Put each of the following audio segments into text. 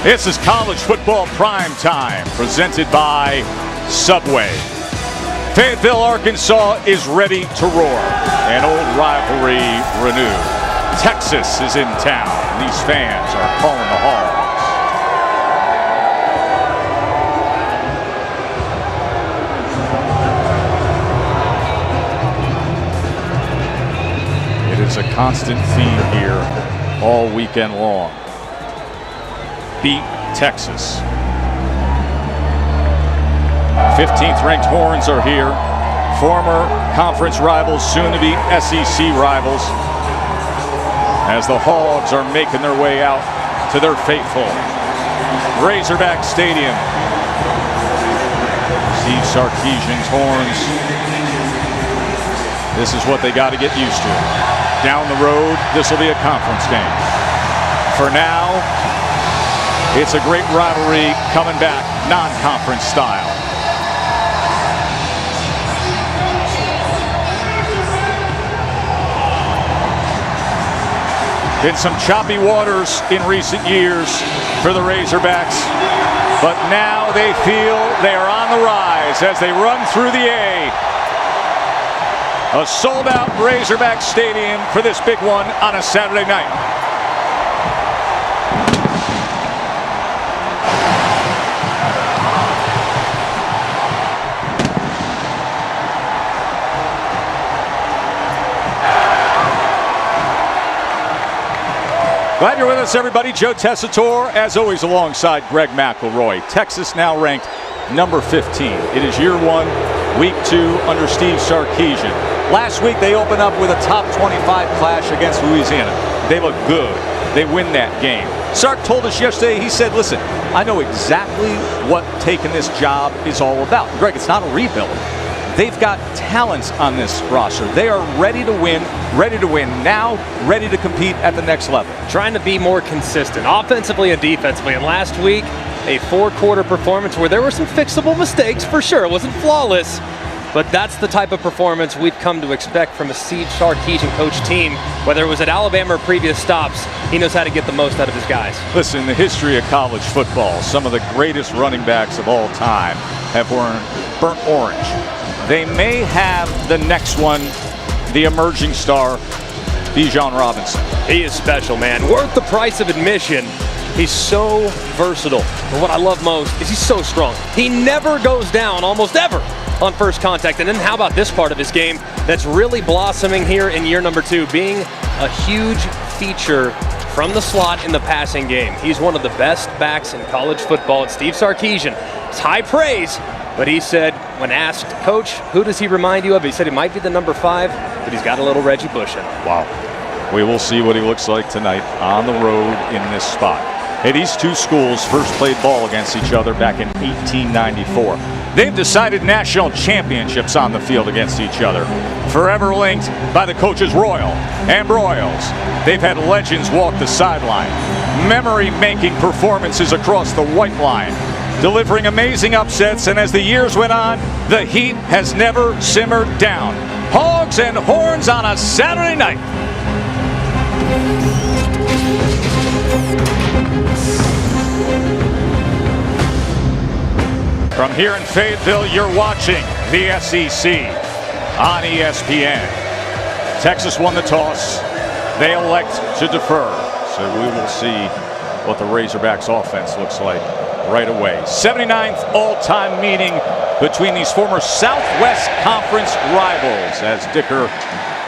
This is college football prime time, presented by Subway. Fayetteville, Arkansas is ready to roar. An old rivalry renewed. Texas is in town. These fans are calling the Hogs. It is a constant theme here all weekend long. Beat Texas. 15th ranked Horns are here. Former conference rivals, soon to be SEC rivals, as the Hogs are making their way out to their fateful Razorback Stadium. Steve Sarkisian's Horns. This is what they got to get used to. Down the road, this will be a conference game. For now, it's a great rivalry coming back, non-conference style. Been some choppy waters in recent years for the Razorbacks, but now they feel they are on the rise as they run through the A. A sold-out Razorback Stadium for this big one on a Saturday night. Glad you're with us, everybody. Joe Tessitore, as always, alongside Greg McElroy. Texas now ranked number 15. It is year one, week 2 under Steve Sarkisian. Last week, they opened up with a top 25 clash against Louisiana. They look good. They win that game. Sark told us yesterday, he said, listen, I know exactly what taking this job is all about. Greg, it's not a rebuild. They've got talents on this roster. They are ready to win now, ready to compete at the next level. Trying to be more consistent, offensively and defensively. And last week, a 4-quarter performance where there were some fixable mistakes, for sure. It wasn't flawless, but that's the type of performance we've come to expect from a Steve Sarkisian coach team. Whether it was at Alabama or previous stops, he knows how to get the most out of his guys. Listen, in the history of college football, some of the greatest running backs of all time have worn burnt orange. They may have the next one, the emerging star, Bijan Robinson. He is special, man. Worth the price of admission. He's so versatile. And what I love most is he's so strong. He never goes down, almost ever, on first contact. And then how about this part of his game that's really blossoming here in year number 2, being a huge feature from the slot in the passing game. He's one of the best backs in college football. It's Steve Sarkisian. It's high praise. But he said, when asked, Coach, who does he remind you of? He said he might be the number 5, but he's got a little Reggie Bush in him. Wow. We will see what he looks like tonight on the road in this spot. Hey, these two schools first played ball against each other back in 1894. They've decided national championships on the field against each other. Forever linked by the coaches Royal and Broyles. They've had legends walk the sideline. Memory-making performances across the white line. Delivering amazing upsets, and as the years went on, the heat has never simmered down. Hogs and Horns on a Saturday night. From here in Fayetteville, you're watching the SEC on ESPN. Texas won the toss. They elect to defer, so we will see what the Razorbacks offense looks like right away. 79th all-time meeting between these former Southwest Conference rivals as Dicker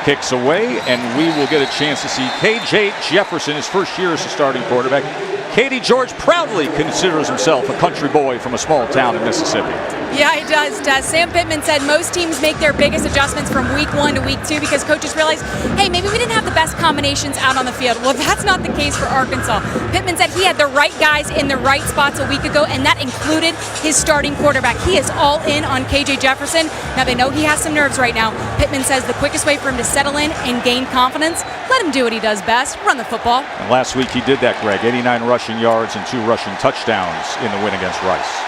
kicks away, and we will get a chance to see KJ Jefferson, his first year as a starting quarterback. Katie George proudly considers himself a country boy from a small town in Mississippi. Yeah, he does. Sam Pittman said most teams make their biggest adjustments from week 1 to week 2 because coaches realize, hey, maybe we didn't have the best combinations out on the field. Well, that's not the case for Arkansas. Pittman said he had the right guys in the right spots a week ago, and that included his starting quarterback. He is all in on KJ Jefferson. Now, they know he has some nerves right now. Pittman says the quickest way for him to settle in and gain confidence, let him do what he does best, run the football. And last week he did that, Greg. 89 rushing yards and 2 rushing touchdowns in the win against Rice.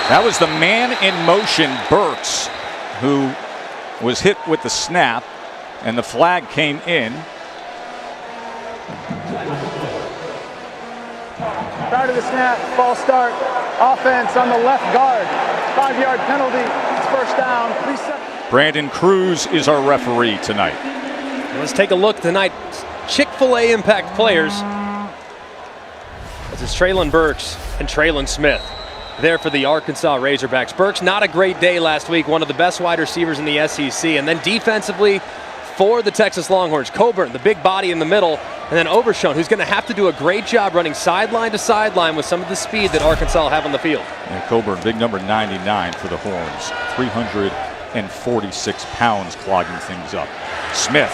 That was the man in motion, Burks, who was hit with the snap, and the flag came in. Prior to the snap, false start, offense on the left guard. 5-yard penalty, it's first down, 3 seconds. Brandon Cruz is our referee tonight. Let's take a look tonight. Chick-fil-A impact players. This is Traylon Burks and Traylon Smith there for the Arkansas Razorbacks. Burks, not a great day last week, one of the best wide receivers in the SEC. And then defensively for the Texas Longhorns, Coburn, the big body in the middle, and then Overshown, who's going to have to do a great job running sideline to sideline with some of the speed that Arkansas have on the field. And Coburn, big number 99 for the Horns, 346 pounds clogging things up. Smith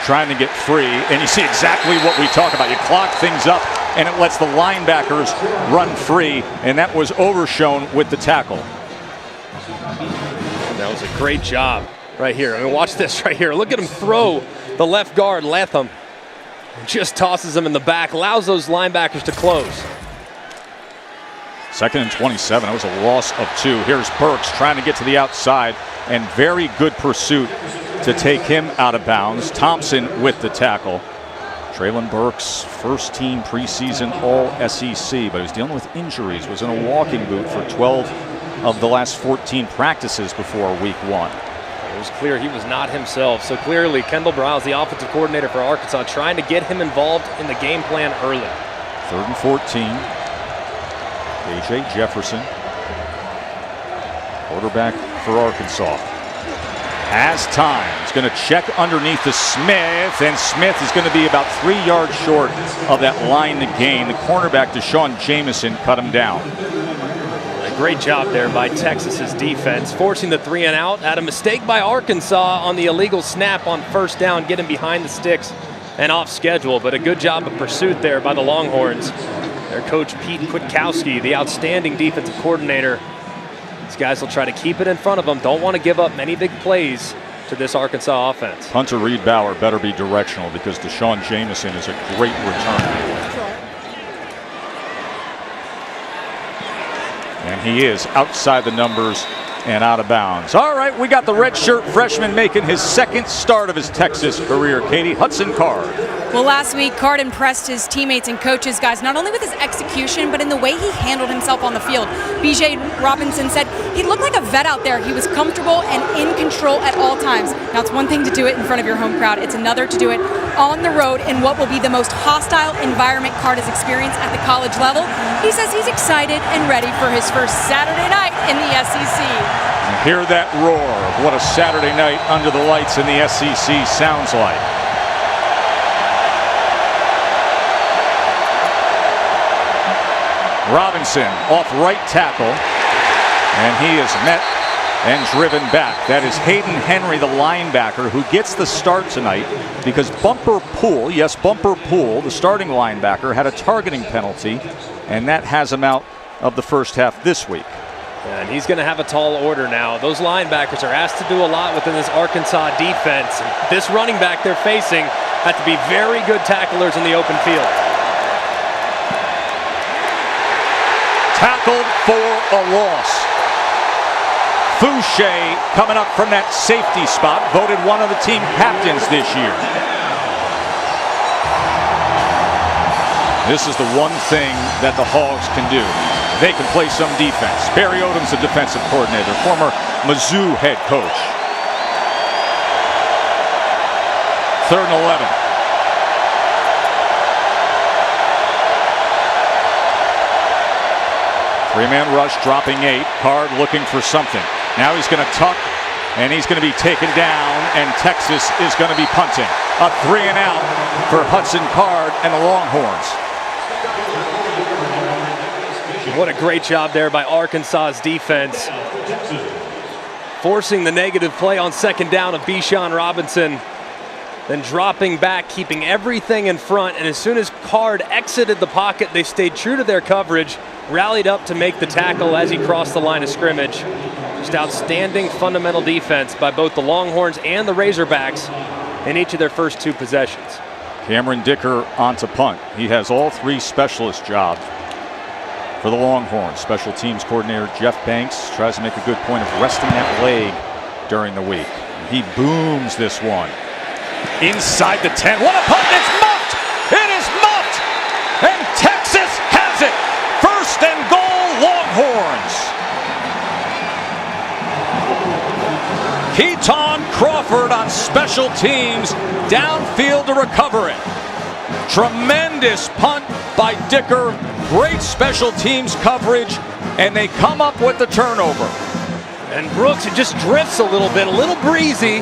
trying to get free, and you see exactly what we talk about. You clog things up, and it lets the linebackers run free, and that was Overshown with the tackle. That was a great job right here. I mean, watch this right here. Look at him throw the left guard, Latham. Just tosses him in the back, allows those linebackers to close. 2nd and 27. That was a loss of 2. Here's Burks trying to get to the outside, and very good pursuit to take him out of bounds. Thompson with the tackle. Traylon Burks, first team preseason All-SEC, but he was dealing with injuries, was in a walking boot for 12 of the last 14 practices before week 1. It was clear he was not himself. So clearly Kendall Briles, the offensive coordinator for Arkansas, trying to get him involved in the game plan early. 3rd and 14. A.J. Jefferson, quarterback for Arkansas, has time. He's going to check underneath to Smith, and Smith is going to be about 3 yards short of that line to gain. The cornerback, Deshaun Jameson, cut him down. A great job there by Texas's defense, forcing the 3 and out. Had a mistake by Arkansas on the illegal snap on first down, getting behind the sticks and off schedule, but a good job of pursuit there by the Longhorns. Their coach, Pete Kwiatkowski, the outstanding defensive coordinator. These guys will try to keep it in front of them. Don't want to give up many big plays to this Arkansas offense. Hunter Reed Bauer better be directional, because Deshaun Jameson is a great returner. And he is outside the numbers and out of bounds. All right, we got the redshirt freshman making his 2nd start of his Texas career. Katie, Hudson Card. Well, last week, Card impressed his teammates and coaches, guys, not only with his execution, but in the way he handled himself on the field. B.J. Robinson said he looked like a vet out there. He was comfortable and in control at all times. Now, it's one thing to do it in front of your home crowd. It's another to do it on the road in what will be the most hostile environment Card has experienced at the college level. He says he's excited and ready for his first Saturday night in the SEC. And hear that roar of what a Saturday night under the lights in the SEC sounds like. Robinson off right tackle, and he is met and driven back. That is Hayden Henry, the linebacker, who gets the start tonight because Bumper Poole, yes, Bumper Poole, the starting linebacker, had a targeting penalty, and that has him out of the first half this week. And he's going to have a tall order now. Those linebackers are asked to do a lot within this Arkansas defense. This running back they're facing have to be very good tacklers in the open field. Tackled for a loss. Fouché coming up from that safety spot, voted one of the team captains this year. This is the one thing that the Hogs can do. They can play some defense. Barry Odom's the defensive coordinator, former Mizzou head coach. 3rd and 11. Three-man rush, dropping 8. Card looking for something. Now he's going to tuck, and he's going to be taken down, and Texas is going to be punting. A 3 and out for Hudson Card and the Longhorns. What a great job there by Arkansas's defense. Forcing the negative play on 2nd down of Bijan Robinson. Then dropping back, keeping everything in front. And as soon as Card exited the pocket, they stayed true to their coverage, rallied up to make the tackle as he crossed the line of scrimmage. Just outstanding fundamental defense by both the Longhorns and the Razorbacks in each of their first 2 possessions. Cameron Dicker onto punt. He has all 3 specialist jobs for the Longhorns. Special teams coordinator Jeff Banks tries to make a good point of resting that leg during the week. He booms this one inside the 10. What a punt! It's muffed! It effort on special teams, downfield to recover it. Tremendous punt by Dicker, great special teams coverage, and they come up with the turnover. And Brooks, it just drifts a little breezy.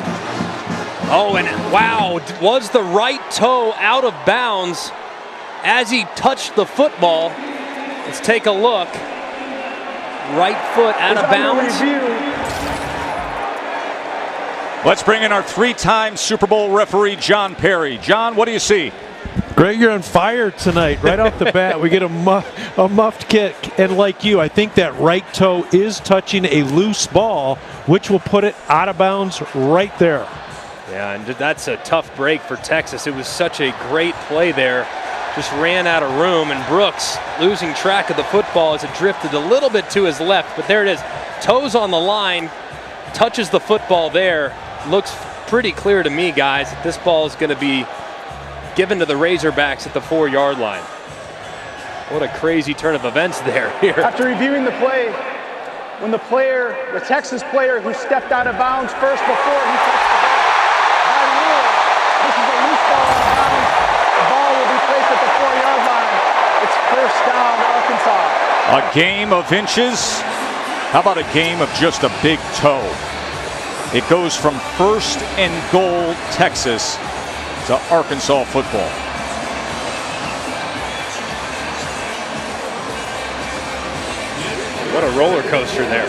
Oh, and wow, was the right toe out of bounds as he touched the football? Let's take a look. Right foot out of bounds. Let's bring in our 3-time Super Bowl referee, John Perry. John, what do you see? Greg, you're on fire tonight. Right off the bat, we get a muffed kick. And like you, I think that right toe is touching a loose ball, which will put it out of bounds right there. Yeah, and that's a tough break for Texas. It was such a great play there. Just ran out of room, and Brooks losing track of the football as it drifted a little bit to his left. But there it is. Toes on the line, touches the football there. Looks pretty clear to me, guys, that this ball is going to be given to the Razorbacks at the 4-yard line. What a crazy turn of events there here. After reviewing the play, when the Texas player who stepped out of bounds first before he touched the ball, by rule, this is a loose ball out of bounds. The ball will be placed at the 4-yard line. It's first down, Arkansas. A game of inches. How about a game of just a big toe? It goes from 1st and goal Texas to Arkansas football. What a roller coaster there.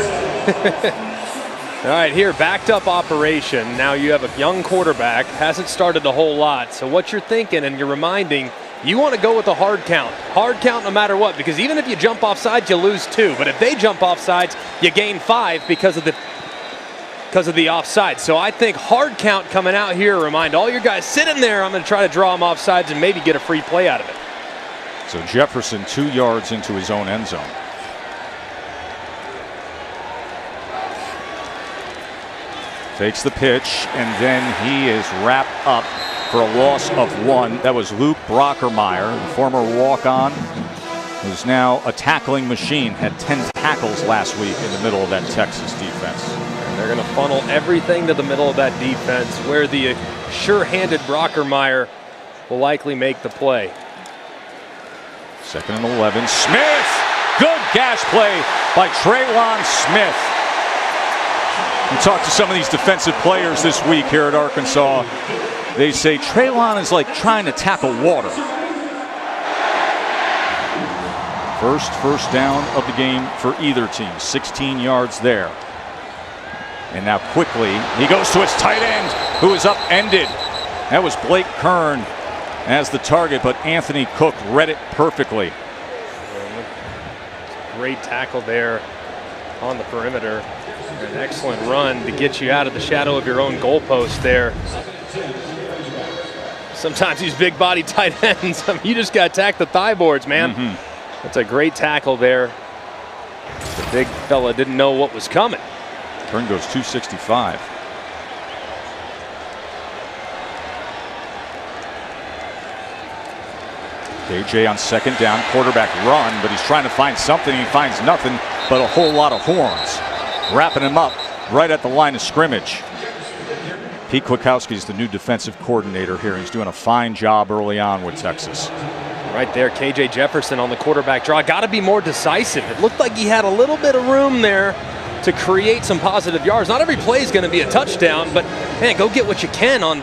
All right, here, backed up operation. Now you have a young quarterback, hasn't started a whole lot. So what you're thinking and you're reminding, you want to go with a hard count. Hard count no matter what, because even if you jump off sides, you lose 2. But if they jump off sides, you gain 5 because of the offside. So I think hard count coming out here. Remind all your guys, sit in there. I'm going to try to draw them off sides and maybe get a free play out of it. So Jefferson 2 yards into his own end zone. Takes the pitch, and then he is wrapped up for a loss of 1. That was Luke Brockermeyer, the former walk-on, who's now a tackling machine. Had 10 tackles last week in the middle of that Texas defense. They're going to funnel everything to the middle of that defense, where the sure-handed Brockermeyer will likely make the play. 2nd and 11. Smith! Good gash play by Traylon Smith. We talked to some of these defensive players this week here at Arkansas. They say Traylon is like trying to tackle water. First down of the game for either team. 16 yards there. And now quickly, he goes to his tight end, who is upended. That was Blake Kern as the target, but Anthony Cook read it perfectly. Great tackle there on the perimeter. An excellent run to get you out of the shadow of your own goalpost there. Sometimes these big body tight ends, you just got to attack the thigh boards, man. That's a great tackle there. The big fella didn't know what was coming. Kern goes 265. KJ on 2nd down, quarterback run, but he's trying to find something. He finds nothing but a whole lot of horns. Wrapping him up right at the line of scrimmage. Pete Kwiatkowski is the new defensive coordinator here. He's doing a fine job early on with Texas. Right there, KJ Jefferson on the quarterback draw. Got to be more decisive. It looked like he had a little bit of room there to create some positive yards. Not every play is going to be a touchdown, but man, go get what you can on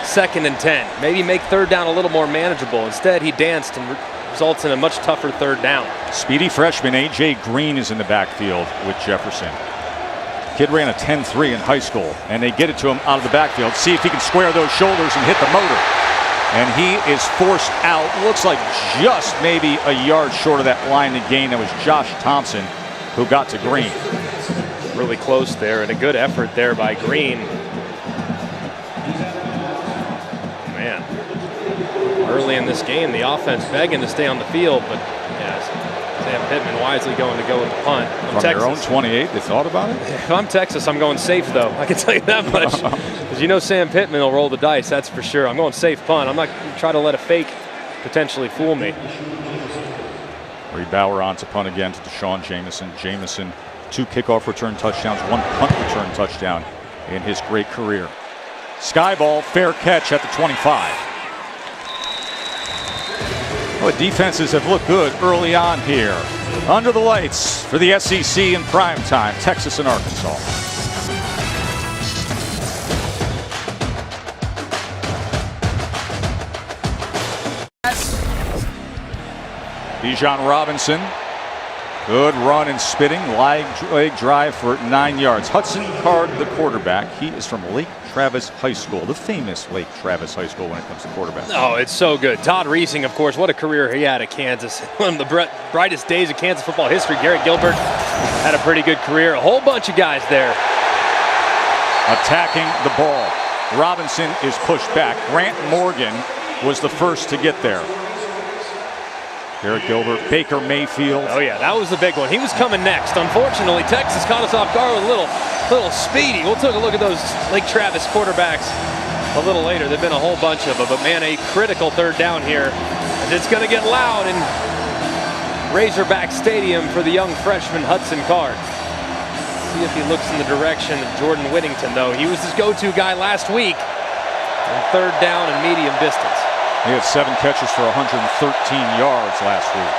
2nd and 10. Maybe make 3rd down a little more manageable. Instead, he danced and results in a much tougher 3rd down. Speedy freshman A.J. Green is in the backfield with Jefferson. Kid ran a 10-3 in high school, and they get it to him out of the backfield. See if he can square those shoulders and hit the motor. And he is forced out. Looks like just maybe a yard short of that line to gain. That was Josh Thompson who got to Green. Really close there, and a good effort there by Green. Man, early in this game, the offense begging to stay on the field, but yes, Sam Pittman wisely going to go with the punt. From their own 28, they thought about it? If I'm Texas, I'm going safe, though. I can tell you that much. Because you know Sam Pittman will roll the dice, that's for sure. I'm going safe punt. I'm not going to try to let a fake potentially fool me. Reed Bauer on to punt again to Deshaun Jamison. Jamison, 2 kickoff return touchdowns, 1 punt return touchdown in his great career. Skyball, fair catch at the 25. Well, defenses have looked good early on here. Under the lights for the SEC in prime time, Texas and Arkansas. Bijan Robinson, good run and spitting, leg drive for 9 yards. Hudson Card, the quarterback, he is from Lake Travis High School, the famous Lake Travis High School when it comes to quarterbacks. Oh, it's so good. Todd Reesing, of course, what a career he had at Kansas. One of the brightest days of Kansas football history. Garrett Gilbert had a pretty good career. A whole bunch of guys there. Attacking the ball. Robinson is pushed back. Grant Morgan was the first to get there. Garrett Gilbert, Baker Mayfield. Oh yeah, that was the big one. He was coming next. Unfortunately, Texas caught us off guard with a little speedy. We'll take a look at those Lake Travis quarterbacks a little later. There've been a whole bunch of them, but man, a critical third down here. And it's going to get loud in Razorback Stadium for the young freshman Hudson Card. See if he looks in the direction of Jordan Whittington, though. He was his go-to guy last week on third down and medium distance. He had 7 catches for 113 yards last week.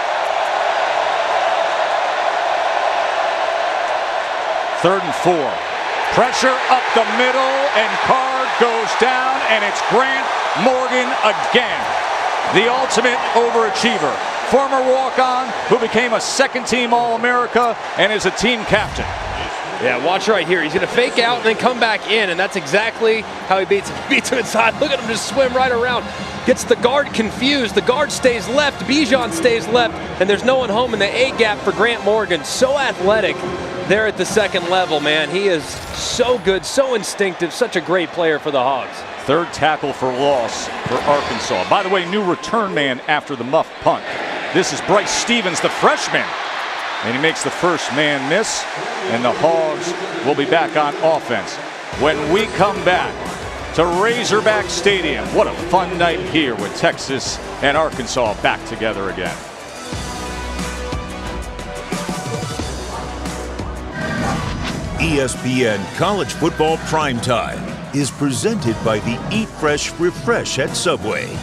3rd and 4. Pressure up the middle, and Card goes down, and it's Grant Morgan again. The ultimate overachiever. Former walk-on who became a second-team All-America and is a team captain. Yeah, watch right here. He's going to fake out and then come back in, and that's exactly how he beats him inside. Look at him just swim right around. Gets the guard confused. The guard stays left. Bijan stays left, and there's no one home in the A gap for Grant Morgan. So athletic there at the second level, man. He is so good, so instinctive, such a great player for the Hogs. 3rd tackle for loss for Arkansas. By the way, new return man after the muff punt. This is Bryce Stevens, the freshman. And he makes the first man miss, and the Hogs will be back on offense. When we come back to Razorback Stadium, what a fun night here with Texas and Arkansas back together again. ESPN College Football Primetime is presented by the Eat Fresh Refresh at Subway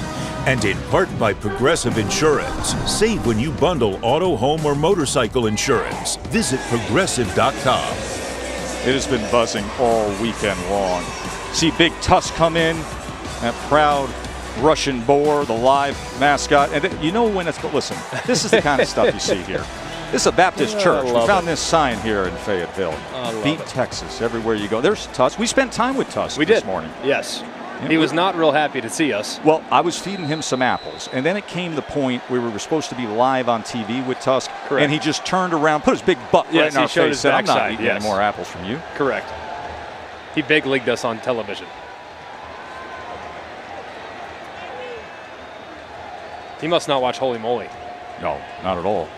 and in part by Progressive Insurance. Save when you bundle auto, home, or motorcycle insurance. Visit progressive.com. It has been buzzing all weekend long. See Big Tusk come in, that proud Russian boar, the live mascot. And you know when it's, listen, this is the kind of stuff you see here. This is a Baptist church. We found this sign here in Fayetteville. Beat Texas everywhere you go. There's Tusk. We spent time with Tusk this morning. Yes. He was not real happy to see us. Well, I was feeding him some apples, and then it came the point where we were supposed to be live on TV with Tusk, Correct. and he just turned around, put his big butt right in our face, said, I'm not backside, eating any more apples from you. Correct. He big leagued us on television. He must not watch Holy Moly. No, not at all.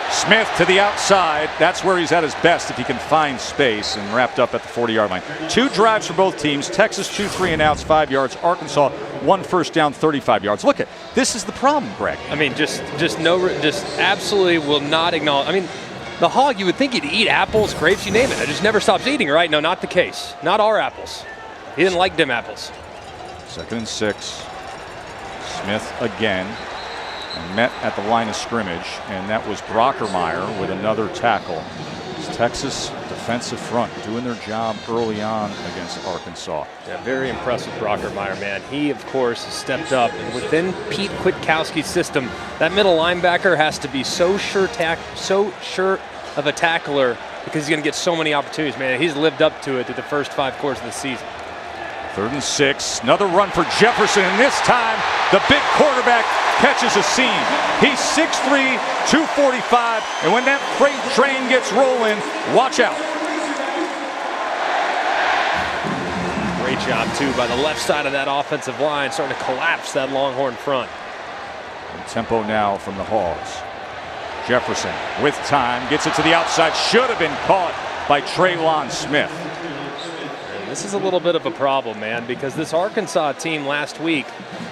Smith to the outside. That's where he's at his best if he can find space, and wrapped up at the 40-yard line. 2 drives for both teams. Texas 2 3-and-outs, 5 yards. Arkansas 1 first down, 35 yards. Look at this is the problem, Greg. I mean, just absolutely will not acknowledge. I mean, the Hog, you would think he'd eat apples, grapes, you name it. It just never stops eating, right? No, not the case. Not our apples. He didn't like them apples. 2nd and 6. Smith again. And met at the line of scrimmage, and that was Brockermeyer with another tackle. It's Texas defensive front doing their job early on against Arkansas. Yeah, very impressed with Brockermeyer, man. He, of course, has stepped up. And within Pete Kwiatkowski's system, that middle linebacker has to be so sure of a tackler because he's going to get so many opportunities, man. He's lived up to it through the first 5 quarters of the season. 3rd and 6. Another run for Jefferson, and this time the big quarterback catches a seam. He's 6'3", 245, and when that freight train gets rolling, watch out. Great job, too, by the left side of that offensive line, starting to collapse that Longhorn front. And tempo now from the Hogs. Jefferson with time, gets it to the outside, should have been caught by Traylon Smith. This is a little bit of a problem, man, because this Arkansas team last week,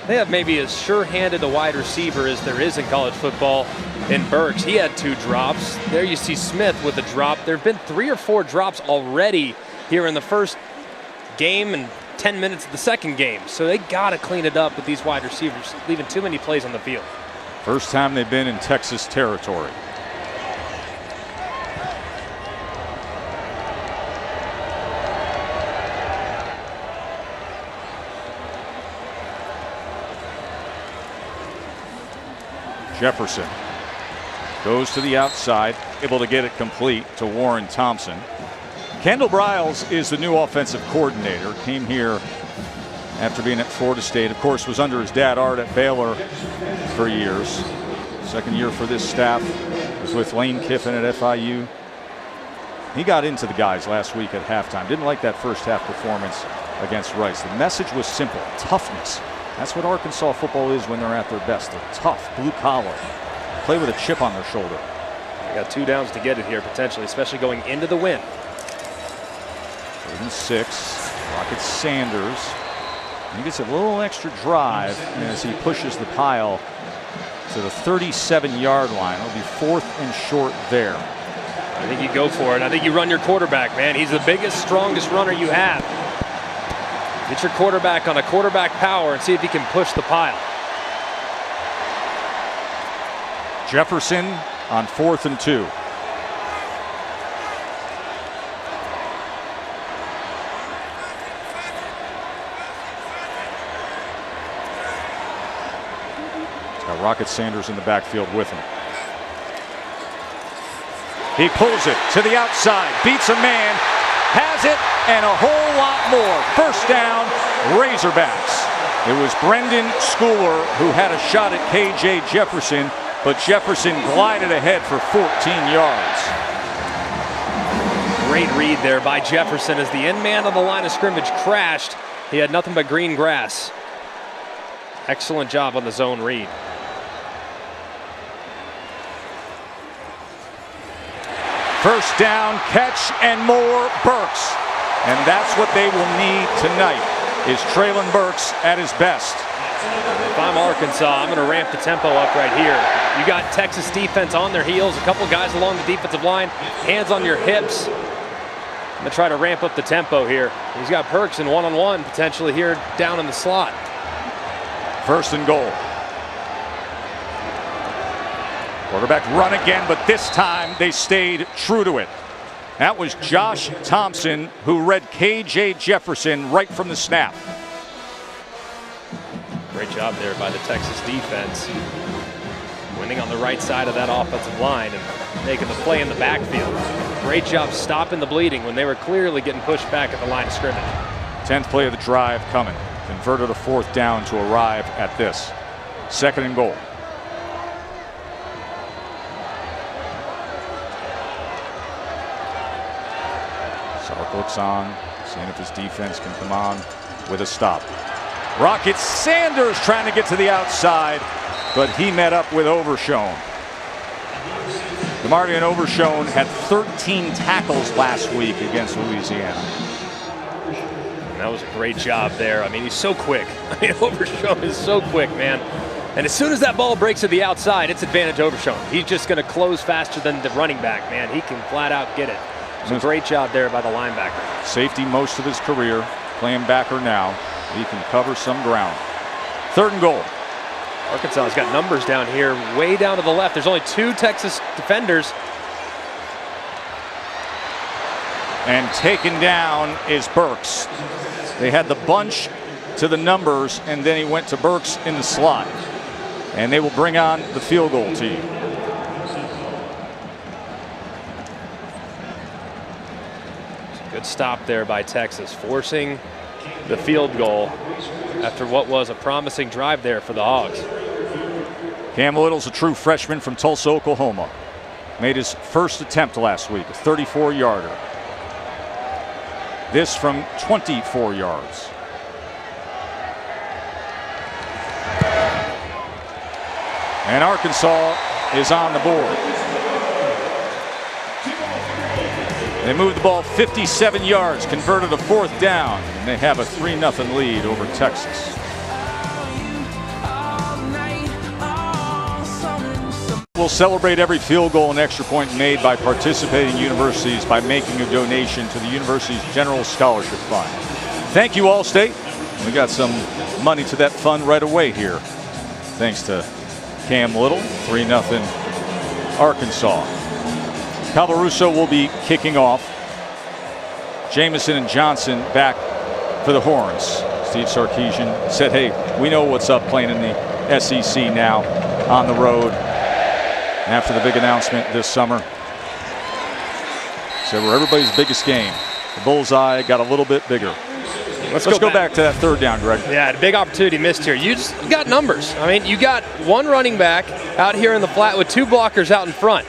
they have maybe as sure-handed a wide receiver as there is in college football in Burks. He had 2 drops. There you see Smith with a drop. There have been 3 or 4 drops already here in the first game and 10 minutes of the second game. So they got to clean it up with these wide receivers, leaving too many plays on the field. First time they've been in Texas territory. Jefferson goes to the outside, able to get it complete to Warren Thompson. Kendall Briles is the new offensive coordinator. Came here after being at Florida State. Of course, was under his dad, Art, at Baylor for years. Second year for this staff. Was with Lane Kiffin at FIU. He got into the guys last week at halftime. Didn't like that first half performance against Rice. The message was simple: toughness. That's what Arkansas football is when they're at their best. They're tough, blue collar, play with a chip on their shoulder. They got 2 downs to get it here potentially, especially going into the win. 3rd and 6. Rocket Sanders. He gets a little extra drive as he pushes the pile to the 37-yard line. It'll be 4th and short there. I think you go for it. I think you run your quarterback, man. He's the biggest, strongest runner you have. Get your quarterback on a quarterback power and see if he can push the pile. Jefferson on 4th and 2. He's got Rocket Sanders in the backfield with him. He pulls it to the outside, beats a man, has it, and a whole lot more. First down, Razorbacks. It was Brendan Schooler who had a shot at KJ Jefferson, but Jefferson glided ahead for 14 yards. Great read there by Jefferson as the end man on the line of scrimmage crashed. He had nothing but green grass. Excellent job on the zone read. First down, catch, and more, Burks. And that's what they will need tonight, is Treylon Burks at his best. If I'm Arkansas, I'm going to ramp the tempo up right here. You got Texas defense on their heels, a couple guys along the defensive line, hands on your hips. I'm going to try to ramp up the tempo here. He's got Burks in one-on-one potentially here down in the slot. 1st and goal. Quarterback run again, but this time they stayed true to it. That was Josh Thompson who read KJ Jefferson right from the snap. Great job there by the Texas defense. Winning on the right side of that offensive line and making the play in the backfield. Great job stopping the bleeding when they were clearly getting pushed back at the line of scrimmage. 10th play of the drive coming. Converted a 4th down to arrive at this. 2nd and goal. Sark looks on, seeing if his defense can come on with a stop. Rocket Sanders trying to get to the outside, but he met up with Overshone. DeMarvion Overshone had 13 tackles last week against Louisiana. And that was a great job there. I mean, he's so quick. I mean, Overshone is so quick, man. And as soon as that ball breaks to the outside, it's advantage Overshone. He's just going to close faster than the running back, man. He can flat out get it. So great job there by the linebacker. Safety most of his career, playing backer now. He can cover some ground. 3rd and goal. Arkansas has got numbers down here, way down to the left. There's only 2 Texas defenders. And taken down is Burks. They had the bunch to the numbers, and then he went to Burks in the slot. And they will bring on the field goal team. Good stop there by Texas, forcing the field goal after what was a promising drive there for the Hogs. Cam Little's a true freshman from Tulsa, Oklahoma. Made his first attempt last week, a 34-yarder. This from 24 yards. And Arkansas is on the board. They moved the ball 57 yards, converted a 4th down, and they have a 3-0 lead over Texas. We'll celebrate every field goal and extra point made by participating universities by making a donation to the university's General Scholarship Fund. Thank you, Allstate. We got some money to that fund right away here, thanks to Cam Little. 3-0 Arkansas. Calvaruso will be kicking off. Jamison and Johnson back for the Horns. Steve Sarkisian said, hey, we know what's up playing in the SEC now on the road. After the big announcement this summer, said we're everybody's biggest game. The bullseye got a little bit bigger. Let's go back to that 3rd down, Greg. Yeah, a big opportunity missed here. You got numbers. I mean, you got one running back out here in the flat with 2 blockers out in front.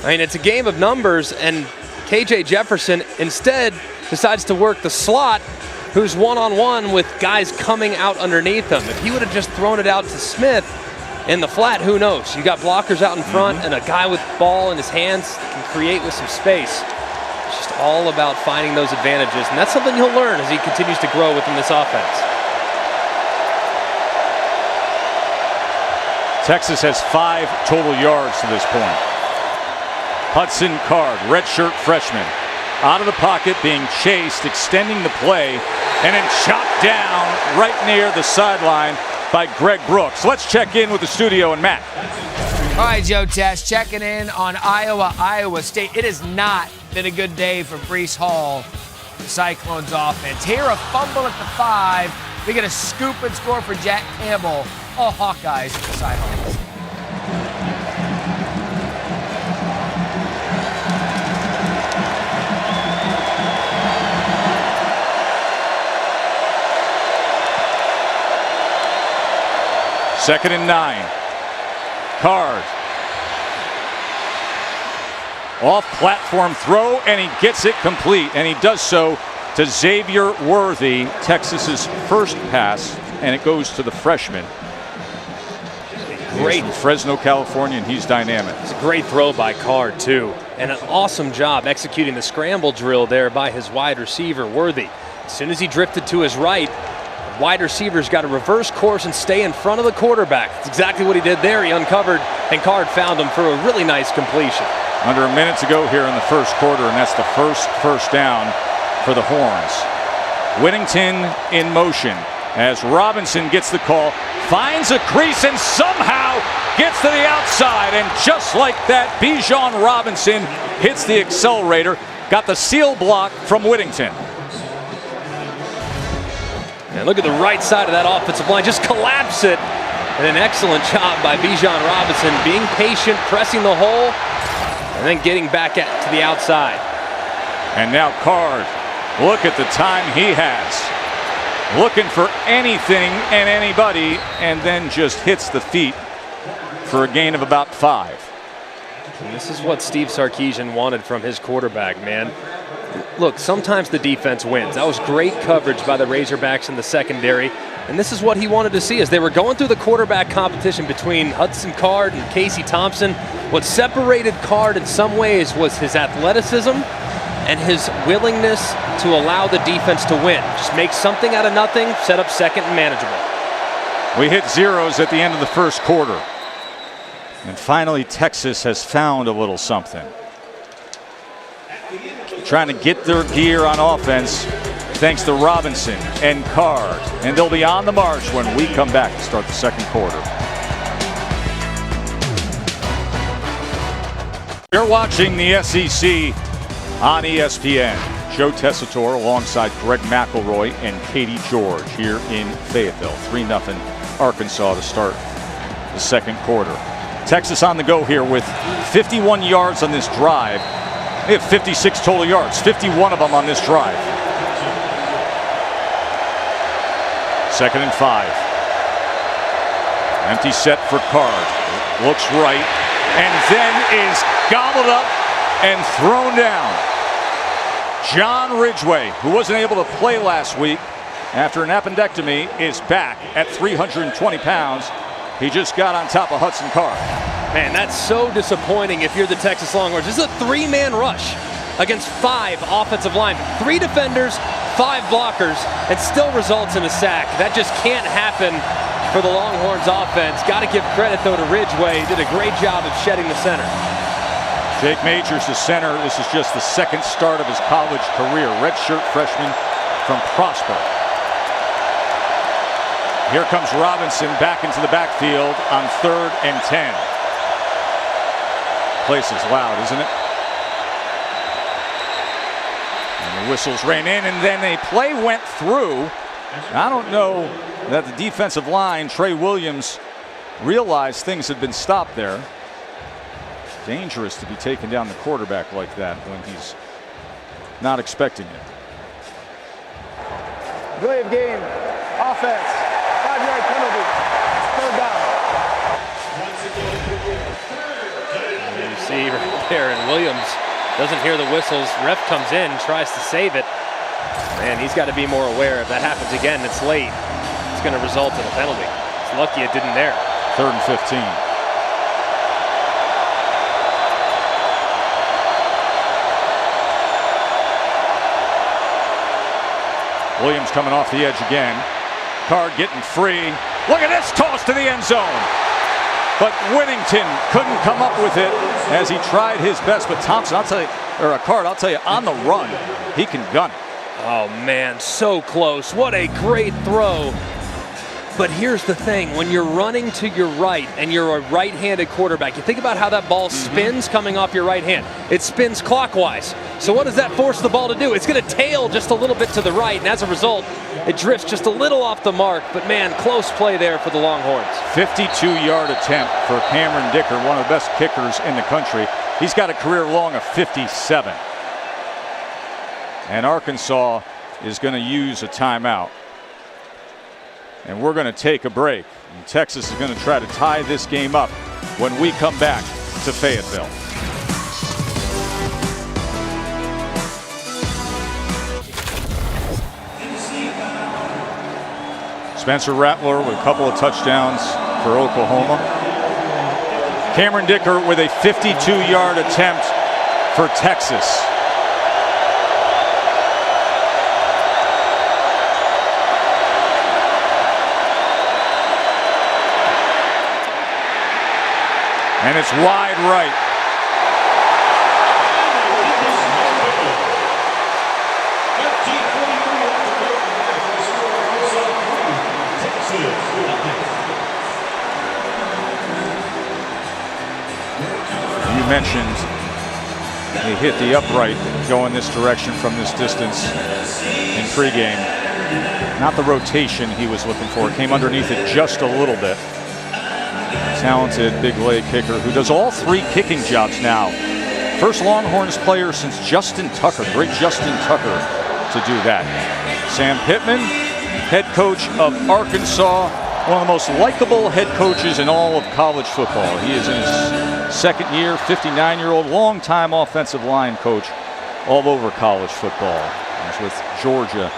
I mean, it's a game of numbers, and KJ Jefferson instead decides to work the slot, who's one-on-one with guys coming out underneath him. If he would have just thrown it out to Smith in the flat, who knows? You got blockers out in front and a guy with ball in his hands that can create with some space. It's just all about finding those advantages, and that's something he'll learn as he continues to grow within this offense. Texas has 5 total yards to this point. Hudson Card, redshirt freshman, out of the pocket, being chased, extending the play, and then chopped down right near the sideline by Greg Brooks. Let's check in with the studio and Matt. All right, Joe Tess, checking in on Iowa State. It has not been a good day for Breece Hall, the Cyclones offense. Here, a fumble at the 5. We get a scoop and score for Jack Campbell. All Hawkeyes at the sidelines. Second and 9. Card. Off-platform throw, and he gets it complete. And he does so to Xavier Worthy, Texas's first pass, and it goes to the freshman. Great. He's from Fresno, California, and he's dynamic. It's a great throw by Card, too. And an awesome job executing the scramble drill there by his wide receiver, Worthy. As soon as he drifted to his right, wide receiver's got to reverse course and stay in front of the quarterback. That's exactly what he did there. He uncovered, and Card found him for a really nice completion. Under a minute to go here in the first quarter, and that's the first down for the Horns. Whittington in motion as Robinson gets the call, finds a crease, and somehow gets to the outside. And just like that, Bijan Robinson hits the accelerator, got the seal block from Whittington. And look at the right side of that offensive line, just collapse it. And an excellent job by Bijan Robinson, being patient, pressing the hole, and then getting back to the outside. And now Card, look at the time he has. Looking for anything and anybody, and then just hits the feet for a gain of about 5. And this is what Steve Sarkisian wanted from his quarterback, man. Look, sometimes the defense wins. That was great coverage by the Razorbacks in the secondary. And this is what he wanted to see as they were going through the quarterback competition between Hudson Card and Casey Thompson. What separated Card in some ways was his athleticism and his willingness to allow the defense to win. Just make something out of nothing, set up second and manageable. We hit zeros at the end of the first quarter. And finally, Texas has found a little something. Trying to get their gear on offense thanks to Robinson and Card. And they'll be on the march when we come back to start the second quarter. You're watching the SEC on ESPN. Joe Tessitore alongside Greg McElroy and Katie George here in Fayetteville. 3-0 Arkansas to start the second quarter. Texas on the go here with 51 yards on this drive. They have 56 total yards, 51 of them on this drive. Second and 5. Empty set for Card. Looks right, and then is gobbled up and thrown down. John Ridgeway, who wasn't able to play last week after an appendectomy, is back at 320 pounds. He just got on top of Hudson Card. Man, that's so disappointing if you're the Texas Longhorns. This is a 3-man rush. against 5 offensive linemen. 3 defenders, 5 blockers, and still results in a sack. That just can't happen for the Longhorns offense. Got to give credit, though, to Ridgeway. He did a great job of shedding the center. Jake Majors, the center. This is just the second start of his college career. Redshirt freshman from Prosper. Here comes Robinson back into the backfield on 3rd and 10. Place is loud, isn't it? And the whistles ran in, and then a play went through. I don't know that the defensive line, Trey Williams, realized things had been stopped there. Dangerous to be taking down the quarterback like that when he's not expecting it. Delay of game, offense, 5-yard penalty, 3rd down. You see right there, and Williams doesn't hear the whistles. Ref comes in, tries to save it. Man, he's got to be more aware. If that happens again, it's late. It's going to result in a penalty. It's lucky it didn't there. 3rd and 15. Williams coming off the edge again. Card getting free. Look at this toss to the end zone. But Whittington couldn't come up with it as he tried his best. But Thompson, I'll tell you, or Card, I'll tell you, on the run, he can gun it. Oh man, so close. What a great throw. But here's the thing, when you're running to your right and you're a right-handed quarterback, you think about how that ball spins coming off your right hand. It spins clockwise. So what does that force the ball to do? It's going to tail just a little bit to the right, and as a result, it drifts just a little off the mark. But man, close play there for the Longhorns. 52-yard attempt for Cameron Dicker, one of the best kickers in the country. He's got a career long of 57. And Arkansas is going to use a timeout. And we're going to take a break. And Texas is going to try to tie this game up when we come back to Fayetteville. Spencer Rattler with a couple of touchdowns for Oklahoma. Cameron Dicker with a 52-yard attempt for Texas. And it's wide right. You mentioned he hit the upright going this direction from this distance in pregame. Not the rotation he was looking for. Came underneath it just a little bit. Talented big leg kicker who does all 3 kicking jobs now. First Longhorns player since Justin Tucker, great Justin Tucker, to do that. Sam Pittman, head coach of Arkansas, one of the most likable head coaches in all of college football. He is in his 2nd year, 59-year-old, longtime offensive line coach all over college football. He was with Georgia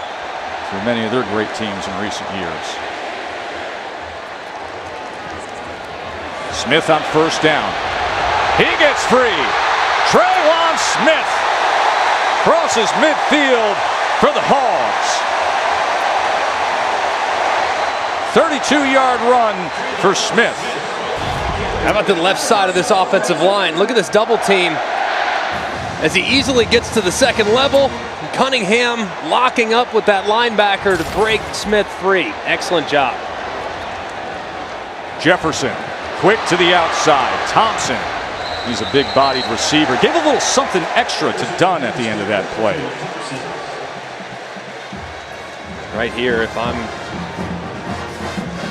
through many of their great teams in recent years. Smith on 1st down. He gets free. Trayvon Smith crosses midfield for the Hogs. 32-yard run for Smith. How about the left side of this offensive line? Look at this double team as he easily gets to the 2nd level. Cunningham locking up with that linebacker to break Smith free. Excellent job. Jefferson. Quick to the outside. Thompson, he's a big-bodied receiver. Gave a little something extra to Dunn at the end of that play. Right here, if I'm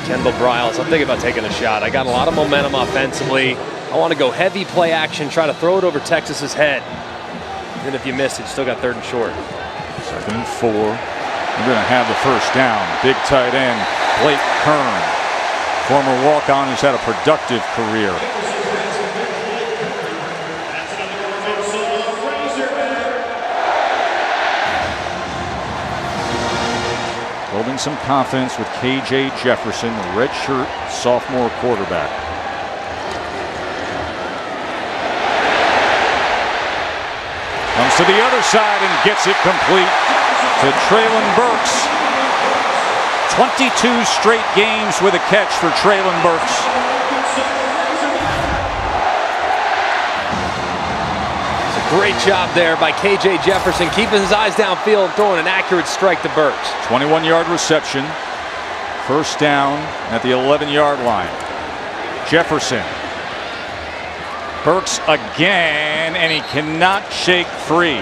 Kendall Briles, I'm thinking about taking a shot. I got a lot of momentum offensively. I want to go heavy play action, try to throw it over Texas's head. Even if you miss it, you still got 3rd and short. 2nd and 4. We're going to have the 1st down. Big tight end, Blake Kern. Former walk-on who's had a productive career. Building some confidence with KJ Jefferson, the redshirt sophomore quarterback. Comes to the other side and gets it complete to Treylon Burks. 22 straight games with a catch for Treylon Burks. Great job there by KJ Jefferson, keeping his eyes downfield and throwing an accurate strike to Burks. 21-yard reception. First down at the 11-yard line. Jefferson. Burks again, and he cannot shake free.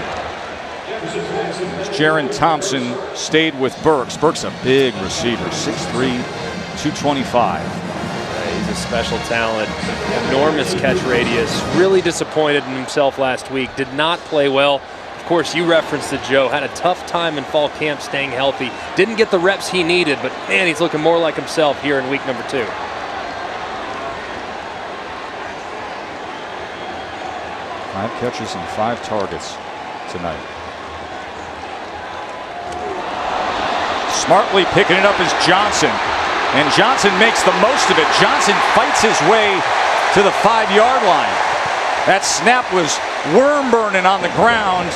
Jaron Thompson stayed with Burks. Burks a big receiver, 6'3", 225. He's a special talent, enormous catch radius. Really disappointed in himself last week. Did not play well. Of course, you referenced it, Joe. Had a tough time in fall camp staying healthy. Didn't get the reps he needed, but man, he's looking more like himself here in week number 2. Five catches and 5 targets tonight. Smartly picking it up is Johnson. And Johnson makes the most of it. Johnson fights his way to the 5-yard line. That snap was worm burning on the ground.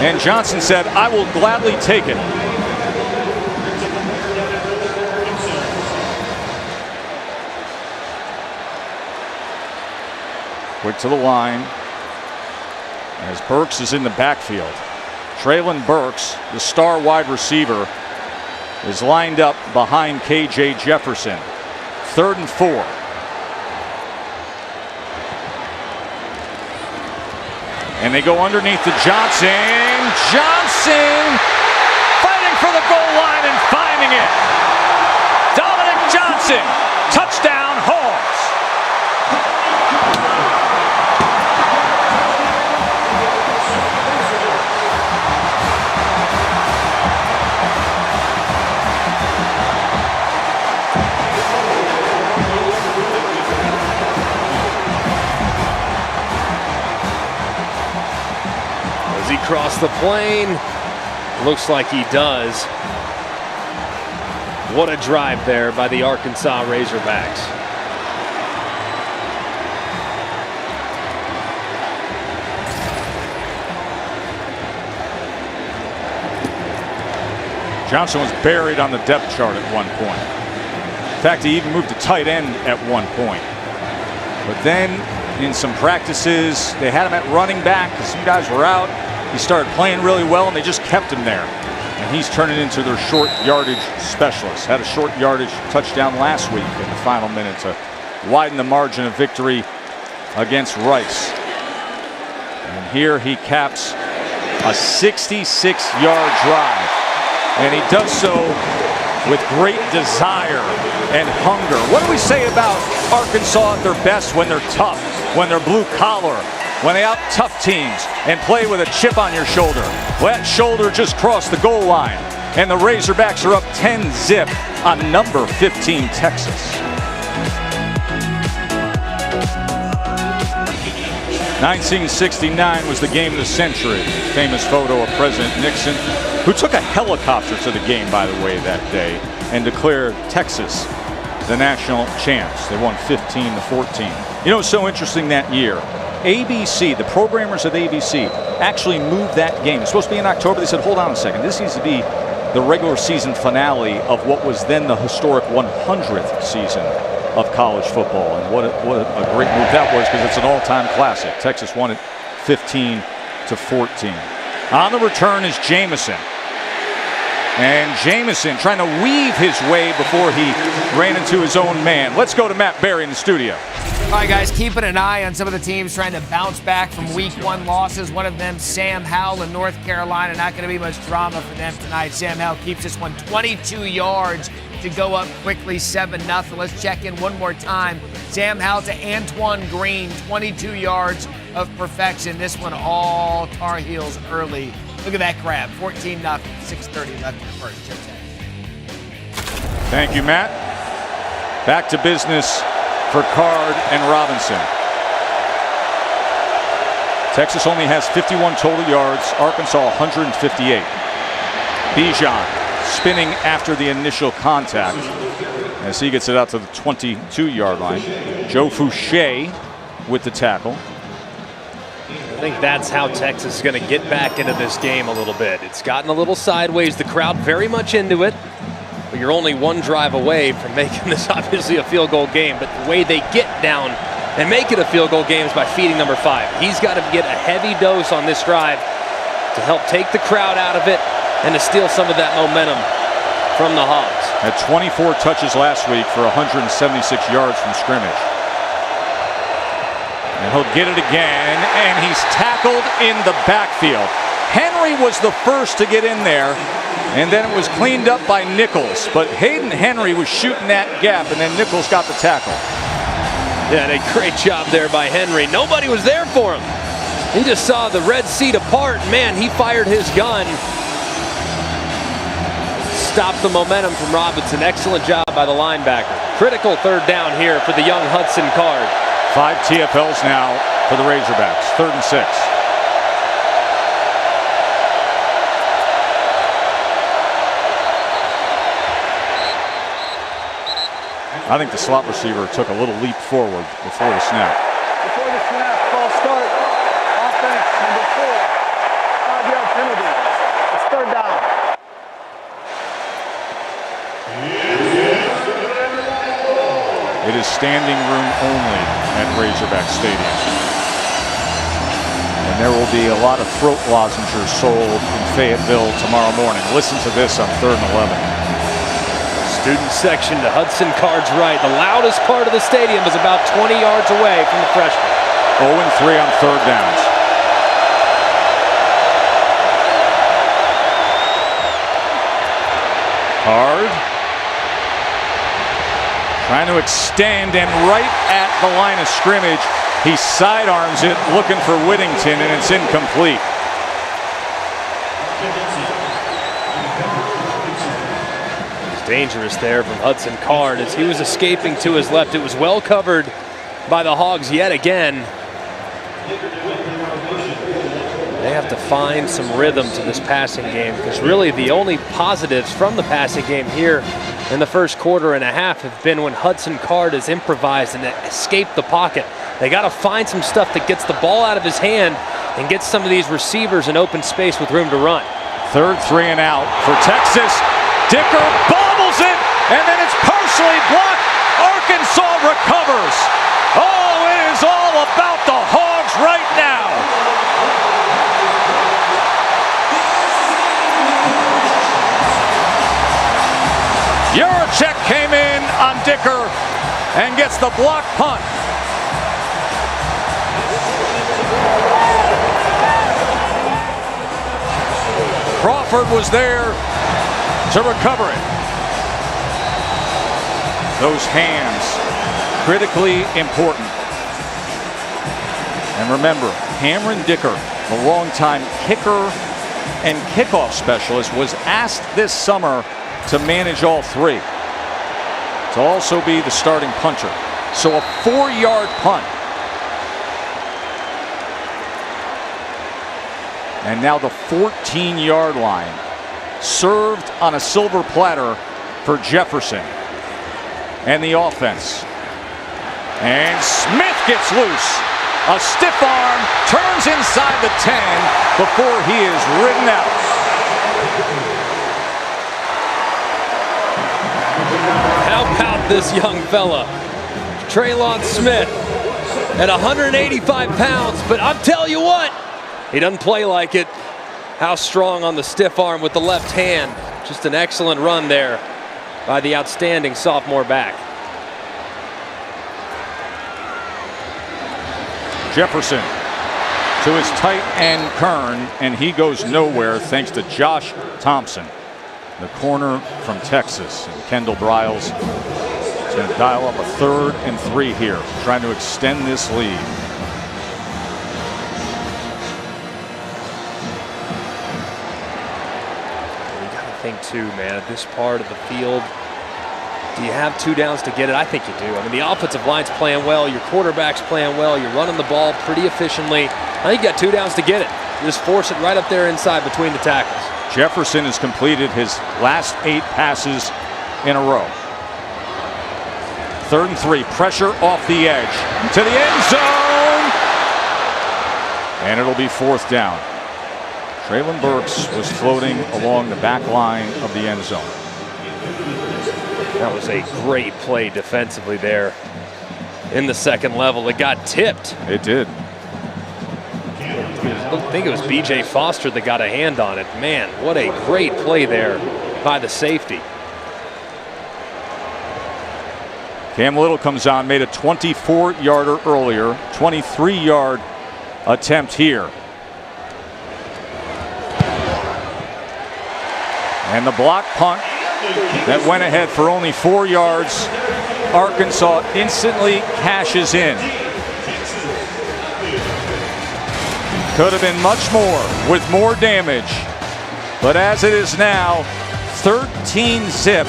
And Johnson said, I will gladly take it. Quick to the line. As Burks is in the backfield. Treylon Burks, the star wide receiver, is lined up behind KJ Jefferson. 3rd and 4. And they go underneath to Johnson. Johnson fighting for the goal line and finding it. Dominic Johnson, touchdown Hogs. Does he cross the plane? Looks like he does. What a drive there by the Arkansas Razorbacks. Johnson was buried on the depth chart at one point. In fact, he even moved to tight end at one point. But then in some practices, they had him at running back because some guys were out. He started playing really well, and they just kept him there. And he's turning into their short yardage specialist. Had a short yardage touchdown last week in the final minute to widen the margin of victory against Rice. And here he caps a 66-yard drive. And he does so with great desire and hunger. What do we say about Arkansas at their best when they're tough, when they're blue collar, when they out tough teams and play with a chip on your shoulder? Well, that shoulder just crossed the goal line, and the Razorbacks are up 10-0 on number 15 Texas. 1969 was the game of the century. Famous photo of President Nixon, who took a helicopter to the game, by the way, that day, and declared Texas the national champs. They won 15-14. You know, it's so interesting that year. ABC, the programmers at ABC, actually moved that game. It's supposed to be in October. They said, hold on a second. This needs to be the regular season finale of what was then the historic 100th season of college football. And what a great move that was, because it's an all-time classic. Texas won it 15-14. On the return is Jamison. And Jamison trying to weave his way before he ran into his own man. Let's go to Matt Berry in the studio. All right, guys, keeping an eye on some of the teams trying to bounce back from Week 1 losses. One of them, Sam Howell in North Carolina. Not going to be much drama for them tonight. Sam Howell keeps this one 22 yards to go up quickly, 7-0. Let's check in one more time. Sam Howell to Antoine Green, 22 yards of perfection. This one all Tar Heels early. Look at that grab, 14-0, 6:30 left in the first. Thank you, Matt. Back to business for Card and Robinson. Texas only has 51 total yards, Arkansas 158. Bijan spinning after the initial contact as he gets it out to the 22-yard line. Joe Fouché with the tackle. I think that's how Texas is going to get back into this game a little bit. It's gotten a little sideways. The crowd very much into it. But you're only one drive away from making this obviously a field goal game. But the way they get down and make it a field goal game is by feeding number 5. He's got to get a heavy dose on this drive to help take the crowd out of it and to steal some of that momentum from the Hogs. Had 24 touches last week for 176 yards from scrimmage. And he'll get it again, and he's tackled in the backfield. Henry was the first to get in there, and then it was cleaned up by Nichols. But Hayden Henry was shooting that gap, and then Nichols got the tackle. Yeah, a great job there by Henry. Nobody was there for him. He just saw the Red Sea depart. Man, he fired his gun. Stopped the momentum from Robinson. Excellent job by the linebacker. Critical third down here for the young Hudson Card. 5 TFLs now for the Razorbacks. 3rd and 6. I think the slot receiver took a little leap forward before the snap. Before the snap, false start. Offense, number 4. 5-yard penalty. It's 3rd down. It is standing room only at Razorback Stadium. And there will be a lot of throat lozenges sold in Fayetteville tomorrow morning. Listen to this on 3rd and 11. Student section to Hudson Card's right. The loudest part of the stadium is about 20 yards away from the freshman. 0-3 on 3rd downs. Card. Trying to extend, and right at the line of scrimmage, he sidearms it, looking for Whittington, and it's incomplete. It's dangerous there from Hudson Card as he was escaping to his left. It was well covered by the Hogs yet again. They have to find some rhythm to this passing game, because really the only positives from the passing game here in the first quarter and a half have been when Hudson Card has improvised and escaped the pocket. They got to find some stuff that gets the ball out of his hand and gets some of these receivers in open space with room to run. 3rd 3 and out for Texas. Dicker bobbles it, and then it's partially blocked. Arkansas recovers. Oh, it is all about the Hogs right now. Yurachek came in on Dicker and gets the block punt. Crawford was there to recover it. Those hands, critically important. And remember, Cameron Dicker, the longtime kicker and kickoff specialist, was asked this summer to manage all 3, to also be the starting punter. So a 4-yard punt. And now the 14-yard line, served on a silver platter for Jefferson. And the offense. And Smith gets loose. A stiff arm, turns inside the 10 before he is ridden out. How about this young fella, Traylon Smith, at 185 pounds, but I'm telling you what, he doesn't play like it. How strong on the stiff arm with the left hand. Just an excellent run there by the outstanding sophomore back. Jefferson to his tight end Kern, and he goes nowhere thanks to Josh Thompson, the corner from Texas. And Kendall Briles is going to dial up a 3rd and 3 here, trying to extend this lead. You got to think too, man, at this part of the field, do you have 2 downs to get it? I think you do. I mean, the offensive line's playing well, your quarterback's playing well, you're running the ball pretty efficiently. I think you got 2 downs to get it. Just force it right up there inside between the tackles. Jefferson has completed his last 8 passes in a row. 3rd and 3, pressure off the edge to the end zone. And it'll be 4th down. Traylon Burks was floating along the back line of the end zone. That was a great play defensively there in the second level. It got tipped. It did. I think it was B.J. Foster that got a hand on it. Man, what a great play there by the safety. Cam Little comes on, made a 24-yarder earlier, 23-yard attempt here. And the block punt that went ahead for only 4 yards. Arkansas instantly cashes in. Could have been much more with more damage. But as it is now, 13-zip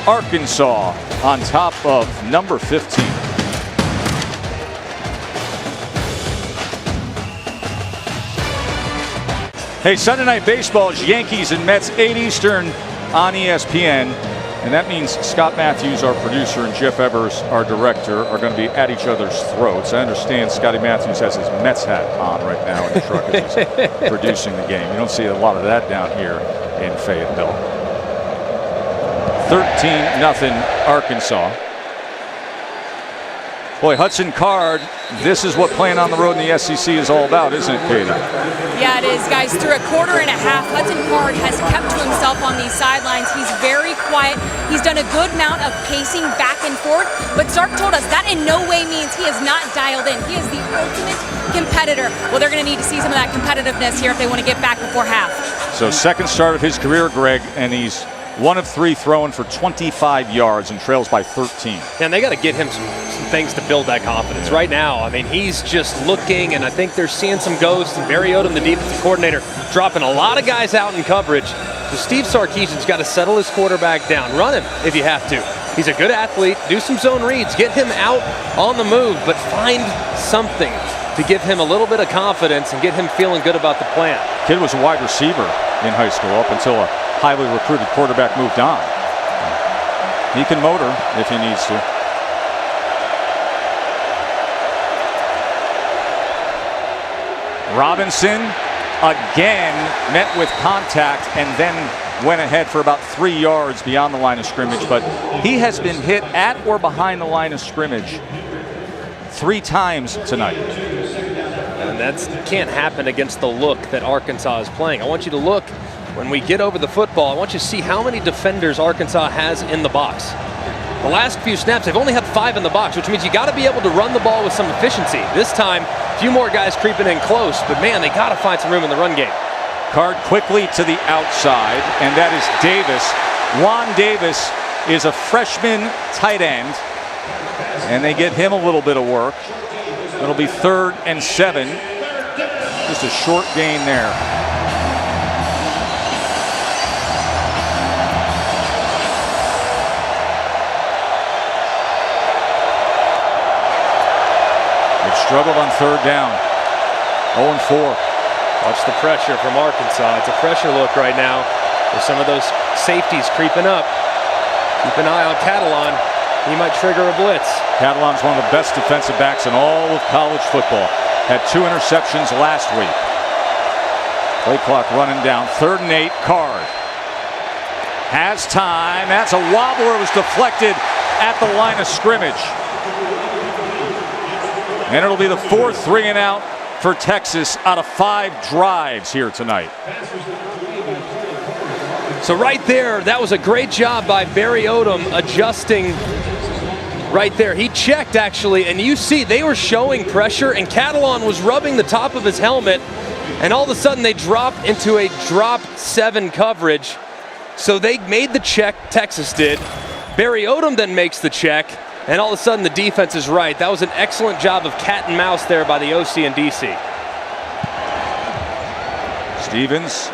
Arkansas on top of number 15. Hey, Sunday Night Baseball is Yankees and Mets, 8 Eastern on ESPN. And that means Scott Matthews, our producer, and Jeff Evers, our director, are going to be at each other's throats. I understand Scotty Matthews has his Mets hat on right now in the truck as he's producing the game. You don't see a lot of that down here in Fayetteville. 13-0 Arkansas. Boy, Hudson Card, this is what playing on the road in the SEC is all about, isn't it, Katie? Yeah, it is, guys. Through a quarter and a half, Hudson Card has kept to himself on these sidelines. He's very quiet. He's done a good amount of pacing back and forth, but Sark told us that in no way means he is not dialed in. He is the ultimate competitor. Well, they're going to need to see some of that competitiveness here if they want to get back before half. So second start of his career, Greg, and he's 1 of 3 throwing for 25 yards and trails by 13. And they got to get him some things to build that confidence. Right now, I mean, he's just looking, and I think they're seeing some ghosts. And Barry Odom, the defensive coordinator, dropping a lot of guys out in coverage. So Steve Sarkisian's got to settle his quarterback down. Run him if you have to. He's a good athlete. Do some zone reads. Get him out on the move, but find something to give him a little bit of confidence and get him feeling good about the plan. Kid was a wide receiver in high school up until a highly recruited quarterback moved on. He can motor if he needs to. Robinson again met with contact and then went ahead for about 3 yards beyond the line of scrimmage, but he has been hit at or behind the line of scrimmage 3 times tonight. And that can't happen against the look that Arkansas is playing. I want you to look, when we get over the football, I want you to see how many defenders Arkansas has in the box. The last few snaps, they've only had 5 in the box, which means you got to be able to run the ball with some efficiency. This time, a few more guys creeping in close, but man, they got to find some room in the run game. Card quickly to the outside, and that is Davis. Juan Davis is a freshman tight end, and they get him a little bit of work. It'll be 3rd and 7. Just a short gain there. Struggled on 3rd down. 0-4. Watch the pressure from Arkansas. It's a pressure look right now with some of those safeties creeping up. Keep an eye on Catalon. He might trigger a blitz. Catalon's one of the best defensive backs in all of college football. Had 2 interceptions last week. Play clock running down. 3rd and 8. Card has time. That's a wobbler. It was deflected at the line of scrimmage. And it'll be the 4th 3-and-out for Texas out of 5 drives here tonight. So right there, that was a great job by Barry Odom adjusting right there. He checked, actually, and you see they were showing pressure, and Catalon was rubbing the top of his helmet, and all of a sudden they dropped into a drop 7 coverage. So they made the check, Texas did. Barry Odom then makes the check, and all of a sudden the defense is right. That was an excellent job of cat and mouse there by the OC and DC. Stevens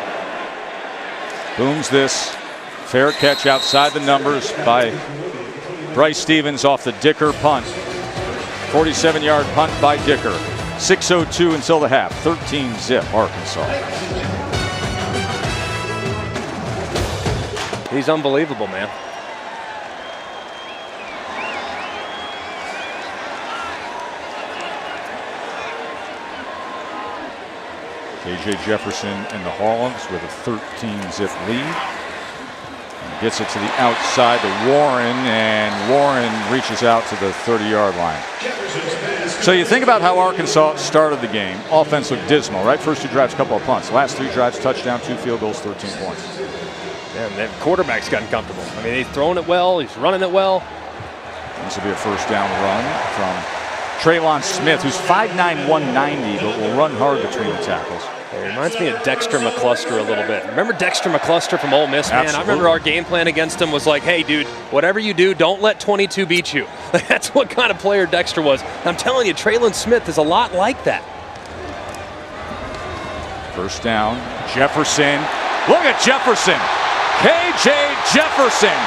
booms this. Fair catch outside the numbers by Bryce Stevens off the Dicker punt. 47-yard punt by Dicker. 6:02 until the half. 13-zip Arkansas. He's unbelievable, man. KJ Jefferson and the Hogs with a 13-zip lead. Gets it to the outside to Warren, and Warren reaches out to the 30-yard line. So you think about how Arkansas started the game. Offense looked dismal, right? First 2 drives, couple of punts. Last 3 drives, touchdown, 2 field goals, 13 points. Yeah, and the quarterback's gotten comfortable. I mean, he's throwing it well. He's running it well. This will be a first down run from Traylon Smith, who's 5'9", 190, but will run hard between the tackles. It reminds me of Dexter McCluster a little bit. Remember Dexter McCluster from Ole Miss, man? Absolutely. I remember our game plan against him was like, hey, dude, whatever you do, don't let 22 beat you. That's what kind of player Dexter was. I'm telling you, Traylon Smith is a lot like that. First down, Jefferson. Look at Jefferson. KJ Jefferson.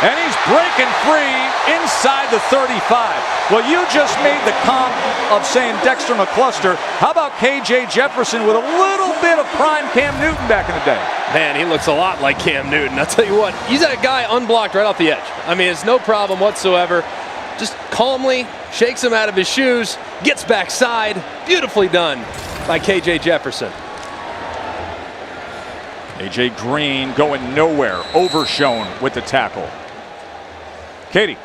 And he's breaking free inside the 35. Well, you just made the comp of saying Dexter McCluster. How about KJ Jefferson with a little bit of prime Cam Newton back in the day? Man, he looks a lot like Cam Newton. I'll tell you what, he's that guy unblocked right off the edge. I mean, it's no problem whatsoever. Just calmly shakes him out of his shoes, gets backside. Beautifully done by KJ Jefferson. AJ Green going nowhere, overshown with the tackle. Katie.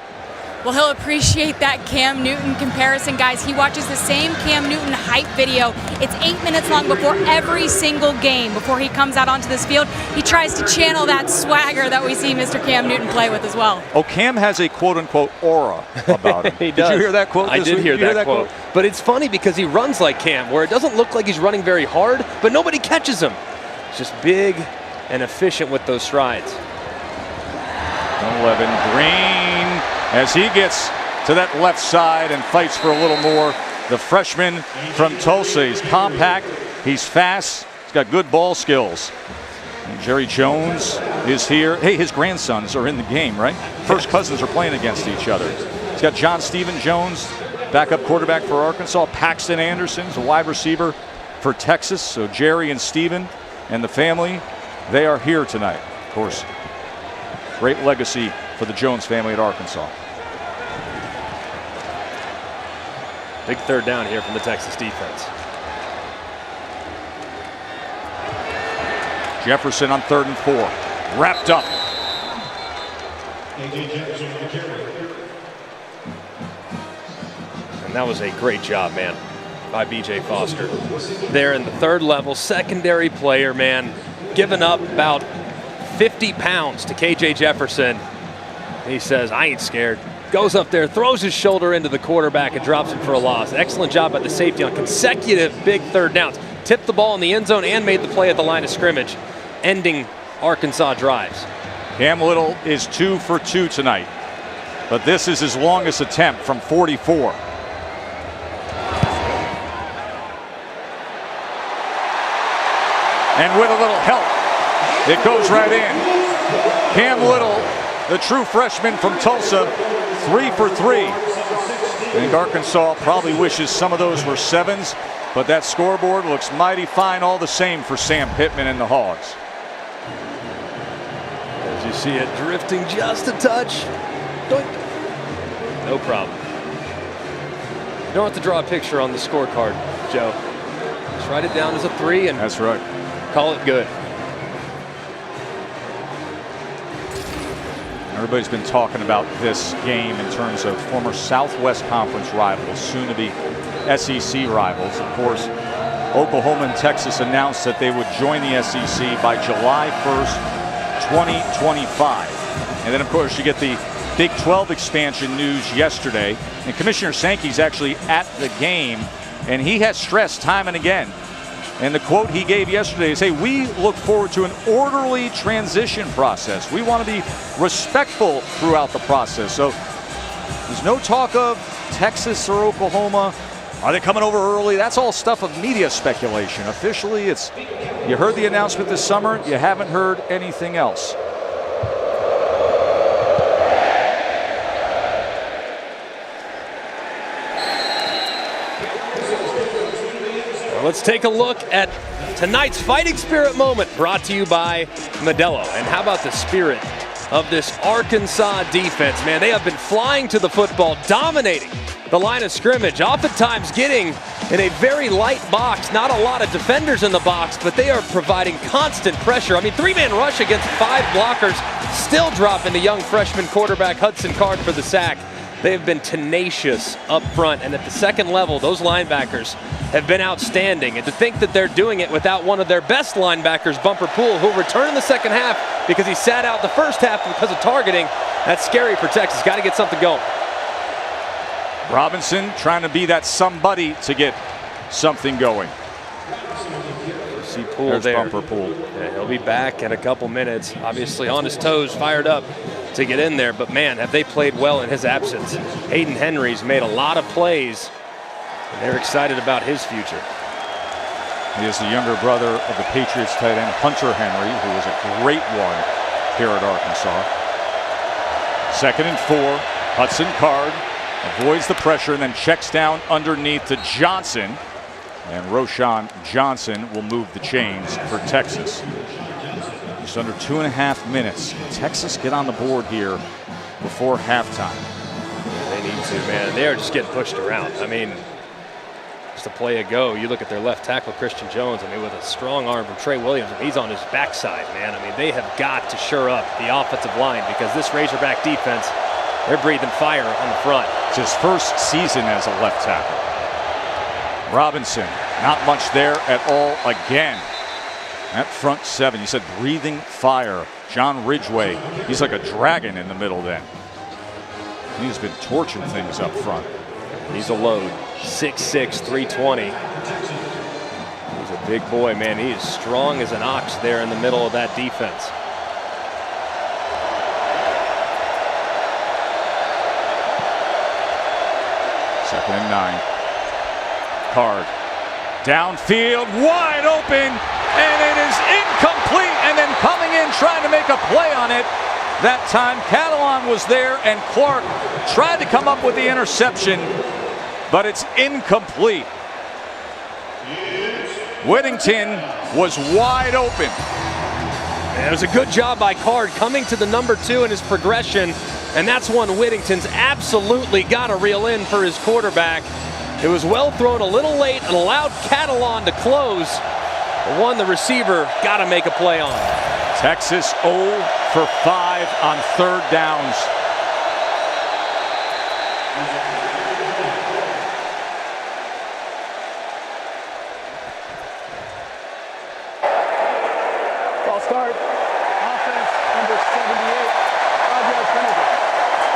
Well, he'll appreciate that Cam Newton comparison, guys. He watches the same Cam Newton hype video. It's 8 minutes long before every single game. Before he comes out onto this field, he tries to channel that swagger that we see Mr. Cam Newton play with as well. Oh, Cam has a quote-unquote aura about him. He does. Did you hear that quote? I did hear that quote. But it's funny because he runs like Cam, where it doesn't look like he's running very hard, but nobody catches him. He's just big and efficient with those strides. 11 Green as he gets to that left side and fights for a little more. The freshman from Tulsa. He's compact, he's fast, he's got good ball skills. And Jerry Jones is here. Hey, his grandsons are in the game, right? First cousins are playing against each other. He's got John Stephen Jones, backup quarterback for Arkansas. Paxton Anderson's a wide receiver for Texas. So Jerry and Stephen and the family, they are here tonight. Of course, great legacy for the Jones family at Arkansas. Big third down here from the Texas defense. Jefferson on 3rd and 4. Wrapped up. And that was a great job, man, by B.J. Foster. There in the third level, secondary player, man, giving up about 50 pounds to KJ Jefferson. He says, I ain't scared. Goes up there, throws his shoulder into the quarterback and drops him for a loss. Excellent job by the safety on consecutive big third downs. Tipped the ball in the end zone and made the play at the line of scrimmage, ending Arkansas drives. Cam Little is 2 for 2 tonight, but this is his longest attempt from 44. And with a little help, it goes right in. Cam Little, the true freshman from Tulsa, 3 for 3. I think Arkansas probably wishes some of those were 7s, but that scoreboard looks mighty fine all the same for Sam Pittman and the Hogs. As you see it drifting just a touch. Doink. No problem. You don't have to draw a picture on the scorecard, Joe. Just write it down as a 3 and That's right. call it good. Everybody's been talking about this game in terms of former Southwest Conference rivals, soon to be SEC rivals. Of course, Oklahoma and Texas announced that they would join the SEC by July 1st, 2025. And then, of course, you get the Big 12 expansion news yesterday. And Commissioner Sankey's actually at the game, and he has stressed time and again. And the quote he gave yesterday is, hey, we look forward to an orderly transition process. We want to be respectful throughout the process. So there's no talk of Texas or Oklahoma. Are they coming over early? That's all stuff of media speculation. Officially, it's, you heard the announcement this summer. You haven't heard anything else. Let's take a look at tonight's Fighting Spirit moment, brought to you by Modelo. And how about the spirit of this Arkansas defense, man? They have been flying to the football, dominating the line of scrimmage, oftentimes getting in a very light box. Not a lot of defenders in the box, but they are providing constant pressure. I mean, 3-man rush against 5 blockers, still dropping the young freshman quarterback Hudson Card for the sack. They have been tenacious up front, and at the second level, those linebackers have been outstanding. And to think that they're doing it without one of their best linebackers, Bumper Poole, who will return in the second half because he sat out the first half because of targeting, that's scary for Texas. Got to get something going. Robinson trying to be that somebody to get something going. See Poole There's there. Bumper Poole. Yeah, he'll be back in a couple minutes. Obviously on his toes, fired up to get in there. But man, have they played well in his absence. Hayden Henry's made a lot of plays, and they're excited about his future. He is the younger brother of the Patriots tight end Hunter Henry, who was a great one here at Arkansas. 2nd and 4. Hudson Card avoids the pressure and then checks down underneath to Johnson. And Roschon Johnson will move the chains for Texas. Just under 2.5 minutes. Texas get on the board here before halftime. They need to, man. They are just getting pushed around. I mean, just a play ago, you look at their left tackle, Christian Jones, I mean, with a strong arm from Trey Williams, and he's on his backside, man. I mean, they have got to shore up the offensive line because this Razorback defense, they're breathing fire on the front. It's his first season as a left tackle. Robinson, not much there at all again. That front 7, you said breathing fire. John Ridgeway, he's like a dragon in the middle then. He's been torching things up front. He's a load, 6'6", 320. He's a big boy, man. He is strong as an ox there in the middle of that defense. Second and 9. Card. Downfield, wide open, and it is incomplete. And then coming in, trying to make a play on it. That time, Catalon was there, and Clark tried to come up with the interception, but it's incomplete. Whittington was wide open. And it was a good job by Card coming to the number 2 in his progression, and that's one Whittington's absolutely got to reel in for his quarterback. It was well thrown, a little late, and allowed Catalon to close. The one the receiver got to make a play on. Texas 0 for 5 on 3rd downs. Ball start. Offense, number 78. 5-yard penalty.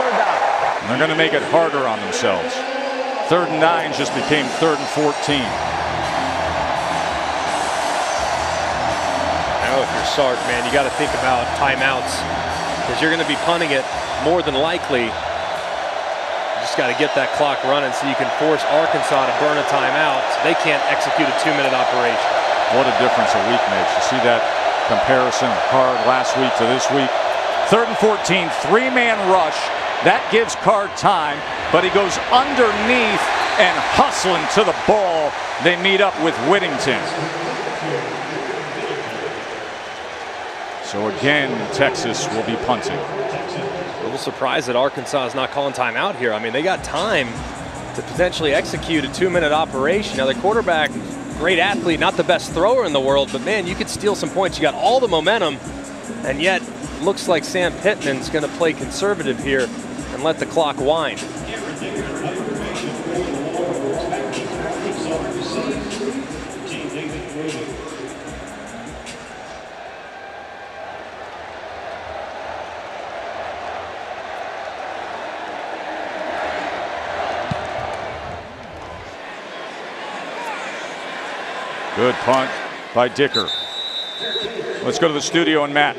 3rd down. And they're going to make it harder on themselves. 3rd and 9 just became 3rd and 14. If you're Sark, man, you got to think about timeouts because you're going to be punting it more than likely. You just got to get that clock running so you can force Arkansas to burn a timeout so they can't execute a 2-minute operation. What a difference a week makes. You see that comparison Card last week to this week. 3rd and 14, 3-man rush. That gives Card time, but he goes underneath and hustling to the ball. They meet up with Whittington. So again, Texas will be punting. A little surprised that Arkansas is not calling timeout here. I mean, they got time to potentially execute a 2-minute operation. Now, their quarterback, great athlete, not the best thrower in the world, but man, you could steal some points. You got all the momentum, and yet looks like Sam Pittman's going to play conservative here and let the clock wind. Good punt by Dicker. Let's go to the studio and Matt.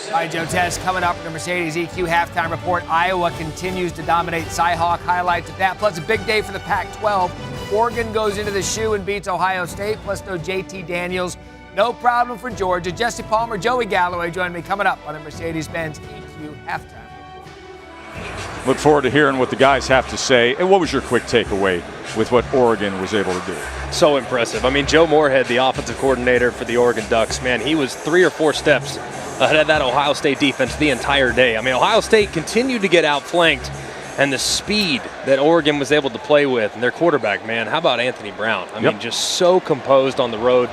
All right, Joe Tess, coming up with the Mercedes EQ halftime report. Iowa continues to dominate. Cyhawk highlights of that. Plus a big day for the Pac-12. Oregon goes into the shoe and beats Ohio State. Plus no JT Daniels. No problem for Georgia. Jesse Palmer, Joey Galloway join me coming up on the Mercedes-Benz EQ halftime report. Look forward to hearing what the guys have to say. And what was your quick takeaway with what Oregon was able to do? So impressive. I mean, Joe Moorhead, the offensive coordinator for the Oregon Ducks, man, he was 3 or 4 steps ahead of that Ohio State defense the entire day. I mean, Ohio State continued to get outflanked, and the speed that Oregon was able to play with, and their quarterback, man, how about Anthony Brown? I mean, just so composed on the road,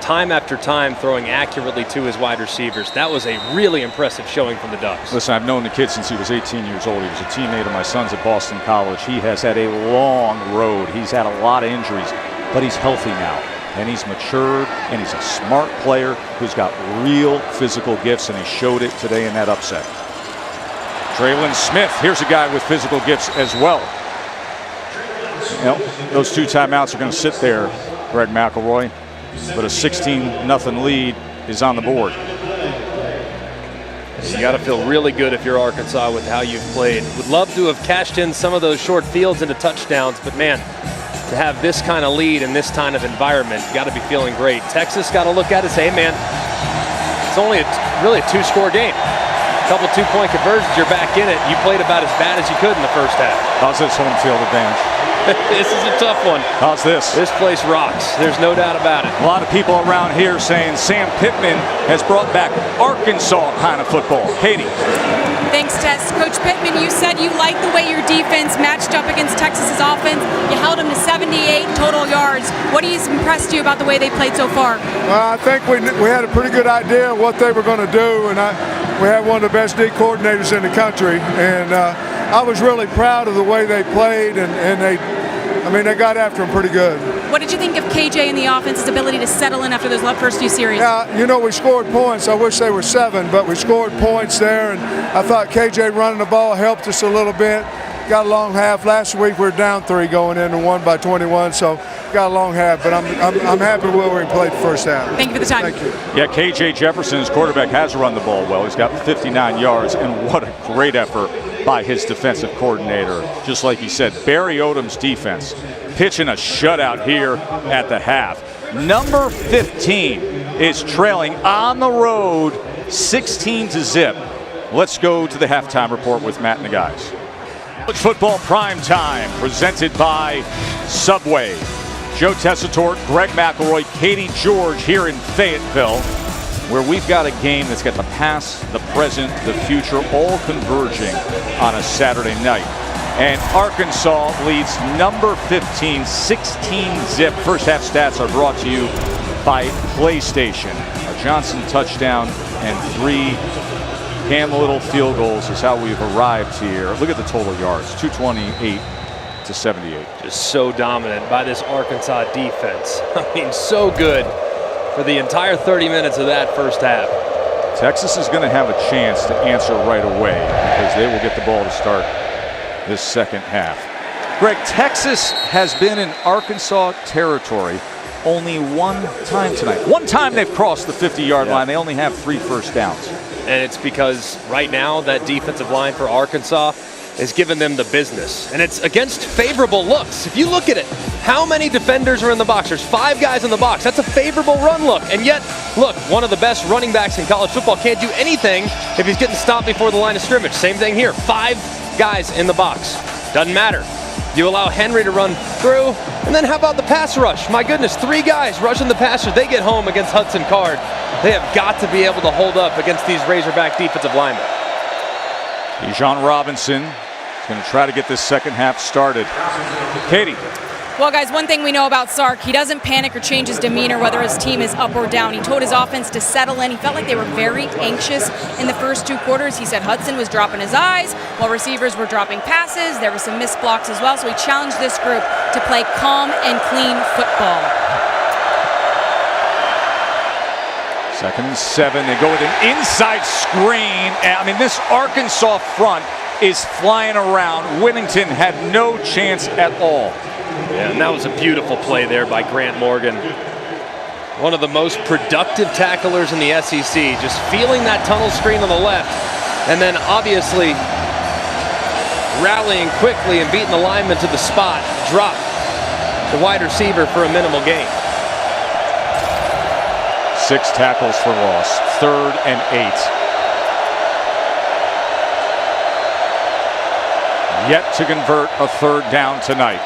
time after time throwing accurately to his wide receivers. That was a really impressive showing from the Ducks. Listen, I've known the kid since he was 18 years old. He was a teammate of my son's at Boston College. He has had a long road. He's had a lot of injuries, but he's healthy now. And he's matured, and he's a smart player who's got real physical gifts, and he showed it today in that upset. Traylon Smith, here's a guy with physical gifts as well. You know, those 2 timeouts are going to sit there, Greg McElroy, but a 16-0 lead is on the board. You got to feel really good if you're Arkansas with how you've played. Would love to have cashed in some of those short fields into touchdowns, but man, to have this kind of lead in this kind of environment, you got to be feeling great. Texas got to look at it and say, hey man, it's only really a 2-score game. A couple 2-point conversions, you're back in it. You played about as bad as you could in the first half. How's this home field advantage? This is a tough one. How's this? This place rocks. There's no doubt about it. A lot of people around here saying Sam Pittman has brought back Arkansas kind of football. Katie. Thanks, Tess. Coach Pittman, you said you liked the way your defense matched up against Texas's offense. You held them to 78 total yards. What has impressed you about the way they played so far? Well, I think we had a pretty good idea of what they were going to do, and we have one of the best D coordinators in the country, and I was really proud of the way they played, and they got after him pretty good. What did you think of KJ and the offense's ability to settle in after those first few series? Yeah, you know, we scored points. I wish they were 7, but we scored points there, and I thought KJ running the ball helped us a little bit. Got a long half. Last week we were down 3 going in and won by 21, so got a long half, but I'm happy with where we played the first half. Thank you for the time. Thank you. Yeah, KJ Jefferson, his quarterback, has run the ball well. He's got 59 yards, and what a great effort by his defensive coordinator. Just like he said, Barry Odom's defense pitching a shutout here at the half. Number 15 is trailing on the road 16-0. Let's go to the halftime report with Matt and the guys. College football prime time presented by Subway. Joe Tessitore, Greg McElroy, Katie George here in Fayetteville, where we've got a game that's got the past, the present, the future all converging on a Saturday night. And Arkansas leads number 15, 16-0. First half stats are brought to you by PlayStation. A Johnson touchdown and 3 Cam Little field goals is how we've arrived here. Look at the total yards, 228 to 78. Just so dominant by this Arkansas defense. I mean, so good for the entire 30 minutes of that first half. Texas is going to have a chance to answer right away because they will get the ball to start this second half. Greg, Texas has been in Arkansas territory only one time tonight. One time they've crossed the 50-yard line. They only have 3 first downs. And it's because right now that defensive line for Arkansas is giving them the business. And it's against favorable looks. If you look at it, how many defenders are in the box? There's 5 guys in the box. That's a favorable run look. And yet, look, one of the best running backs in college football can't do anything if he's getting stopped before the line of scrimmage. Same thing here. 5 guys in the box. Doesn't matter. You allow Henry to run through, and then how about the pass rush? My goodness, 3 guys rushing the passer. They get home against Hudson Card. They have got to be able to hold up against these Razorback defensive linemen. Bijan Robinson is going to try to get this second half started. Katie. Well, guys, one thing we know about Sark, he doesn't panic or change his demeanor whether his team is up or down. He told his offense to settle in. He felt like they were very anxious in the first 2 quarters. He said Hudson was dropping his eyes while receivers were dropping passes. There were some missed blocks as well, so he challenged this group to play calm and clean football. 2nd and 7. They go with an inside screen. I mean, this Arkansas front is flying around. Whittington had no chance at all. Yeah, and that was a beautiful play there by Grant Morgan. One of the most productive tacklers in the SEC, just feeling that tunnel screen on the left, and then obviously rallying quickly and beating the lineman to the spot, drop the wide receiver for a minimal gain. 6 tackles for loss, 3rd and 8. Yet to convert a 3rd down tonight.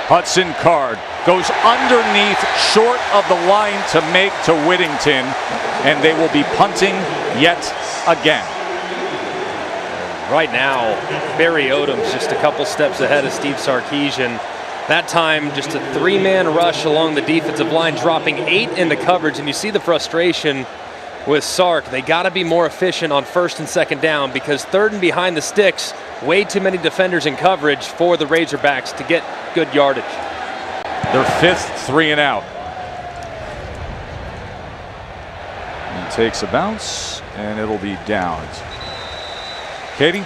Hudson Card goes underneath, short of the line to make to Whittington, and they will be punting yet again. Right now, Barry Odom's just a couple steps ahead of Steve Sarkisian. That time, just a 3-man rush along the defensive line, dropping 8 into coverage, and you see the frustration with Sark. They got to be more efficient on 1st and 2nd down because 3rd and behind the sticks, way too many defenders in coverage for the Razorbacks to get good yardage. Their 5th 3 and out. He takes a bounce, and it'll be down. Katie?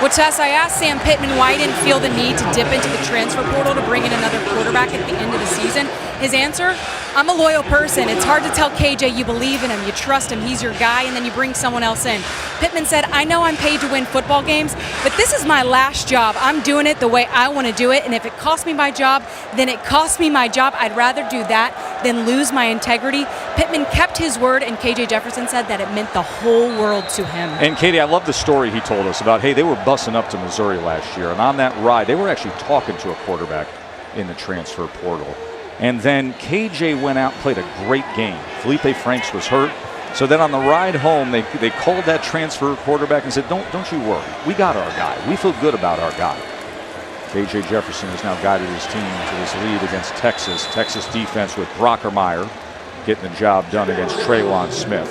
Well, Tess, I asked Sam Pittman why he didn't feel the need to dip into the transfer portal to bring in another quarterback at the end of the season. His answer, I'm a loyal person. It's hard to tell KJ you believe in him, you trust him, he's your guy, and then you bring someone else in. Pittman said, I know I'm paid to win football games, but this is my last job. I'm doing it the way I want to do it, and if it costs me my job, then it costs me my job. I'd rather do that than lose my integrity. Pittman kept his word, and KJ Jefferson said that it meant the whole world to him. And Katie, I love the story he told us about, hey, they were bussing up to Missouri last year, and on that ride, they were actually talking to a quarterback in the transfer portal. And then KJ went out and played a great game. Felipe Franks was hurt. So then on the ride home, they called that transfer quarterback and said, don't you worry. We got our guy. We feel good about our guy. KJ Jefferson has now guided his team to this lead against Texas. Texas defense with Brockermeyer getting the job done against Traylon Smith.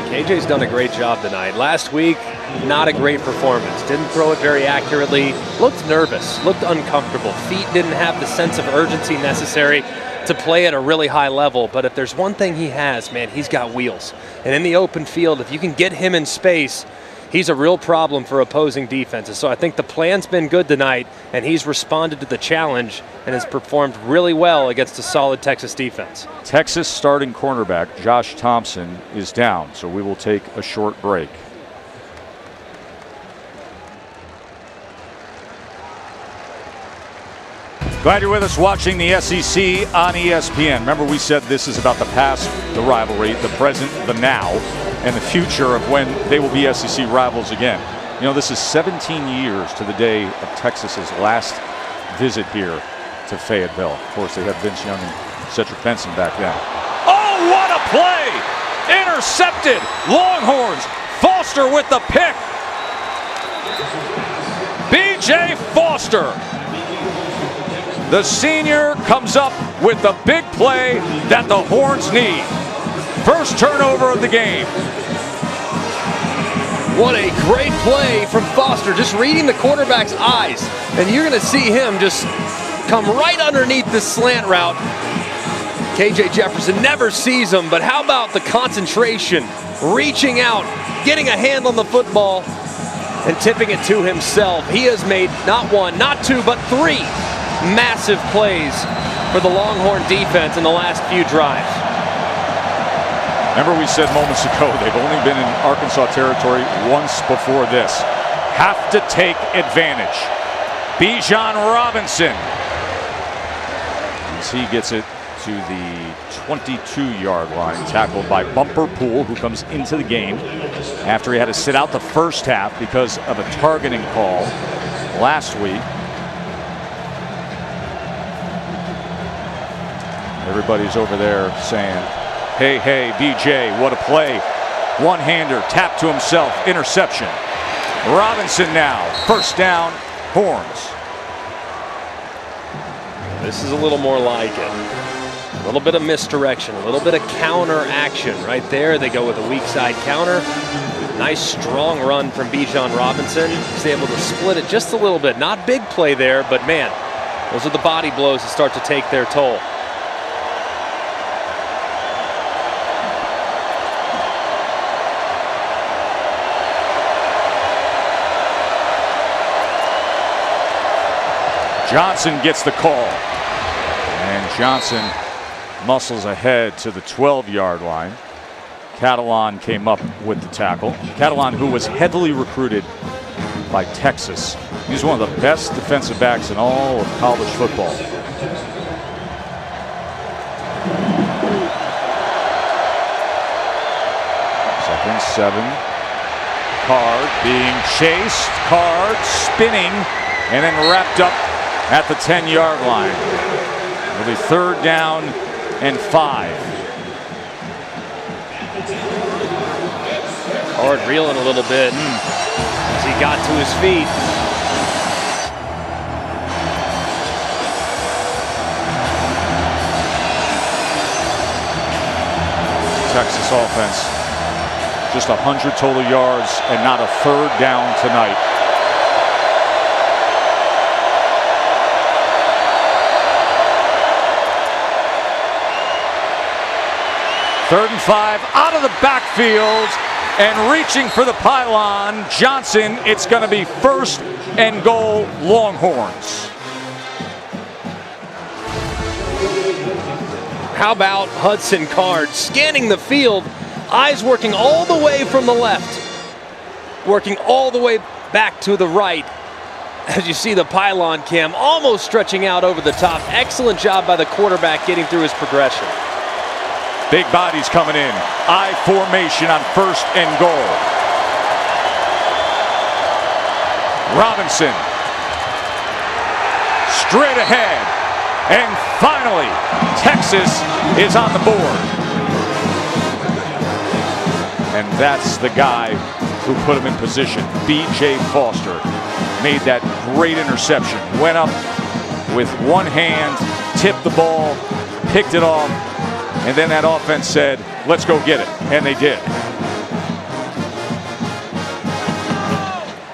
KJ's done a great job tonight. Last week, not a great performance. Didn't throw it very accurately. Looked nervous, looked uncomfortable. Feet didn't have the sense of urgency necessary to play at a really high level. But if there's one thing he has, man, he's got wheels. And in the open field, if you can get him in space, he's a real problem for opposing defenses. So I think the plan's been good tonight, and he's responded to the challenge and has performed really well against a solid Texas defense. Texas starting cornerback Josh Thompson is down, so we will take a short break. Glad you're with us watching the SEC on ESPN. Remember, we said this is about the past, the rivalry, the present, the now, and the future of when they will be SEC rivals again. You know, this is 17 years to the day of Texas's last visit here to Fayetteville. Of course, they had Vince Young and Cedric Benson back then. Oh, what a play! Intercepted! Longhorns! Foster with the pick! B.J. Foster! The senior comes up with the big play that the Horns need. First turnover of the game. What a great play from Foster, just reading the quarterback's eyes. And you're going to see him just come right underneath this slant route. KJ Jefferson never sees him, but how about the concentration, reaching out, getting a hand on the football, and tipping it to himself. He has made not one, not two, but 3 massive plays for the Longhorn defense in the last few drives. Remember, we said moments ago they've only been in Arkansas territory once before this. Have to take advantage. Bijan Robinson, as he gets it to the 22-yard line, tackled by Bumper Poole, who comes into the game after he had to sit out the first half because of a targeting call last week. Everybody's over there saying, hey, hey, BJ, what a play. One-hander, tap to himself, interception. Robinson now, first down, Horns. This is a little more like it. A little bit of misdirection, a little bit of counter action right there. They go with a weak side counter. Nice strong run from Bijan Robinson. He's able to split it just a little bit. Not big play there, but man, those are the body blows that start to take their toll. Johnson gets the call, and Johnson muscles ahead to the 12-yard line. Catalan came up with the tackle. Catalan, who was heavily recruited by Texas. He's one of the best defensive backs in all of college football. Second and 7. Card being chased. Card spinning and then wrapped up at the 10-yard line. It'll be 3rd down and 5. Hard reeling a little bit as he got to his feet. Texas offense, just 100 total yards and not a third down tonight. Third and 5 out of the backfield and reaching for the pylon. Johnson, it's going to be first and goal, Longhorns. How about Hudson Card scanning the field, eyes working all the way from the left, working all the way back to the right. As you see the pylon cam almost stretching out over the top. Excellent job by the quarterback getting through his progression. Big bodies coming in. I formation on first and goal. Robinson. Straight ahead. And finally, Texas is on the board. And that's the guy who put him in position. B.J. Foster made that great interception. Went up with one hand, tipped the ball, picked it off, and then that offense said, let's go get it. And they did.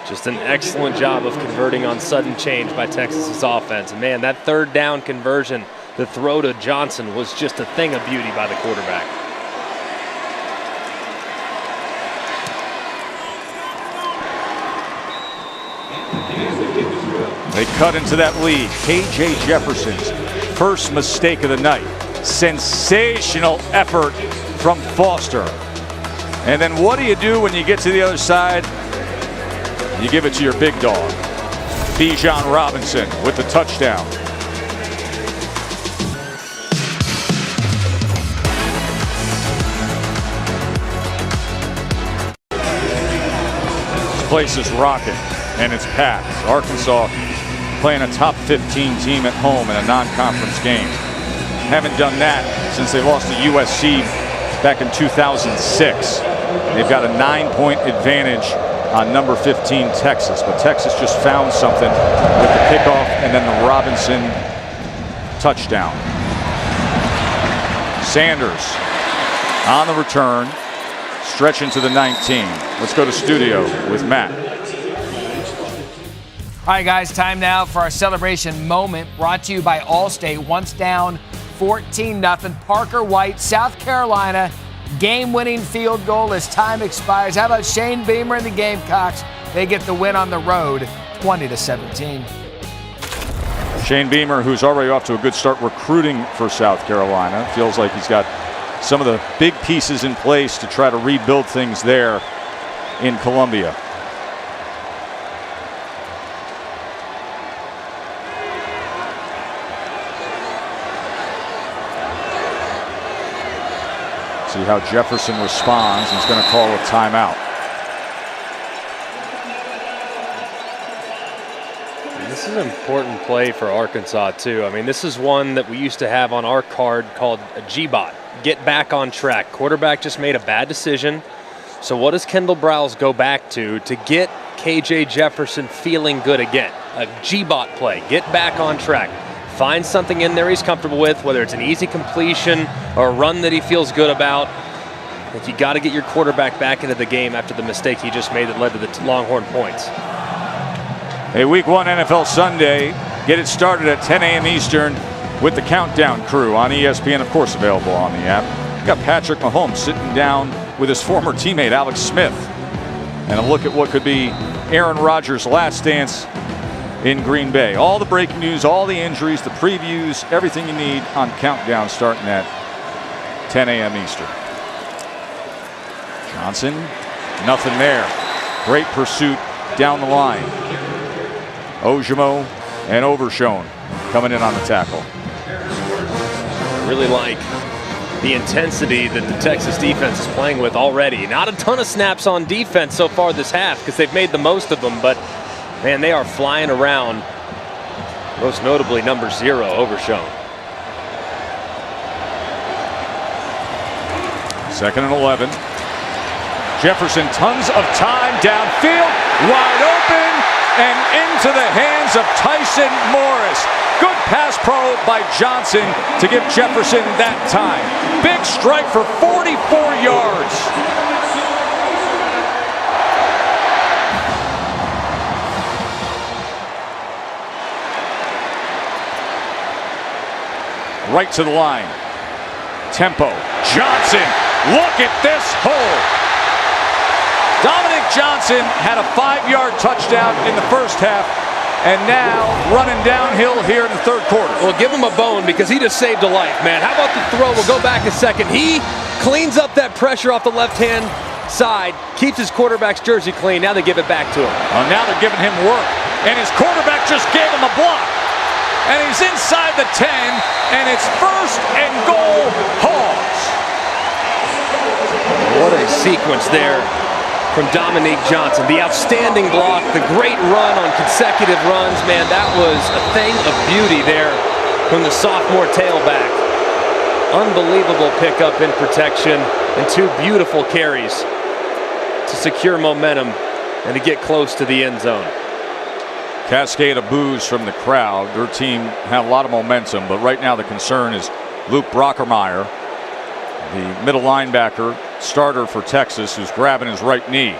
Just an excellent job of converting on sudden change by Texas's offense. And man, that third down conversion, the throw to Johnson was just a thing of beauty by the quarterback. They cut into that lead. K.J. Jefferson's first mistake of the night. Sensational effort from Foster. And then what do you do when you get to the other side? You give it to your big dog. Bijan Robinson with the touchdown. This place is rocking and it's packed. Arkansas playing a top 15 team at home in a non-conference game. Haven't done that since they lost to USC back in 2006. They've got a 9-point advantage on number 15 Texas, but Texas just found something with the kickoff and then the Robinson touchdown. Sanders on the return, stretching to the 19. Let's go to studio with Matt. All right, guys, time now for our celebration moment brought to you by Allstate. Once down, 14-0. Parker White, South Carolina, game-winning field goal as time expires. How about Shane Beamer and the Gamecocks? They get the win on the road, 20-17. Shane Beamer, who's already off to a good start recruiting for South Carolina, feels like he's got some of the big pieces in place to try to rebuild things there in Columbia. See how Jefferson responds. He's going to call a timeout. This is an important play for Arkansas, too. I mean, this is one that we used to have on our card called a G-Bot. Get back on track. Quarterback just made a bad decision. So what does Kendall Browse go back to get KJ Jefferson feeling good again? A G-Bot play. Get back on track. Find something in there he's comfortable with, whether it's an easy completion or a run that he feels good about. But you got to get your quarterback back into the game after the mistake he just made that led to the Longhorn points. A Week 1 NFL Sunday. Get it started at 10 a.m. Eastern with the Countdown Crew on ESPN, of course, available on the app. You got Patrick Mahomes sitting down with his former teammate Alex Smith, and a look at what could be Aaron Rodgers' last dance in Green Bay. All the breaking news, all the injuries, the previews, everything you need on Countdown starting at 10 a.m. Eastern. Johnson, nothing there. Great pursuit down the line. Ojimo and Overshown coming in on the tackle. I really like the intensity that the Texas defense is playing with already. Not a ton of snaps on defense so far this half because they've made the most of them, but man, they are flying around, most notably number 0, Overshown. 2nd and 11. Jefferson, tons of time downfield, wide open, and into the hands of Tyson Morris. Good pass pro by Johnson to give Jefferson that time. Big strike for 44 yards. Right to the line. Tempo. Johnson. Look at this hole. Dominic Johnson had a 5-yard touchdown in the first half, and now running downhill here in the third quarter. Well, give him a bone because he just saved a life, man. How about the throw? We'll go back a second. He cleans up that pressure off the left-hand side, keeps his quarterback's jersey clean. Now they give it back to him. Well, now they're giving him work, and his quarterback just gave him a block. And he's inside the 10, and it's first and goal, Hogs. What a sequence there from Dominique Johnson. The outstanding block, the great run on consecutive runs. Man, that was a thing of beauty there from the sophomore tailback. Unbelievable pickup in protection and 2 beautiful carries to secure momentum and to get close to the end zone. Cascade of boos from the crowd. Their team had a lot of momentum, but right now the concern is Luke Brockermeyer, the middle linebacker, starter for Texas, who's grabbing his right knee.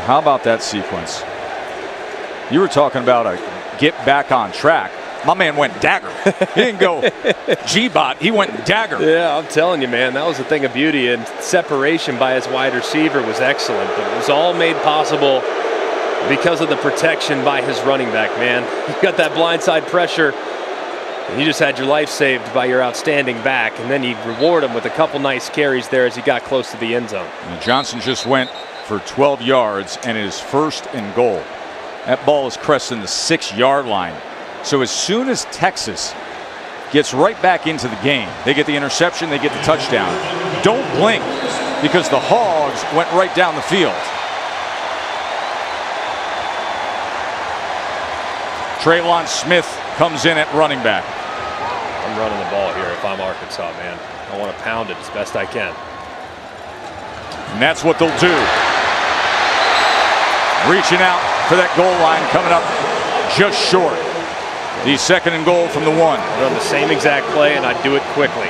How about that sequence? You were talking about a get back on track. My man went dagger. He didn't go G-bot. He went dagger. Yeah, I'm telling you, man, that was a thing of beauty. And separation by his wide receiver was excellent. But it was all made possible because of the protection by his running back, man. You got that blindside pressure. And you just had your life saved by your outstanding back. And then you reward him with a couple nice carries there as he got close to the end zone. And Johnson just went for 12 yards, and it is first and goal. That ball is cresting the 6-yard line. So as soon as Texas gets right back into the game, they get the interception, they get the touchdown. Don't blink, because the Hogs went right down the field. Traylon Smith comes in at running back. I'm running the ball here if I'm Arkansas, man. I want to pound it as best I can. And that's what they'll do. Reaching out for that goal line, coming up just short. The second and goal from the 1. Run the same exact play, and I'd do it quickly.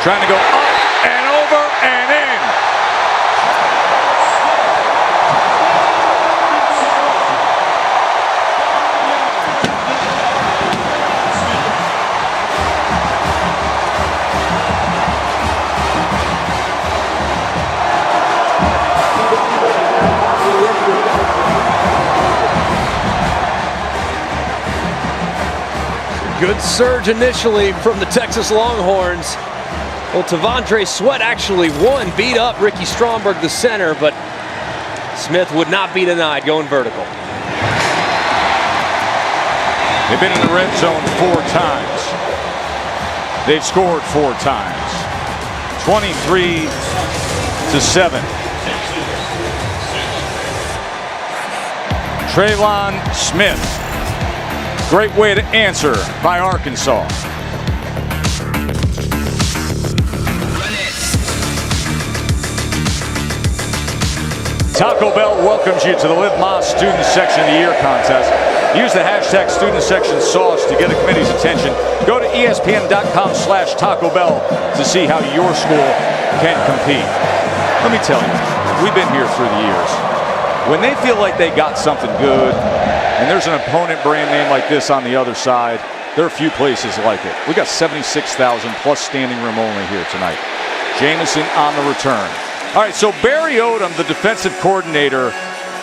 Trying to go up and over and in. Good surge initially from the Texas Longhorns. Well, T'Vondre Sweat actually won, beat up Ricky Stromberg, the center, but Smith would not be denied going vertical. They've been in the red zone 4 times. They've scored 4 times. 23-7. Traylon Smith. Great way to answer by Arkansas. Taco Bell welcomes you to the Live Más Student Section of the Year contest. Use the hashtag Student Section Sauce to get the committee's attention. Go to ESPN.com/Taco Bell to see how your school can compete. Let me tell you, we've been here through the years. When they feel like they got something good, and there's an opponent brand name like this on the other side, there are a few places like it. We got 76,000 plus standing room only here tonight. Jameson on the return. All right, so Barry Odom, the defensive coordinator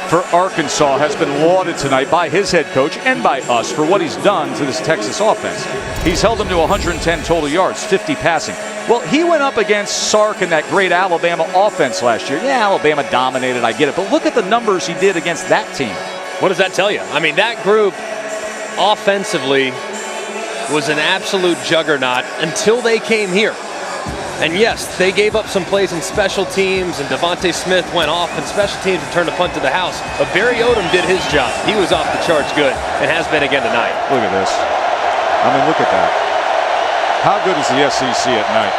for Arkansas, has been lauded tonight by his head coach and by us for what he's done to this Texas offense. He's held them to 110 total yards, 50 passing. Well, he went up against Sark and that great Alabama offense last year. Yeah, Alabama dominated, I get it, but look at the numbers he did against that team. What does that tell you? I mean, that group offensively was an absolute juggernaut until they came here. And yes, they gave up some plays in special teams, and Devontae Smith went off in special teams and turned a punt to the house. But Barry Odom did his job. He was off the charts good and has been again tonight. Look at this. I mean, look at that. How good is the SEC at night?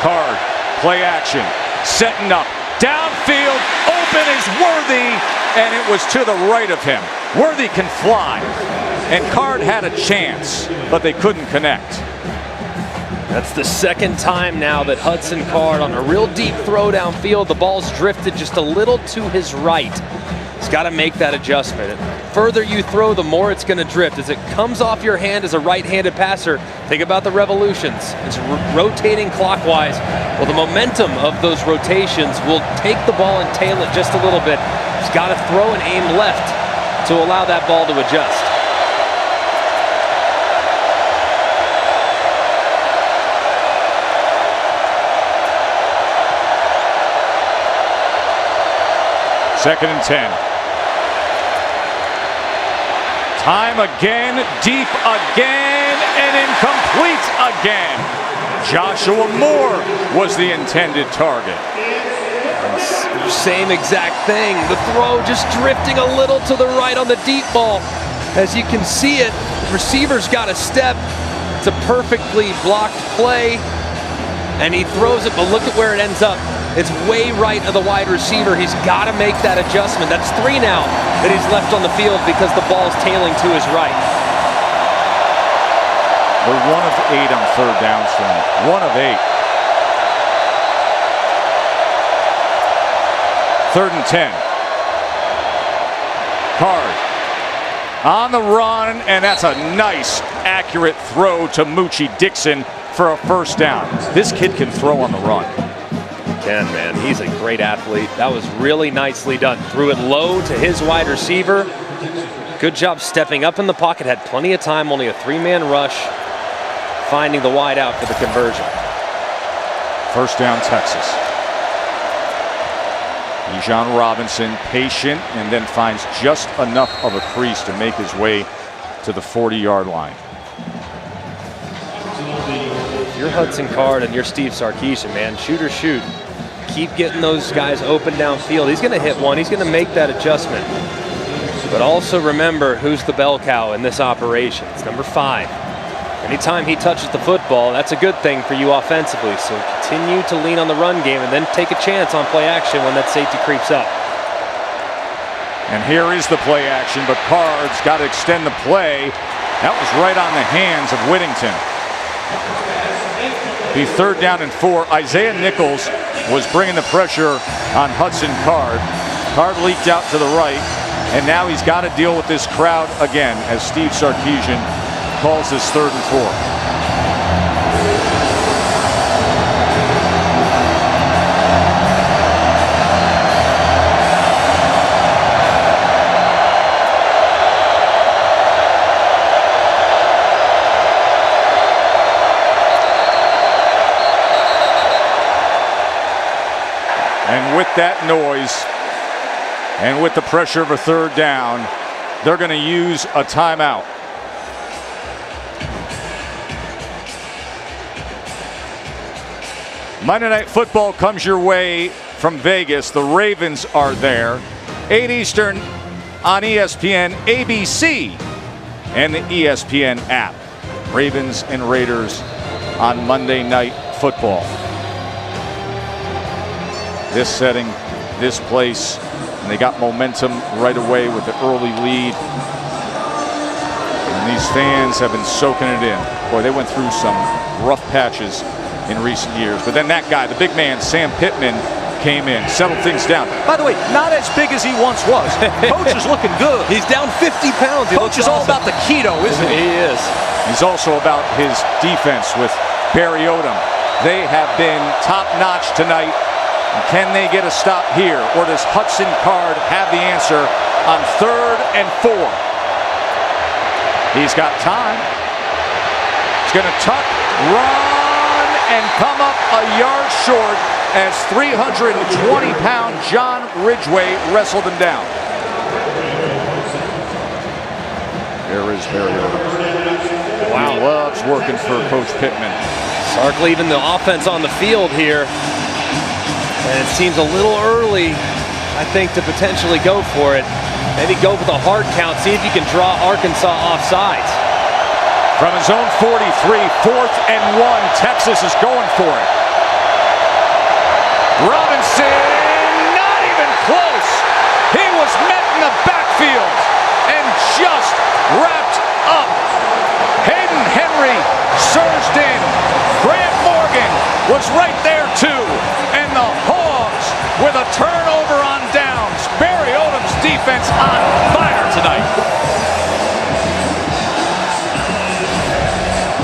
Card, play action, setting up, downfield, open is Worthy, and it was to the right of him. Worthy can fly, and Card had a chance, but they couldn't connect. That's the second time now that Hudson Card on a real deep throw downfield, the ball's drifted just a little to his right. He's got to make that adjustment. The further you throw, the more it's going to drift. As it comes off your hand as a right-handed passer, think about the revolutions. It's rotating clockwise. Well, the momentum of those rotations will take the ball and tail it just a little bit. He's got to throw and aim left to allow that ball to adjust. Second and 10. Time again, deep again, and incomplete again. Joshua Moore was the intended target. Same exact thing. The throw just drifting a little to the right on the deep ball. As you can see it, the receiver's got a step. It's a perfectly blocked play, and he throws it, but look at where it ends up. It's way right of the wide receiver. He's got to make that adjustment. That's 3 now that he's left on the field because the ball's tailing to his right. They're 1 of 8 on third down, son. 1 of 8. Third and 10. Card on the run, and that's a nice, accurate throw to Moochie Dixon for a first down. This kid can throw on the run. Man, he's a great athlete. That was really nicely done. Threw it low to his wide receiver. Good job stepping up in the pocket. Had plenty of time, only a 3-man rush. Finding the wide out for the conversion. First down, Texas. Bijan Robinson, patient, and then finds just enough of a crease to make his way to the 40-yard line. If you're Hudson Card and you're Steve Sarkisian, man, shoot or shoot. Keep getting those guys open downfield. He's going to hit one. He's going to make that adjustment. But also remember who's the bell cow in this operation. It's number 5. Anytime he touches the football, that's a good thing for you offensively. So continue to lean on the run game and then take a chance on play action when that safety creeps up. And here is the play action, but Card's got to extend the play. That was right on the hands of Whittington. Be third down and 4. Isaiah Nichols was bringing the pressure on Hudson Card. Card leaked out to the right, and now he's got to deal with this crowd again as Steve Sarkisian calls this third and 4. And with that noise and with the pressure of a third down, they're going to use a timeout. Monday Night Football comes your way from Vegas. The Ravens are there. 8 Eastern on ESPN, ABC, and the ESPN app. Ravens and Raiders on Monday Night Football. This setting, this place, and they got momentum right away with the early lead. And these fans have been soaking it in. Boy, they went through some rough patches in recent years. But then that guy, the big man, Sam Pittman, came in, settled things down. By the way, not as big as he once was. Coach is looking good. He's down 50 pounds. Coach is all about the keto, isn't he? He is. He's also about his defense with Barry Odom. They have been top-notch tonight. Can they get a stop here? Or does Hudson Card have the answer on third and 4? He's got time. He's going to tuck, run, and come up a yard short as 320-pound John Ridgeway wrestled him down. There is Barry Odom. Wow. He loves jobs working for Coach Pittman. Sark leaving the offense on the field here. And it seems a little early, I think, to potentially go for it. Maybe go with a hard count, see if you can draw Arkansas off sides. From his own 43, 4th and 1, Texas is going for it. Robinson, not even close. He was met in the backfield and just wrapped up. Hayden Henry surged in. Grant Morgan was right there too. And the Hogs with a turnover on downs. Barry Odom's defense on fire tonight.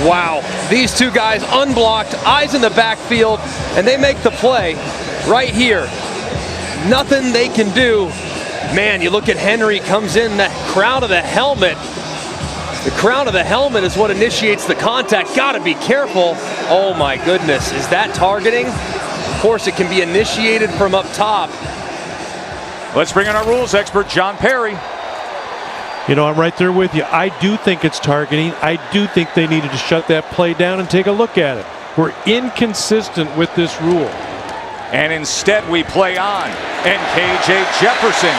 Wow, these two guys unblocked, eyes in the backfield, and they make the play right here. Nothing they can do. Man, you look at Henry, comes in, that crown of the helmet. The crown of the helmet is what initiates the contact. Gotta be careful. Oh my goodness, is that targeting? Of course, it can be initiated from up top. Let's bring in our rules expert, John Perry. You know, I'm right there with you. I do think it's targeting. I do think they needed to shut that play down and take a look at it. We're inconsistent with this rule. And instead we play on. And KJ Jefferson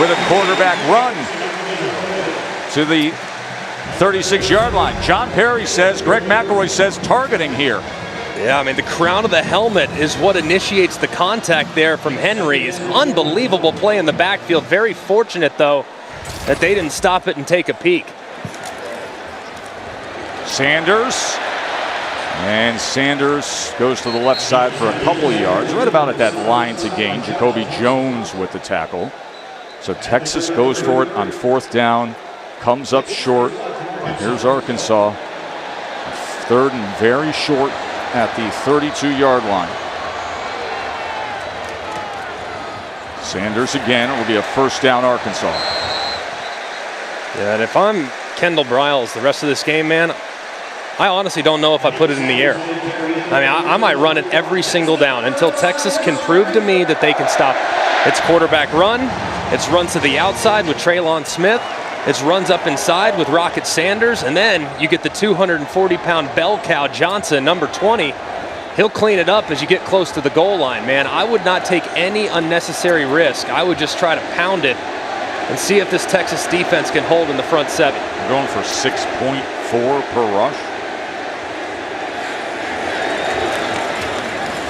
with a quarterback run to the 36-yard line. John Perry says, Greg McElroy says targeting here. Yeah, I mean, the crown of the helmet is what initiates the contact there from Henry. It's unbelievable play in the backfield. Very fortunate, though, that they didn't stop it and take a peek. Sanders. And Sanders goes to the left side for a couple yards, right about at that line to gain. Jacoby Jones with the tackle. So Texas goes for it on 4th down, comes up short. And here's Arkansas. 3rd and very short at the 32-yard line. Sanders again. It will be a 1st down, Arkansas. Yeah, and if I'm Kendall Briles the rest of this game, man, I honestly don't know if I put it in the air. I mean, I might run it every single down until Texas can prove to me that they can stop it. It's quarterback run. It's runs to the outside with Traylon Smith. It's runs up inside with Rocket Sanders. And then you get the 240-pound bell cow Johnson, number 20. He'll clean it up as you get close to the goal line, man. I would not take any unnecessary risk. I would just try to pound it and see if this Texas defense can hold in the front 7. We're going for 6.4 per rush.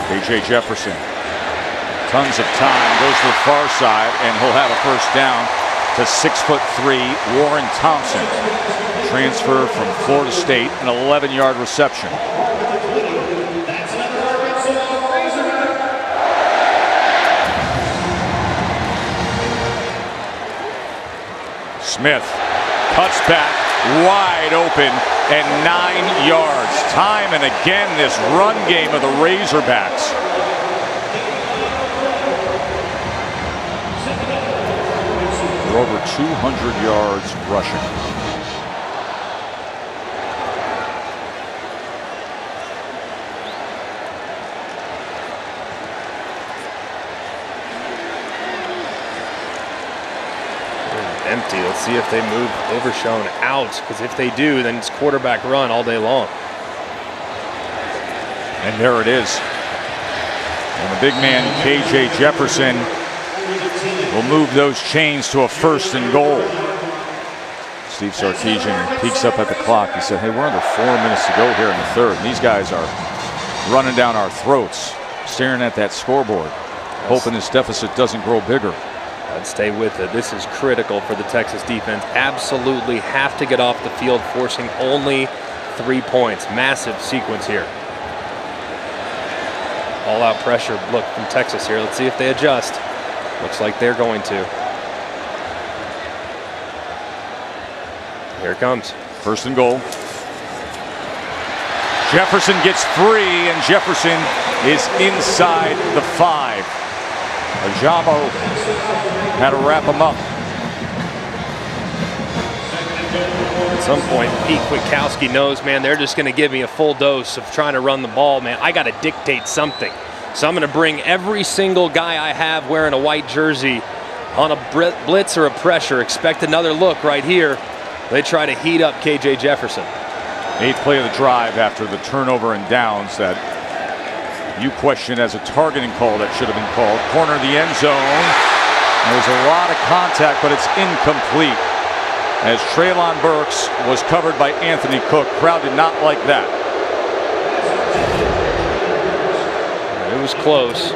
KJ Jefferson, tons of time, goes to the far side, and he'll have a 1st down to 6'3" Warren Thompson. Transfer from Florida State, an 11-yard reception. Smith cuts back, wide open, and 9 yards. Time and again, this run game of the Razorbacks. They're over 200 yards rushing. Empty. Let's see if they move Overshown out, because if they do, then it's quarterback run all day long. And there it is. And the big man, KJ Jefferson, will move those chains to a 1st and goal. Steve Sarkisian peeks up at the clock. He said, hey, we're under 4 minutes to go here in the 3rd. And these guys are running down our throats, staring at that scoreboard, hoping this deficit doesn't grow bigger. I'd stay with it. This is critical for the Texas defense. Absolutely have to get off the field, forcing only 3 points. Massive sequence here. All out pressure look from Texas here. Let's see if they adjust. Looks like they're going to. Here it comes. 1st and goal. Jefferson gets free, and Jefferson is inside the 5. Ajabo had to wrap him up. At some point, Pete Kwiatkowski knows, man, they're just going to give me a full dose of trying to run the ball, man. I got to dictate something. So I'm going to bring every single guy I have wearing a white jersey on a blitz or a pressure. Expect another look right here. They try to heat up KJ Jefferson. Eighth play of the drive after the turnover and downs that you question as a targeting call that should have been called. Corner of the end zone. There's a lot of contact, but it's incomplete. As Treylon Burks was covered by Anthony Cook. Crowd did not like that. It was close.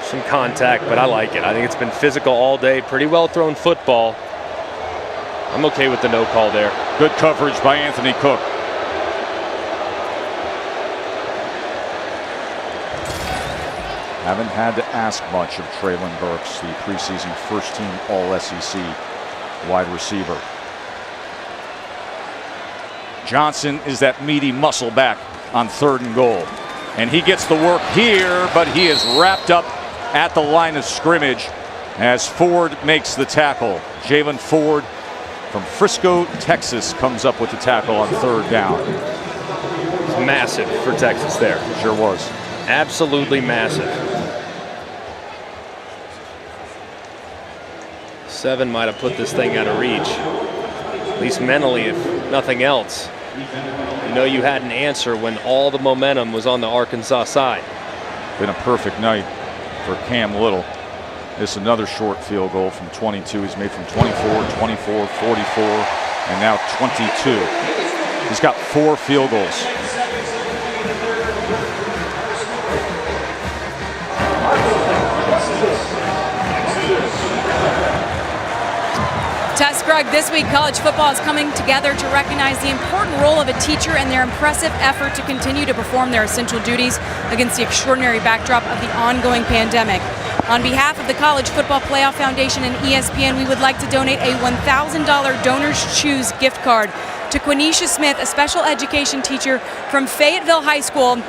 Some contact, but I like it. I think it's been physical all day. Pretty well thrown football. I'm okay with the no call there. Good coverage by Anthony Cook. Haven't had to ask much of Treylon Burks, the preseason first-team All-SEC wide receiver. Johnson is that meaty muscle back on 3rd and goal. And he gets the work here, but he is wrapped up at the line of scrimmage as Ford makes the tackle. Jalen Ford from Frisco, Texas, comes up with the tackle on 3rd down. It's massive for Texas there. Sure was. Absolutely massive. 7 might have put this thing out of reach. At least mentally, if nothing else. You know you had an answer when all the momentum was on the Arkansas side. Been a perfect night for Cam Little. This is another short field goal from 22. He's made from 24, 24, 44, and now 22. He's got 4 field goals. Tess, Greg, this week college football is coming together to recognize the important role of a teacher and their impressive effort to continue to perform their essential duties against the extraordinary backdrop of the ongoing pandemic. On behalf of the College Football Playoff Foundation and ESPN, we would like to donate a $1,000 Donors Choose gift card to Quenisha Smith, a special education teacher from Fayetteville High School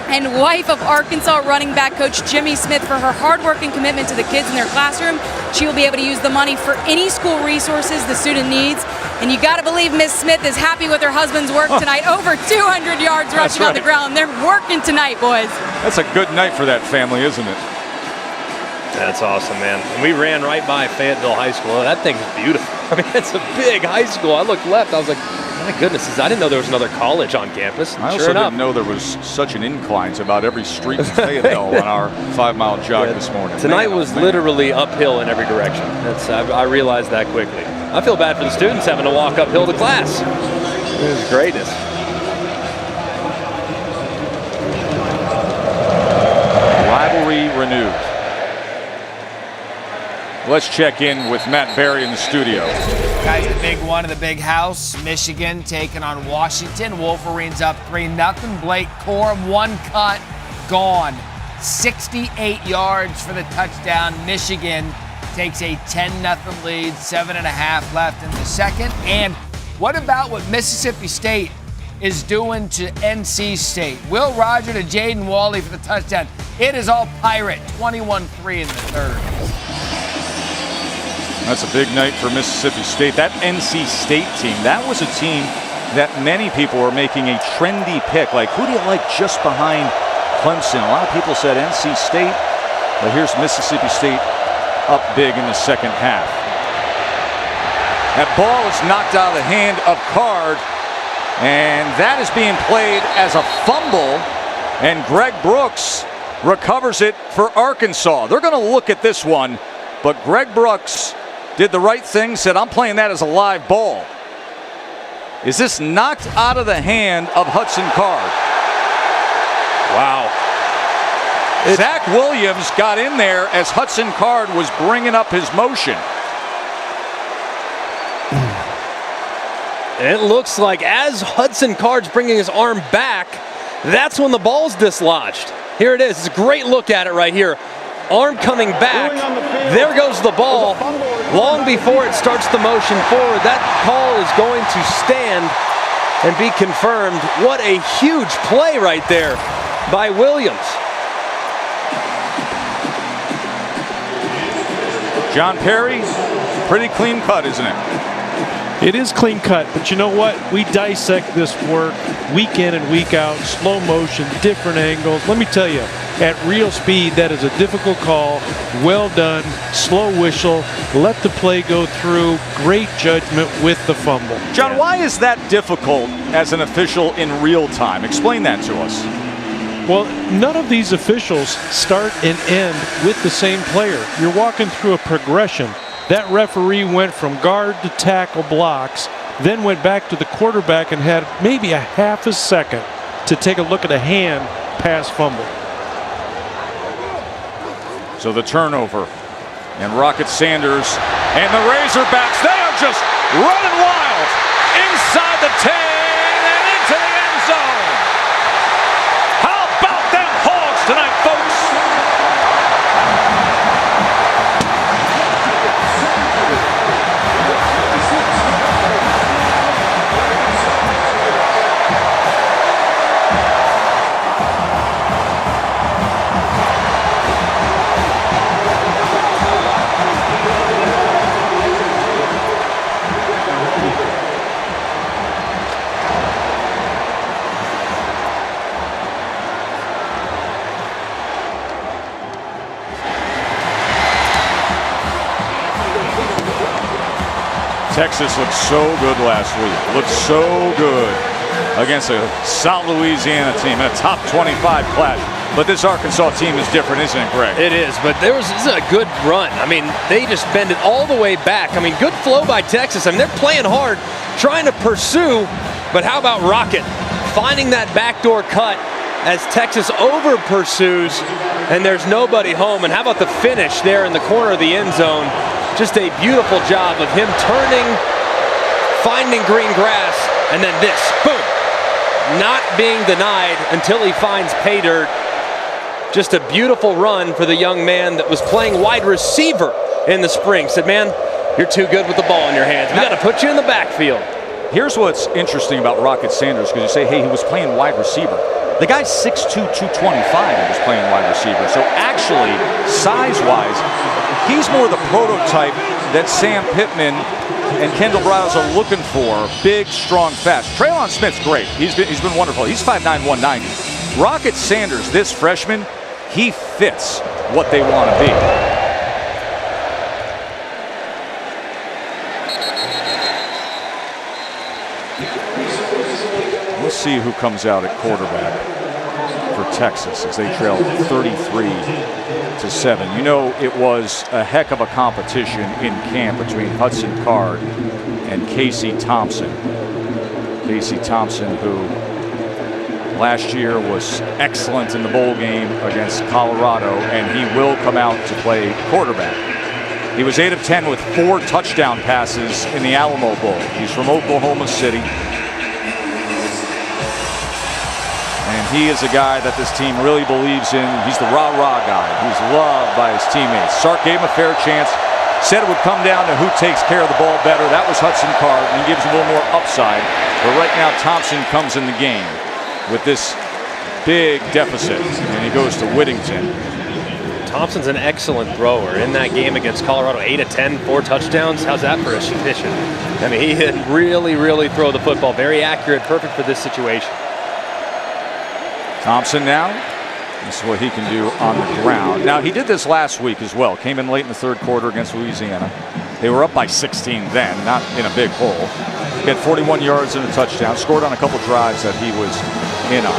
and wife of Arkansas running back coach Jimmy Smith, for her hard work and commitment to the kids in their classroom. She will be able to use the money for any school resources the student needs. And you got to believe Miss Smith is happy with her husband's work tonight. Over 200 yards rushing on the ground. They're working tonight, boys. That's a good night for that family, isn't it? That's awesome, man. And we ran right by Fayetteville High School. That thing's beautiful. I mean, it's a big high school. I looked left. I was like, my goodness, I didn't know there was another college on campus. I also didn't know there was such an incline to about every street in Fayetteville on our 5-mile jog this morning. Tonight was literally uphill in every direction. I realized that quickly. I feel bad for the students having to walk uphill to class. It was greatness. Rivalry renewed. Let's check in with Matt Berry in the studio. Guys, the big one in the big house. Michigan taking on Washington. Wolverines up 3-0. Blake Corum, 1 cut, gone. 68 yards for the touchdown. Michigan takes a 10-0 lead, 7.5 left in the second. And what about what Mississippi State is doing to NC State? Will Rogers to Jaden Walley for the touchdown. It is all Pirate, 21-3 in the third. That's a big night for Mississippi State. That NC State team, that was a team that many people were making a trendy pick. Like, who do you like just behind Clemson? A lot of people said NC State, but here's Mississippi State up big in the second half. That ball is knocked out of the hand of Card, and that is being played as a fumble, and Greg Brooks recovers it for Arkansas. They're going to look at this one, but Greg Brooks did the right thing, said, I'm playing that as a live ball. Is this knocked out of the hand of Hudson Card? Wow. Zach Williams got in there as Hudson Card was bringing up his motion. And it looks like as Hudson Card's bringing his arm back, that's when the ball's dislodged. Here it is. It's a great look at it right here. Arm coming back. There goes the ball. Long before it starts the motion forward, that call is going to stand and be confirmed. What a huge play right there by Williams. John Perry, pretty clean cut, isn't it? It is clean cut, but you know what? We dissect this work week in and week out, slow motion, different angles. Let me tell you, at real speed, that is a difficult call. Well done, slow whistle, let the play go through, great judgment with the fumble. John, why is that difficult as an official in real time? Explain that to us. Well, none of these officials start and end with the same player. You're walking through a progression. That referee went from guard to tackle blocks, then went back to the quarterback and had maybe a half a second to take a look at a hand pass fumble. So the turnover, and Rocket Sanders and the Razorbacks, they are just running wild inside the 10 and into the end zone. How about them Hogs tonight, folks? Texas looked so good last week. Looked so good against a South Louisiana team in a top 25 class. But this Arkansas team is different, isn't it, Greg? It is, but this is a good run. I mean, they just bend it all the way back. I mean, good flow by Texas. I mean, they're playing hard, trying to pursue. But how about Rocket finding that backdoor cut as Texas over pursues, and there's nobody home. And how about the finish there in the corner of the end zone? Just a beautiful job of him turning, finding green grass, and then this, boom. Not being denied until he finds pay dirt. Just a beautiful run for the young man that was playing wide receiver in the spring. Said, man, you're too good with the ball in your hands. We got to put you in the backfield. Here's what's interesting about Rocket Sanders, because you say, hey, he was playing wide receiver. The guy's 6'2", 225 and was playing wide receiver. So actually, size-wise, he's more the prototype that Sam Pittman and Kendall Briles are looking for. Big, strong, fast. Traylon Smith's great. He's been wonderful. He's 5'9", 190. Rocket Sanders, this freshman, he fits what they want to be. We'll see who comes out at quarterback for Texas as they trail 33-7. You know, it was a heck of a competition in camp between Hudson Card and Casey Thompson. Casey Thompson, who last year was excellent in the bowl game against Colorado, and he will come out to play quarterback. He was 8 of 10 with 4 touchdown passes in the Alamo Bowl. He's from Oklahoma City. And he is a guy that this team really believes in. He's the rah-rah guy. He's loved by his teammates. Sark gave him a fair chance. Said it would come down to who takes care of the ball better. That was Hudson Card, and he gives him a little more upside. But right now, Thompson comes in the game with this big deficit, and he goes to Whittington. Thompson's an excellent thrower. In that game against Colorado, 8 of 10, 4 touchdowns. How's that for a submission? I mean, he can really throw the football. Very accurate, perfect for this situation. Thompson now, this is what he can do on the ground. Now, he did this last week as well. Came in late in the third quarter against Louisiana. They were up by 16 then, not in a big hole. He had 41 yards and a touchdown. Scored on a couple drives that he was in on.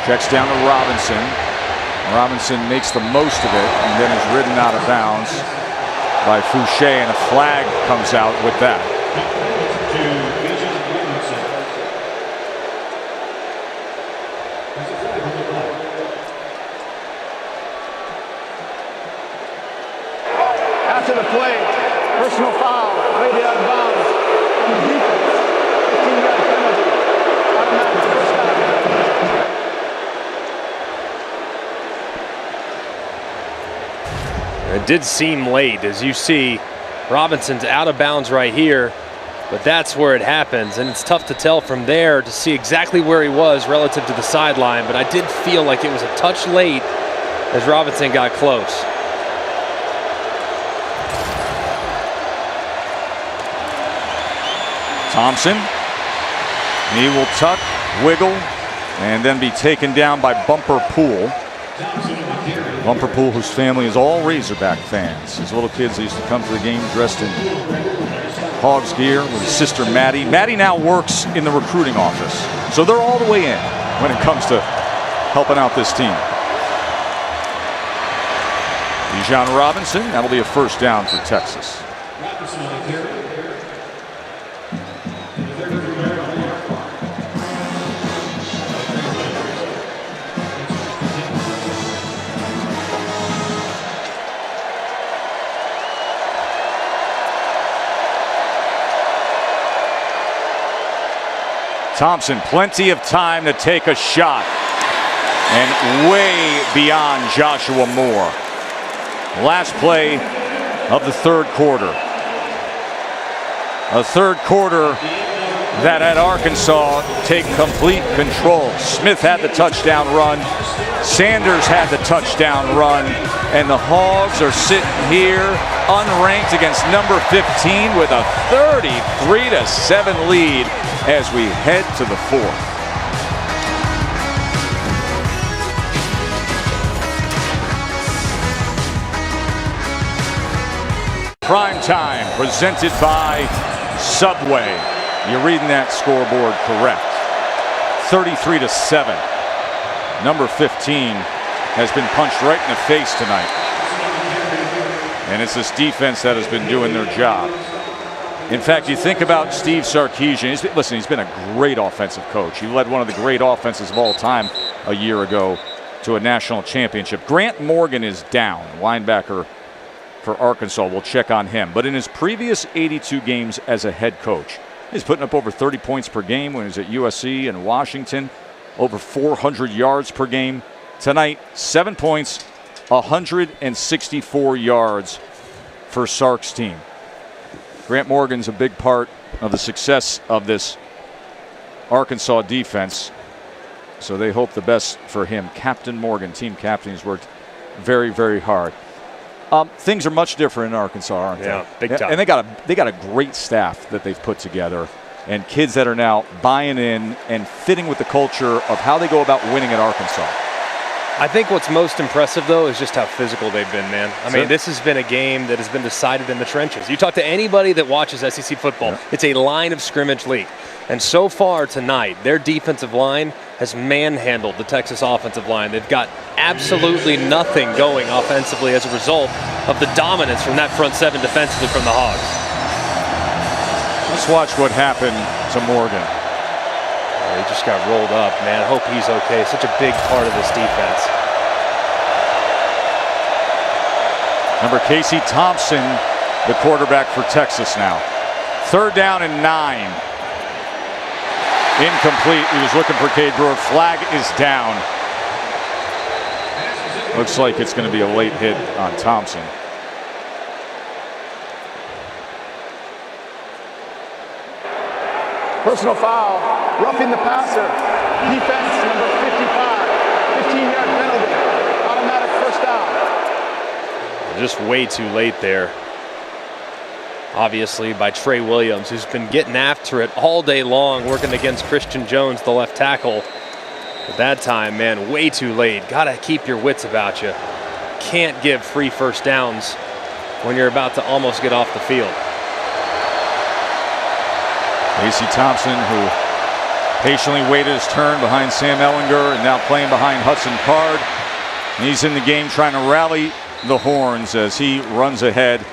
Checks down to Robinson. Robinson makes the most of it and then is ridden out of bounds by Fouché, and a flag comes out with that. After the play, personal foul, way out of bounds. On the defense, 15-yard penalty. Automatic first down. It did seem late, as you see. Robinson's out of bounds right here. But that's where it happens, and it's tough to tell from there to see exactly where he was relative to the sideline, but I did feel like it was a touch late as Robinson got close. Thompson, he will tuck, wiggle, and then be taken down by Bumper Poole. Bumper Poole, whose family is all Razorback fans. His little kids used to come to the game dressed in Hogs gear with his sister Maddie. Maddie now works in the recruiting office, so they're all the way in when it comes to helping out this team. Bijan Robinson, that'll be a first down for Texas. Thompson, plenty of time to take a shot, and way beyond Joshua Moore. Last play of the third quarter. A third quarter that had Arkansas take complete control. Smith had the touchdown run. Sanders had the touchdown run. And the Hogs are sitting here unranked against number 15 with a 33-7 lead as we head to the fourth. Prime time presented by Subway. You're reading that scoreboard correct. 33-7. Number 15 has been punched right in the face tonight. And it's this defense that has been doing their job. In fact, you think about Steve Sarkisian. He's been a great offensive coach. He led one of the great offenses of all time a year ago to a national championship. Grant Morgan is down, linebacker for Arkansas. We'll check on him. But in his previous 82 games as a head coach, he's putting up over 30 points per game when he was at USC and Washington, over 400 yards per game. Tonight, 7 points, 164 yards for Sark's team. Grant Morgan's a big part of the success of this Arkansas defense, so they hope the best for him. Captain Morgan, team captain, has worked very, very hard. Things are much different in Arkansas, aren't they? Yeah, big time. And they got a great staff that they've put together, and kids that are now buying in and fitting with the culture of how they go about winning at Arkansas. I think what's most impressive, though, is just how physical they've been, man. I mean, this has been a game that has been decided in the trenches. You talk to anybody that watches SEC football, it's a line of scrimmage league. And so far tonight, their defensive line has manhandled the Texas offensive line. They've got absolutely nothing going offensively as a result of the dominance from that front seven defensively from the Hogs. Let's watch what happened to Morgan. He just got rolled up, man. I hope he's okay. Such a big part of this defense. Number Casey Thompson, the quarterback for Texas now. 3rd down and 9. Incomplete. He was looking for Cade Brewer. Flag is down. Looks like it's going to be a late hit on Thompson. Personal foul, roughing the passer. Defense, number 55. 15-yard penalty. Automatic first down. Just way too late there. Obviously by Trey Williams, who's been getting after it all day long, working against Christian Jones, the left tackle. At that time, man, way too late. Got to keep your wits about you. Can't give free first downs when you're about to almost get off the field. Casey Thompson, who patiently waited his turn behind Sam Ehlinger and now playing behind Hudson Card. And he's in the game trying to rally the horns as he runs ahead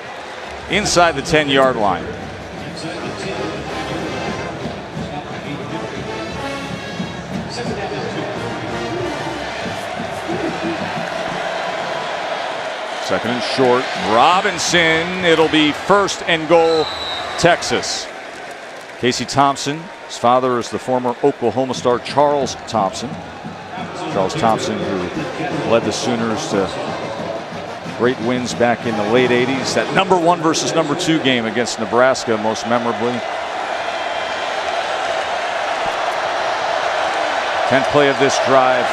inside the 10-yard line. Second and short. Robinson. It'll be 1st and goal, Texas. Casey Thompson, his father is the former Oklahoma star Charles Thompson. Charles Thompson, who led the Sooners to great wins back in the late 80s. That number 1 versus number 2 game against Nebraska, most memorably. 10th play of this drive.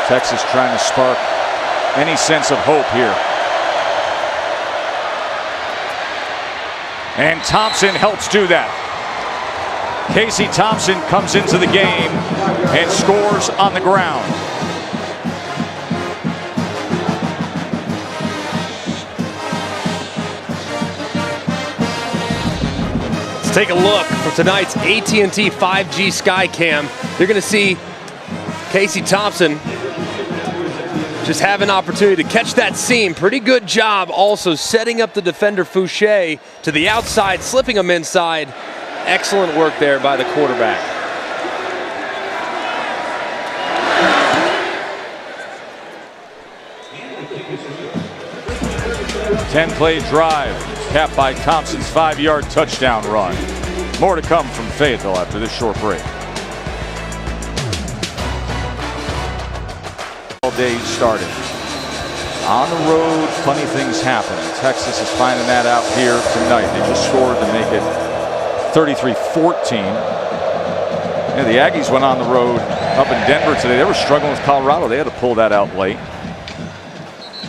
Texas trying to spark any sense of hope here. And Thompson helps do that. Casey Thompson comes into the game and scores on the ground. Let's take a look from tonight's AT&T 5G Skycam. You're going to see Casey Thompson just have an opportunity to catch that seam. Pretty good job also setting up the defender Fouché to the outside, slipping him inside. Excellent work there by the quarterback. Ten-play drive, capped by Thompson's 5-yard touchdown run. More to come from Fayetteville after this short break. All day started. On the road, funny things happen. Texas is finding that out here tonight. They just scored to make it 33-14. Yeah, the Aggies went on the road up in Denver today. They were struggling with Colorado. They had to pull that out late.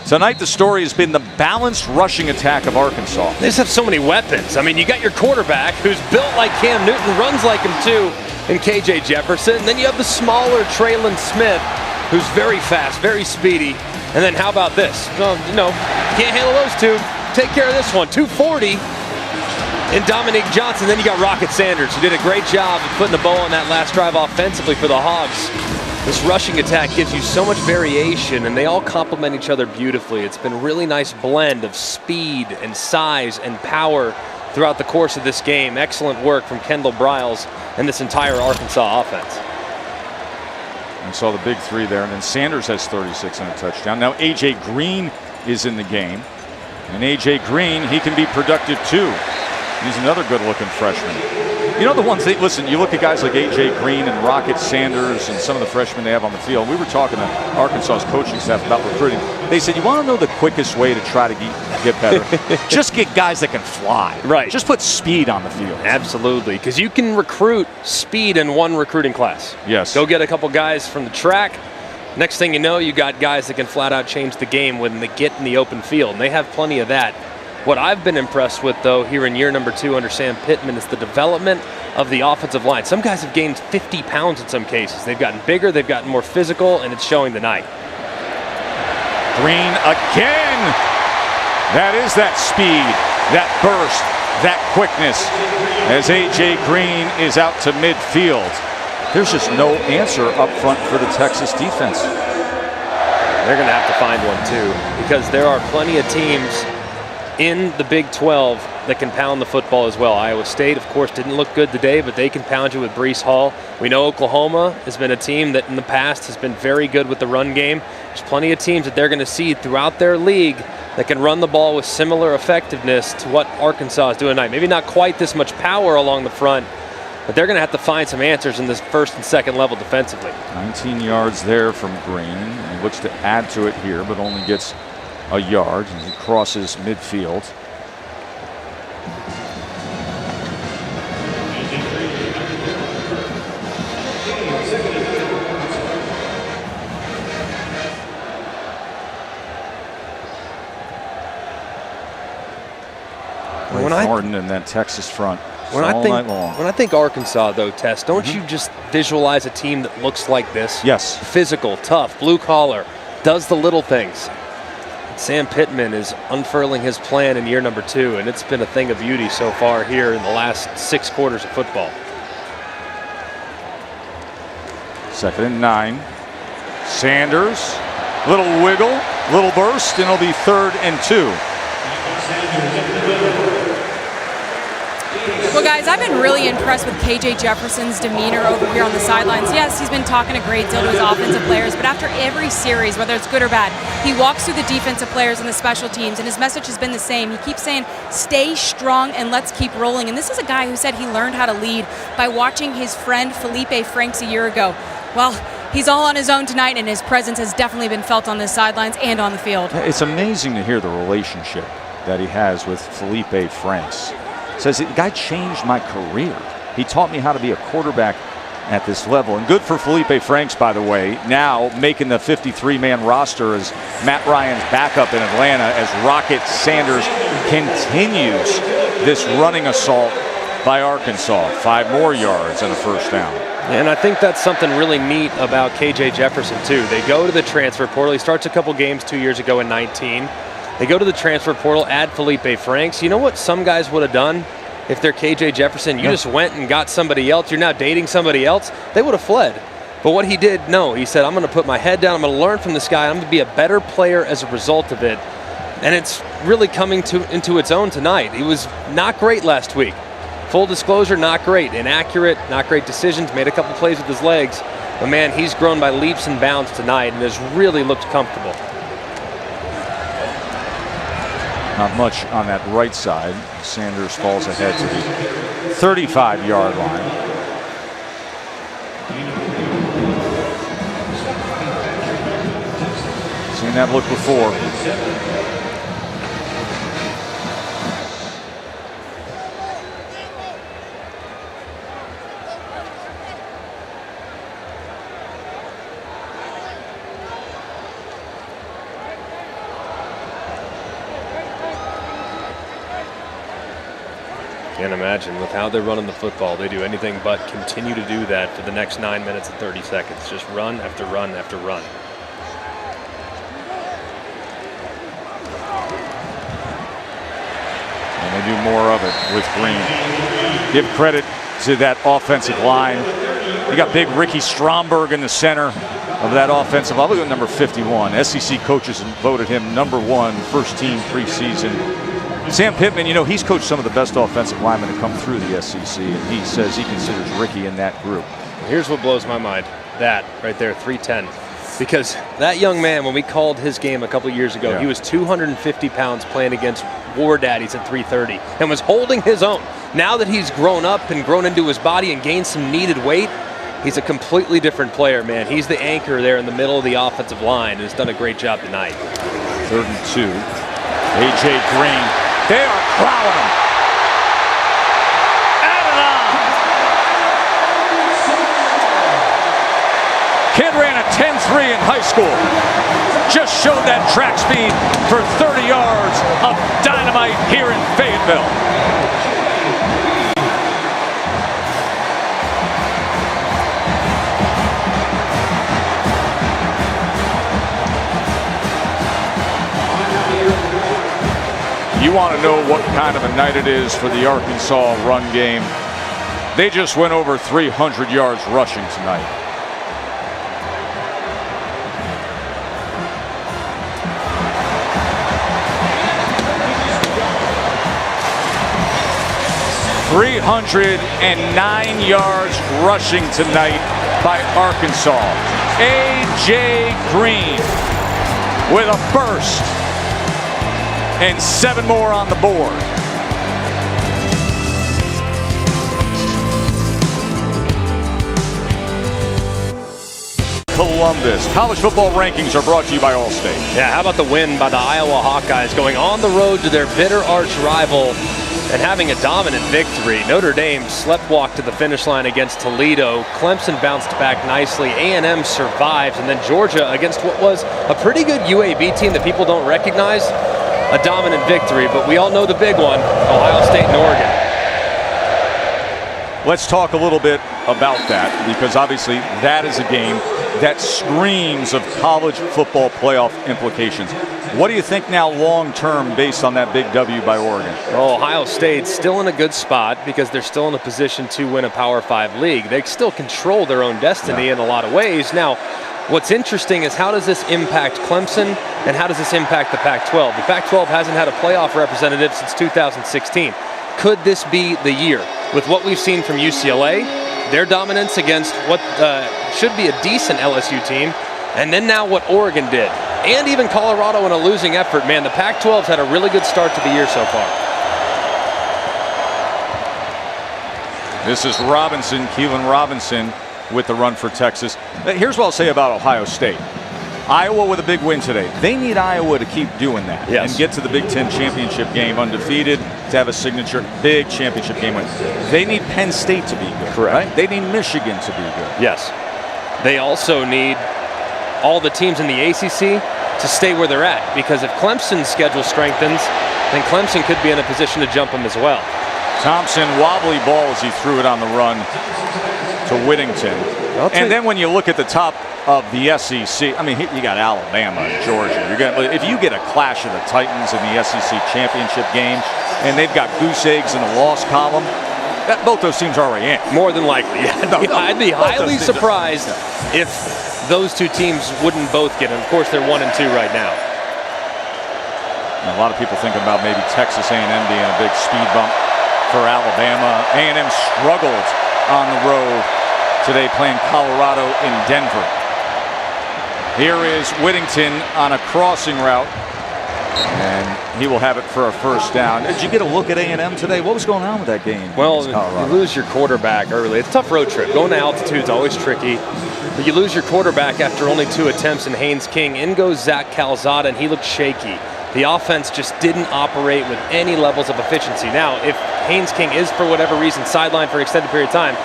Tonight, the story has been the balanced rushing attack of Arkansas. They just have so many weapons. I mean, you got your quarterback who's built like Cam Newton, runs like him too, in KJ Jefferson. And then you have the smaller Traylon Smith, who's very fast, very speedy. And then how about this? Well, you know, can't handle those two. Take care of this one. 240 in Dominique Johnson. Then you got Rocket Sanders, who did a great job of putting the bow on that last drive offensively for the Hogs. This rushing attack gives you so much variation, and they all complement each other beautifully. It's been a really nice blend of speed and size and power throughout the course of this game. Excellent work from Kendall Briles and this entire Arkansas offense. I saw the big three there, and then Sanders has 36 and a touchdown. Now A.J. Green is in the game, and A.J. Green, he can be productive too. He's another good-looking freshman. You know the ones that, listen, you look at guys like A.J. Green and Rocket Sanders and some of the freshmen they have on the field. We were talking to Arkansas's coaching staff about recruiting. They said, you want to know the quickest way to try to get better? Just get guys that can fly. Right. Just put speed on the field. Absolutely, because you can recruit speed in one recruiting class. Yes. Go get a couple guys from the track. Next thing you know, you got guys that can flat out change the game when they get in the open field, and they have plenty of that. What I've been impressed with, though, here in year number 2 under Sam Pittman is the development of the offensive line. Some guys have gained 50 pounds in some cases. They've gotten bigger, they've gotten more physical, and it's showing tonight. Green again. That is that speed, that burst, that quickness. As A.J. Green is out to midfield. There's just no answer up front for the Texas defense. They're going to have to find one, too, because there are plenty of teams in the Big 12 that can pound the football as well. Iowa State, of course, didn't look good today, but they can pound you with Breece Hall. We know Oklahoma has been a team that in the past has been very good with the run game. There's plenty of teams that they're going to see throughout their league that can run the ball with similar effectiveness to what Arkansas is doing tonight. Maybe not quite this much power along the front, but they're going to have to find some answers in this first and second level defensively. 19 yards there from Green. He looks to add to it here, but only gets a yard as he crosses midfield. Thornton and that Texas front all night long. When I think Arkansas, though, Tess, don't you just visualize a team that looks like this? Yes. Physical, tough, blue collar, does the little things. Sam Pittman is unfurling his plan in year number 2, and it's been a thing of beauty so far here in the last 6 quarters of football. 2nd and 9. Sanders, little wiggle, little burst, and it'll be 3rd and 2. Well, guys, I've been really impressed with KJ Jefferson's demeanor over here on the sidelines. Yes, he's been talking a great deal to his offensive players, but after every series, whether it's good or bad, he walks through the defensive players and the special teams, and his message has been the same. He keeps saying, stay strong and let's keep rolling. And this is a guy who said he learned how to lead by watching his friend Felipe Franks a year ago. Well, he's all on his own tonight, and his presence has definitely been felt on the sidelines and on the field. It's amazing to hear the relationship that he has with Felipe Franks. Says, the guy changed my career. He taught me how to be a quarterback at this level. And good for Felipe Franks, by the way, now making the 53-man roster as Matt Ryan's backup in Atlanta as Rocket Sanders continues this running assault by Arkansas. 5 more yards and a first down. And I think that's something really neat about KJ Jefferson, too. They go to the transfer portal. He starts a couple games 2 years ago in 19. They go to the transfer portal, add Felipe Franks. You know what some guys would have done if they're KJ Jefferson? You just went and got somebody else. You're now dating somebody else. They would have fled. But what he did, no. He said, I'm going to put my head down. I'm going to learn from this guy. I'm going to be a better player as a result of it. And it's really coming into its own tonight. He was not great last week. Full disclosure, not great. Inaccurate, not great decisions. Made a couple plays with his legs. But, man, he's grown by leaps and bounds tonight and has really looked comfortable. Not much on that right side. Sanders falls ahead to the 35-yard line. Seen that look before. Can't imagine with how they're running the football, they do anything but continue to do that for the next 9 minutes and 30 seconds. Just run after run after run. And they do more of it with Green. Give credit to that offensive line. You got big Ricky Stromberg in the center of that offensive line. Look at number 51. SEC coaches voted him #1 first team preseason. Sam Pittman, you know, he's coached some of the best offensive linemen to come through the SEC, and he says he considers Ricky in that group. Here's what blows my mind. That right there, 310. Because that young man, when we called his game a couple years ago, he was 250 pounds playing against War Daddies at 330 and was holding his own. Now that he's grown up and grown into his body and gained some needed weight, he's a completely different player, man. He's the anchor there in the middle of the offensive line and has done a great job tonight. 3rd and 2. A.J. Green. They are plowing him. Add it on. Kid ran a 10.3 in high school. Just showed that track speed for 30 yards of dynamite here in Fayetteville. You want to know what kind of a night it is for the Arkansas run game. They just went over 300 yards rushing tonight. ...309 yards rushing tonight by Arkansas. A.J. Green with a burst. And 7 more on the board. Columbus. College football rankings are brought to you by Allstate. Yeah, how about the win by the Iowa Hawkeyes going on the road to their bitter arch rival and having a dominant victory. Notre Dame sleptwalked to the finish line against Toledo. Clemson bounced back nicely. A&M survives. And then Georgia against what was a pretty good UAB team that people don't recognize. A dominant victory, but we all know the big one, Ohio State and Oregon. Let's talk a little bit about that, because obviously that is a game that screams of college football playoff implications. What do you think now long-term based on that big W by Oregon? Well, Ohio State's still in a good spot because they're still in a position to win a Power 5 league. They still control their own destiny in a lot of ways. Now, what's interesting is how does this impact Clemson and how does this impact the Pac-12? The Pac-12 hasn't had a playoff representative since 2016. Could this be the year? With what we've seen from UCLA, their dominance against what should be a decent LSU team, and then now what Oregon did, and even Colorado in a losing effort, man, the Pac-12's had a really good start to the year so far. This is Robinson, Keelan Robinson, with the run for Texas. Here's what I'll say about Ohio State. Iowa with a big win today. They need Iowa to keep doing that Yes. and get to the Big Ten championship game undefeated to have a signature big championship game win. They need Penn State to be good. Correct. Right? They need Michigan to be good. Yes. They also need all the teams in the ACC to stay where they're at, because if Clemson's schedule strengthens, then Clemson could be in a position to jump them as well. Thompson, wobbly ball as he threw it on the run to Whittington. And then when you look at the top of the SEC, I mean, you got Alabama and Georgia. If you get a clash of the Titans in the SEC championship game, and they've got goose eggs in the loss column, both those teams are already in. More than likely. I'd be highly surprised if those two teams wouldn't both get it. Of course, they're 1 and 2 right now. And a lot of people thinking about maybe Texas A&M being a big speed bump for Alabama. A&M struggled on the road today, playing Colorado in Denver. Here is Whittington on a crossing route, and he will have it for a first down. Did you get a look at A&M today? What was going on with that game? Well, you lose your quarterback early. It's a tough road trip. Going to altitude is always tricky. But you lose your quarterback after only 2 attempts in Haynes King. In goes Zach Calzada, and he looked shaky. The offense just didn't operate with any levels of efficiency. Now, if Haynes King is, for whatever reason, sidelined for an extended period of time,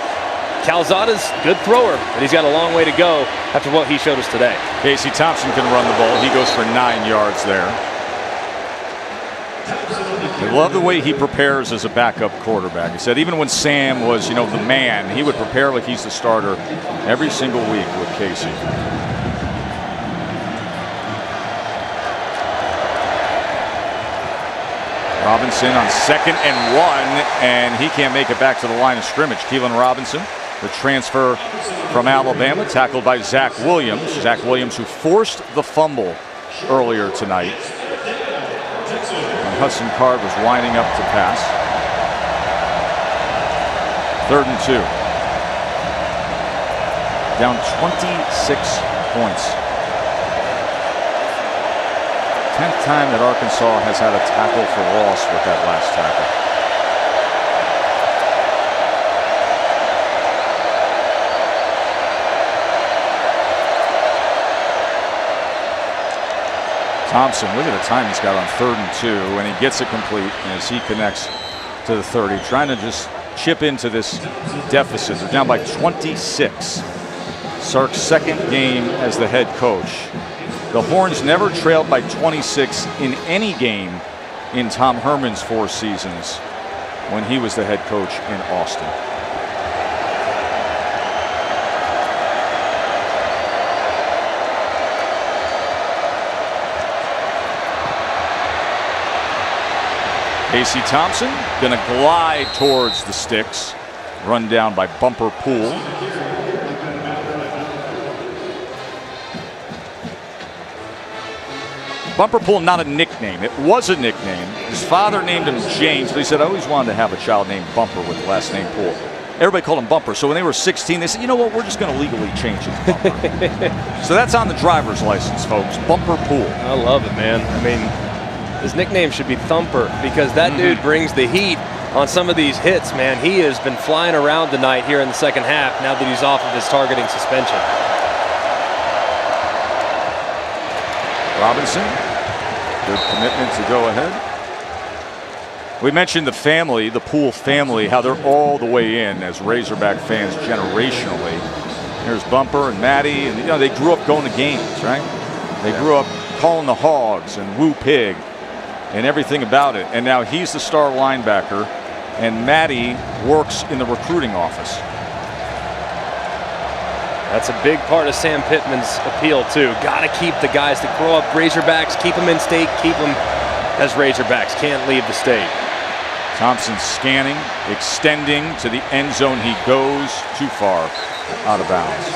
Calzada's a good thrower, but he's got a long way to go after what he showed us today. Casey Thompson can run the ball. He goes for 9 yards there. I love the way he prepares as a backup quarterback. He said even when Sam was, the man, he would prepare like he's the starter every single week with Casey. Robinson on 2nd and 1, and he can't make it back to the line of scrimmage. Keelan Robinson, the transfer from Alabama, tackled by Zach Williams. Zach Williams, who forced the fumble earlier tonight. And Hudson Card was lining up to pass. 3rd and 2. Down 26 points. 10th time that Arkansas has had a tackle for loss with that last tackle. Thompson, look at the time he's got on 3rd and 2, and he gets it complete as he connects to the 30, trying to just chip into this deficit. They're down by 26. Sark's 2nd game as the head coach. The Horns never trailed by 26 in any game in Tom Herman's 4 seasons when he was the head coach in Austin. Casey Thompson going to glide towards the sticks, run down by Bumper Poole. Bumper Poole, not a nickname. It was a nickname. His father named him James, but he said, I always wanted to have a child named Bumper with the last name Poole. Everybody called him Bumper. So when they were 16, they said, you know what, we're just going to legally change it to Bumper. So that's on the driver's license, folks. Bumper Poole. I love it, man. I mean, his nickname should be Thumper, because that dude brings the heat on some of these hits, man. He has been flying around tonight here in the second half now that he's off of his targeting suspension. Robinson, good commitment to go ahead. We mentioned the family, the Poole family, how they're all the way in as Razorback fans generationally. There's Bumper and Maddie, and they grew up going to games, right? They grew up calling the Hogs and Woo Pig and everything about it. And now he's the star linebacker, and Maddie works in the recruiting office. That's a big part of Sam Pittman's appeal, too. Got to keep the guys that grow up Razorbacks, keep them in state, keep them as Razorbacks. Can't leave the state. Thompson scanning, extending to the end zone. He goes too far out of bounds.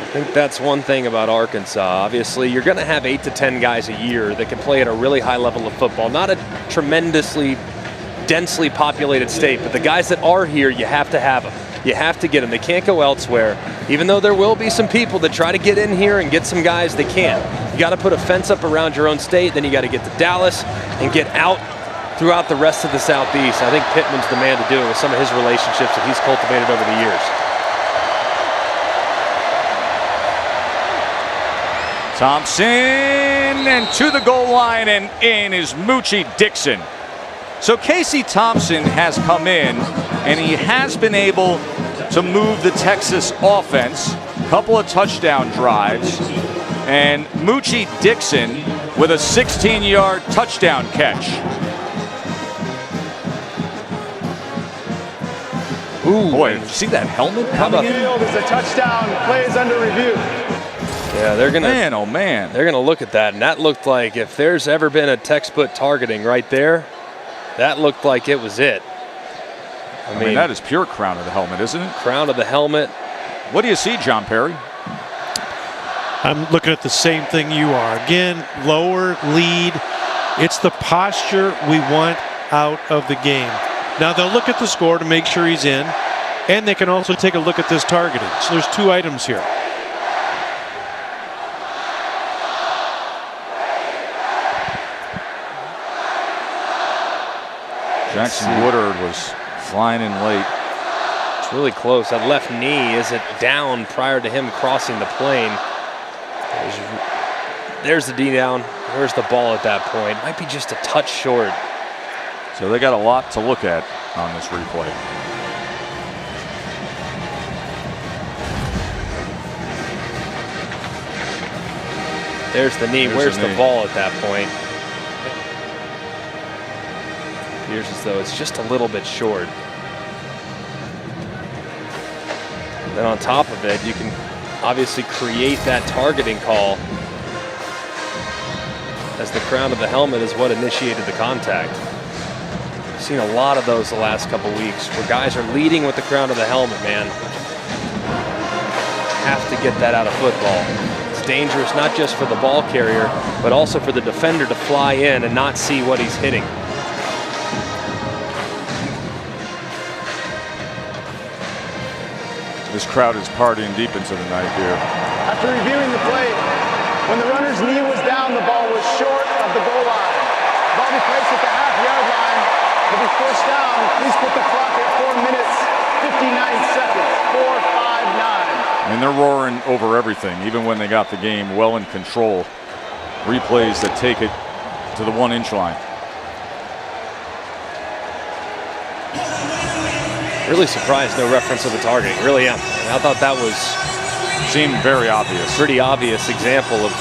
I think that's one thing about Arkansas. Obviously, you're going to have 8 to 10 guys a year that can play at a really high level of football. Not a tremendously densely populated state, but the guys that are here, you have to have them. You have to get them. They can't go elsewhere. Even though there will be some people that try to get in here and get some guys, they can't. You got to put a fence up around your own state, then you got to get to Dallas and get out throughout the rest of the Southeast. I think Pittman's the man to do it with some of his relationships that he's cultivated over the years. Thompson, and to the goal line, and in is Moochie Dixon. So Casey Thompson has come in, and he has been able to move the Texas offense. Couple of touchdown drives, and Moochie Dixon with a 16-yard touchdown catch. Ooh, boy, see that helmet coming in? Field is a touchdown. Play is under review. Yeah, they're gonna. Man, oh man. They're gonna look at that, and that looked like if there's ever been a textbook targeting right there, that looked like it was it. I mean, that is pure crown of the helmet, isn't it? Crown of the helmet. What do you see, John Perry? I'm looking at the same thing you are. Again, lower lead. It's the posture we want out of the game. Now they'll look at the score to make sure he's in, and they can also take a look at this targeting. So there's two items here. Jackson Woodard was flying in late. It's really close. That left knee isn't down prior to him crossing the plane. There's the D down. Where's the ball at that point? Might be just a touch short. So they got a lot to look at on this replay. There's the knee. Where's the ball at that point? Appears as though it's just a little bit short. Then on top of it, you can obviously create that targeting call, as the crown of the helmet is what initiated the contact. I've seen a lot of those the last couple weeks where guys are leading with the crown of the helmet, man. Have to get that out of football. It's dangerous not just for the ball carrier, but also for the defender to fly in and not see what he's hitting. This crowd is partying deep into the night here. After reviewing the play, when the runner's knee was down, the ball was short of the goal line. Ball be placed at the half-yard line. It'll be first down. Please put the clock at 4 minutes, 59 seconds. 4-5-9. I mean, they're roaring over everything, even when they got the game well in control. Replays that take it to the 1-inch line. Really surprised no reference to the targeting. Really am. I thought that was seemed very obvious. Pretty obvious example of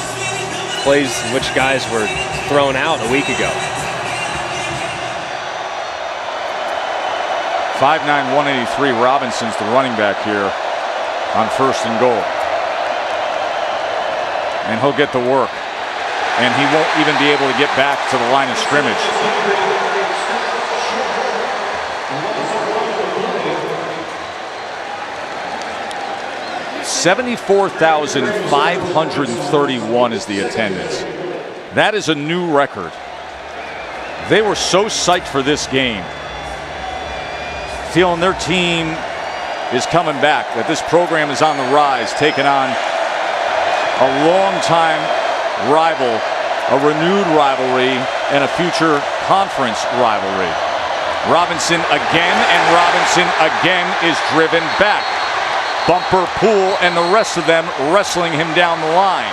plays in which guys were thrown out a week ago. 5'9", 183. Robinson's the running back here on 1st and goal. And he'll get the work. And he won't even be able to get back to the line of scrimmage. 74,531 is the attendance. That is a new record. They were so psyched for this game, feeling their team is coming back, that this program is on the rise, taking on a long-time rival, a renewed rivalry, and a future conference rivalry. Robinson again, and Robinson again is driven back. Bumper Poole and the rest of them wrestling him down the line.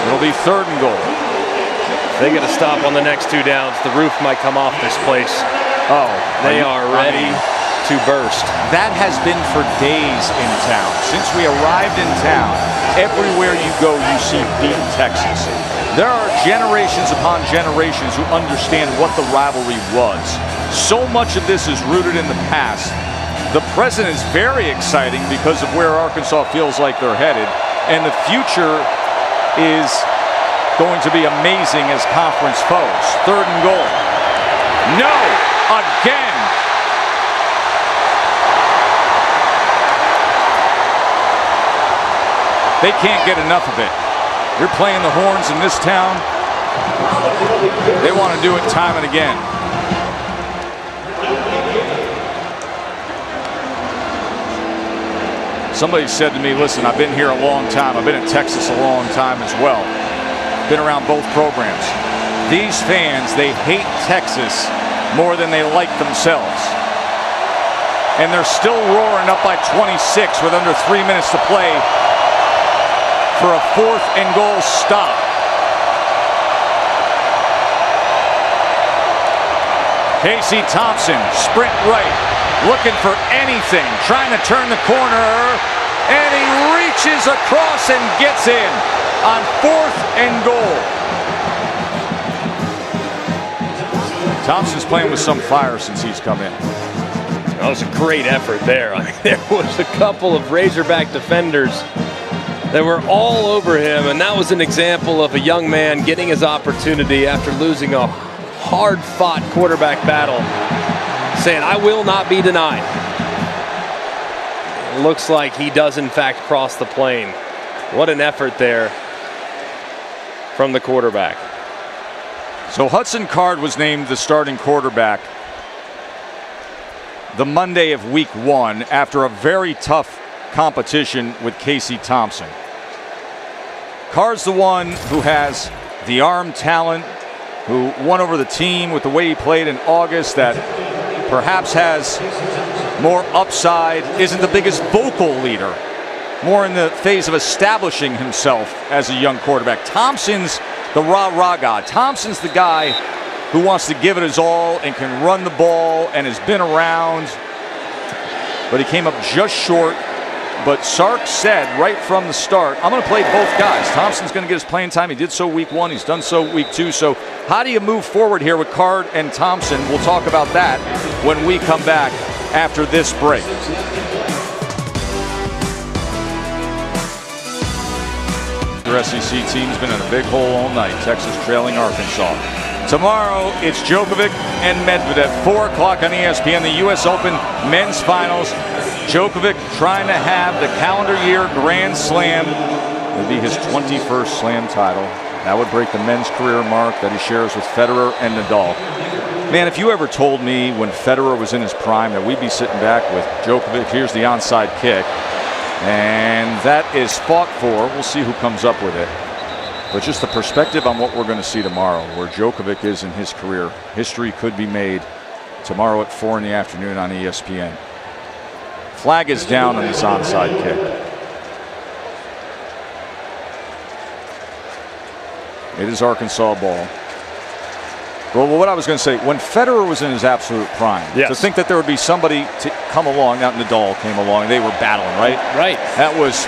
It'll be 3rd and goal. They got to stop on the next 2 downs. The roof might come off this place. Oh, they are ready to burst. That has been for days in town. Since we arrived in town, everywhere you go, you see beat Texas. There are generations upon generations who understand what the rivalry was. So much of this is rooted in the past. The present is very exciting because of where Arkansas feels like they're headed, and the future is going to be amazing as conference foes. 3rd and goal. No! Again! They can't get enough of it. You're playing the horns in this town. They want to do it time and again. Somebody said to me, listen, I've been here a long time. I've been in Texas a long time as well. Been around both programs. These fans, they hate Texas more than they like themselves. and they're still roaring up by 26 with under 3 minutes to play for a 4th and goal stop. Casey Thompson, sprint right, looking for anything, trying to turn the corner, and he reaches across and gets in on 4th and goal. Thompson's playing with some fire since he's come in. That was a great effort there. I mean, there was a couple of Razorback defenders that were all over him, and that was an example of a young man getting his opportunity after losing a hard-fought quarterback battle, saying, I will not be denied. It looks like he does, in fact, cross the plane. What an effort there from the quarterback. So Hudson Card was named the starting quarterback the Monday of week 1 after a very tough competition with Casey Thompson. Card's the one who has the arm talent, who won over the team with the way he played in August, that perhaps has more upside, isn't the biggest vocal leader, more in the phase of establishing himself as a young quarterback. Thompson's the rah-rah guy. Thompson's the guy who wants to give it his all and can run the ball and has been around, but he came up just short. But Sark said right from the start, I'm going to play both guys. Thompson's going to get his playing time. He did so week 1. He's done so week 2. So how do you move forward here with Card and Thompson? We'll talk about that when we come back after this break. Your SEC team's been in a big hole all night. Texas trailing Arkansas. Tomorrow, it's Djokovic and Medvedev, 4 o'clock on ESPN, the U.S. Open men's finals. Djokovic trying to have the calendar year Grand Slam. It would be his 21st Slam title. That would break the men's career mark that he shares with Federer and Nadal. Man, if you ever told me when Federer was in his prime that we'd be sitting back with Djokovic, here's the onside kick, and that is fought for. We'll see who comes up with it. But just the perspective on what we're going to see tomorrow, where Djokovic is in his career. History could be made tomorrow at 4 in the afternoon on ESPN. Flag is down on this onside kick. It is Arkansas ball. Well, what I was going to say, when Federer was in his absolute prime, yes, to think that there would be somebody to come along, now Nadal came along, they were battling, right? Right. That was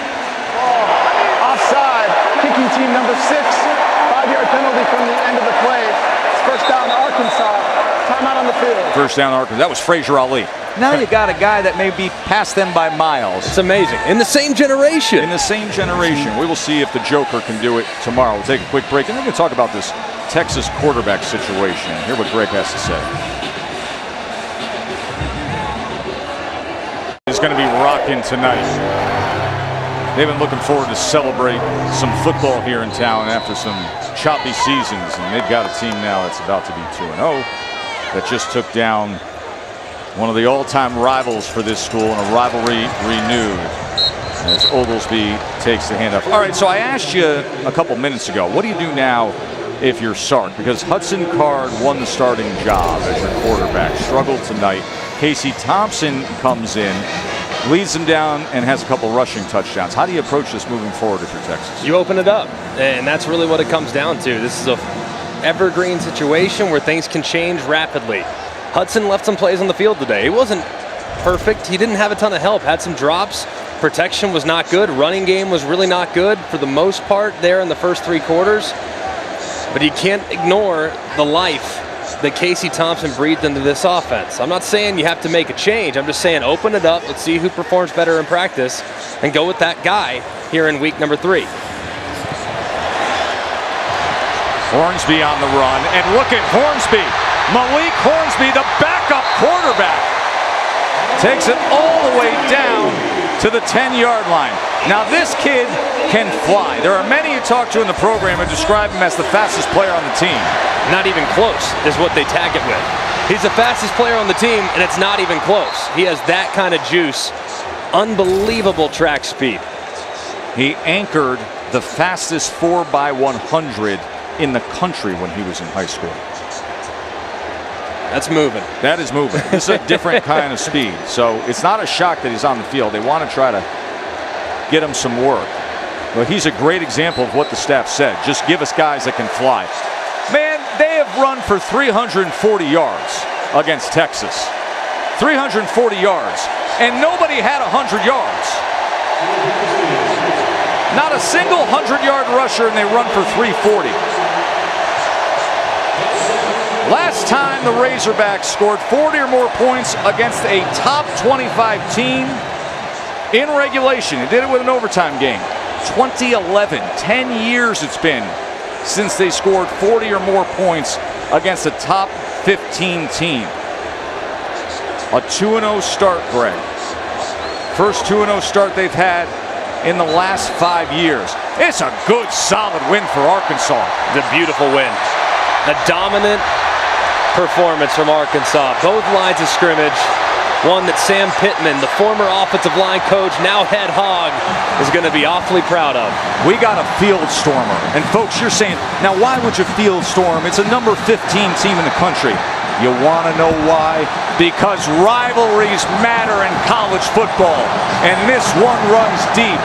Offside, kicking team number 6. 5-yard penalty from the end of the play. It's first down Arkansas. Timeout on the field. first down Arkansas. That was Fraser Ali. Now you got a guy that may be past them by miles. It's amazing. In the same generation. In the same generation. We will see if the Joker can do it tomorrow. We'll take a quick break, and then we're going to talk about this Texas quarterback situation. Hear what Greg has to say. It's going to be rocking tonight. They've been looking forward to celebrate some football here in town after some choppy seasons, and they've got a team now that's about to be 2-0 that just took down one of the all-time rivals for this school, and a rivalry renewed as Oglesby takes the handoff. All right, so I asked you a couple minutes ago, what do you do now if you're Sark? Because Hudson Card won the starting job as your quarterback, struggled tonight. Casey Thompson comes in, leads them down, and has a couple rushing touchdowns. How do you approach this moving forward if you're Texas? You open it up, and that's really what it comes down to. This is a evergreen situation where things can change rapidly. Hudson left some plays on the field today. He wasn't perfect. He didn't have a ton of help. Had some drops. Protection was not good. Running game was really not good for the most part there in the first 3 quarters. But you can't ignore the life that Casey Thompson breathed into this offense. I'm not saying you have to make a change. I'm just saying open it up. Let's see who performs better in practice and go with that guy here in week number 3. Hornsby on the run, and look at Hornsby. Malik Hornsby, the backup quarterback, takes it all the way down to the 10-yard line. Now this kid can fly. There are many you talk to in the program who describe him as the fastest player on the team. Not even close is what they tag it with. He's the fastest player on the team, and it's not even close. He has that kind of juice. Unbelievable track speed. He anchored the fastest 4x100 in the country when he was in high school. That's moving. That is moving. This is a different kind of speed. So it's not a shock that he's on the field. They want to try to get him some work. But he's a great example of what the staff said. Just give us guys that can fly. Man, they have run for 340 yards against Texas. 340 yards. And nobody had 100 yards. Not a single 100-yard rusher, and they run for 340. Last time the Razorbacks scored 40 or more points against a top 25 team in regulation. They did it with an overtime game. 2011, 10 years it's been since they scored 40 or more points against a top 15 team. A 2-0 start, Greg. First 2-0 start they've had in the last 5 years. It's a good, solid win for Arkansas. It's a beautiful win. A dominant performance from Arkansas. Both lines of scrimmage. One that Sam Pittman, the former offensive line coach, now head hog, is going to be awfully proud of. We got a field stormer. And folks, you're saying, now why would you field storm? It's a number 15 team in the country. You want to know why? Because rivalries matter in college football. And this one runs deep,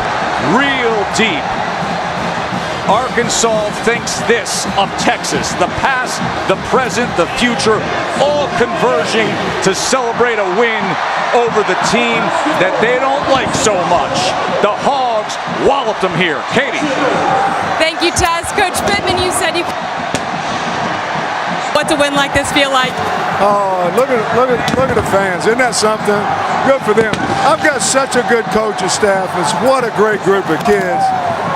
real deep. Arkansas thinks this of Texas. The past, the present, the future, all converging to celebrate a win over the team that they don't like so much. The Hogs walloped them here. Katie. Thank you, Tess. Coach Pittman, you said you... What's a win like this feel like? Oh, look at the fans. Isn't that something? Good for them. I've got such a good coaching staff. It's what a great group of kids.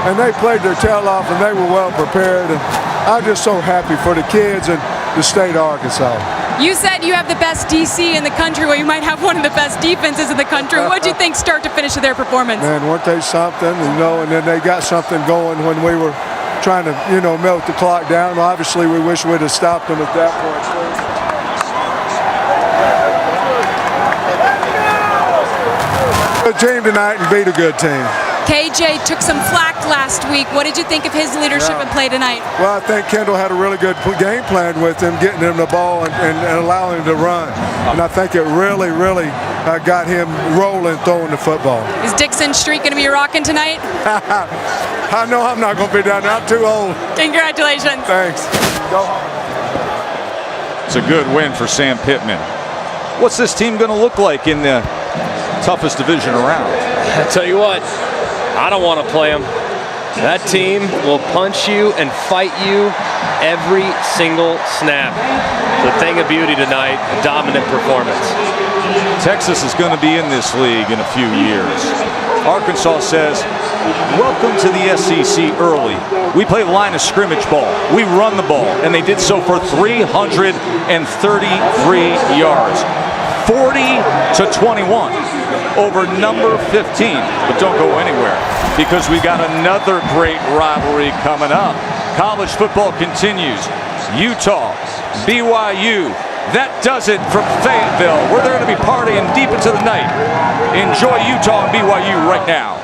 And they played their tail off, and they were well prepared. And I'm just so happy for the kids and the state of Arkansas. You said you have the best DC in the country. Well, you might have one of the best defenses in the country. What do you think start to finish of their performance? Man, weren't they something? And then they got something going when we were trying to, melt the clock down. Obviously, we wish we'd have stopped them at that point. Good team tonight and beat a good team. KJ took some flack last week. What did you think of his leadership and play tonight? Well, I think Kendall had a really good game plan with him, getting him the ball and allowing him to run. And I think it really got him rolling, throwing the football. Is Dixon's streak going to be rocking tonight? I know I'm not going to be down there. I'm too old. Congratulations. Thanks. Go home. It's a good win for Sam Pittman. What's this team going to look like in the toughest division around? I tell you what, I don't want to play them. That team will punch you and fight you every single snap. The thing of beauty tonight, a dominant performance. Texas is going to be in this league in a few years. Arkansas says, welcome to the SEC early. We play line of scrimmage ball. We run the ball, and they did so for 333 yards. 40-21 over number 15. But don't go anywhere, because we got another great rivalry coming up. College football continues. Utah, BYU. That does it from Fayetteville. We're going to be partying deep into the night. Enjoy Utah and BYU right now.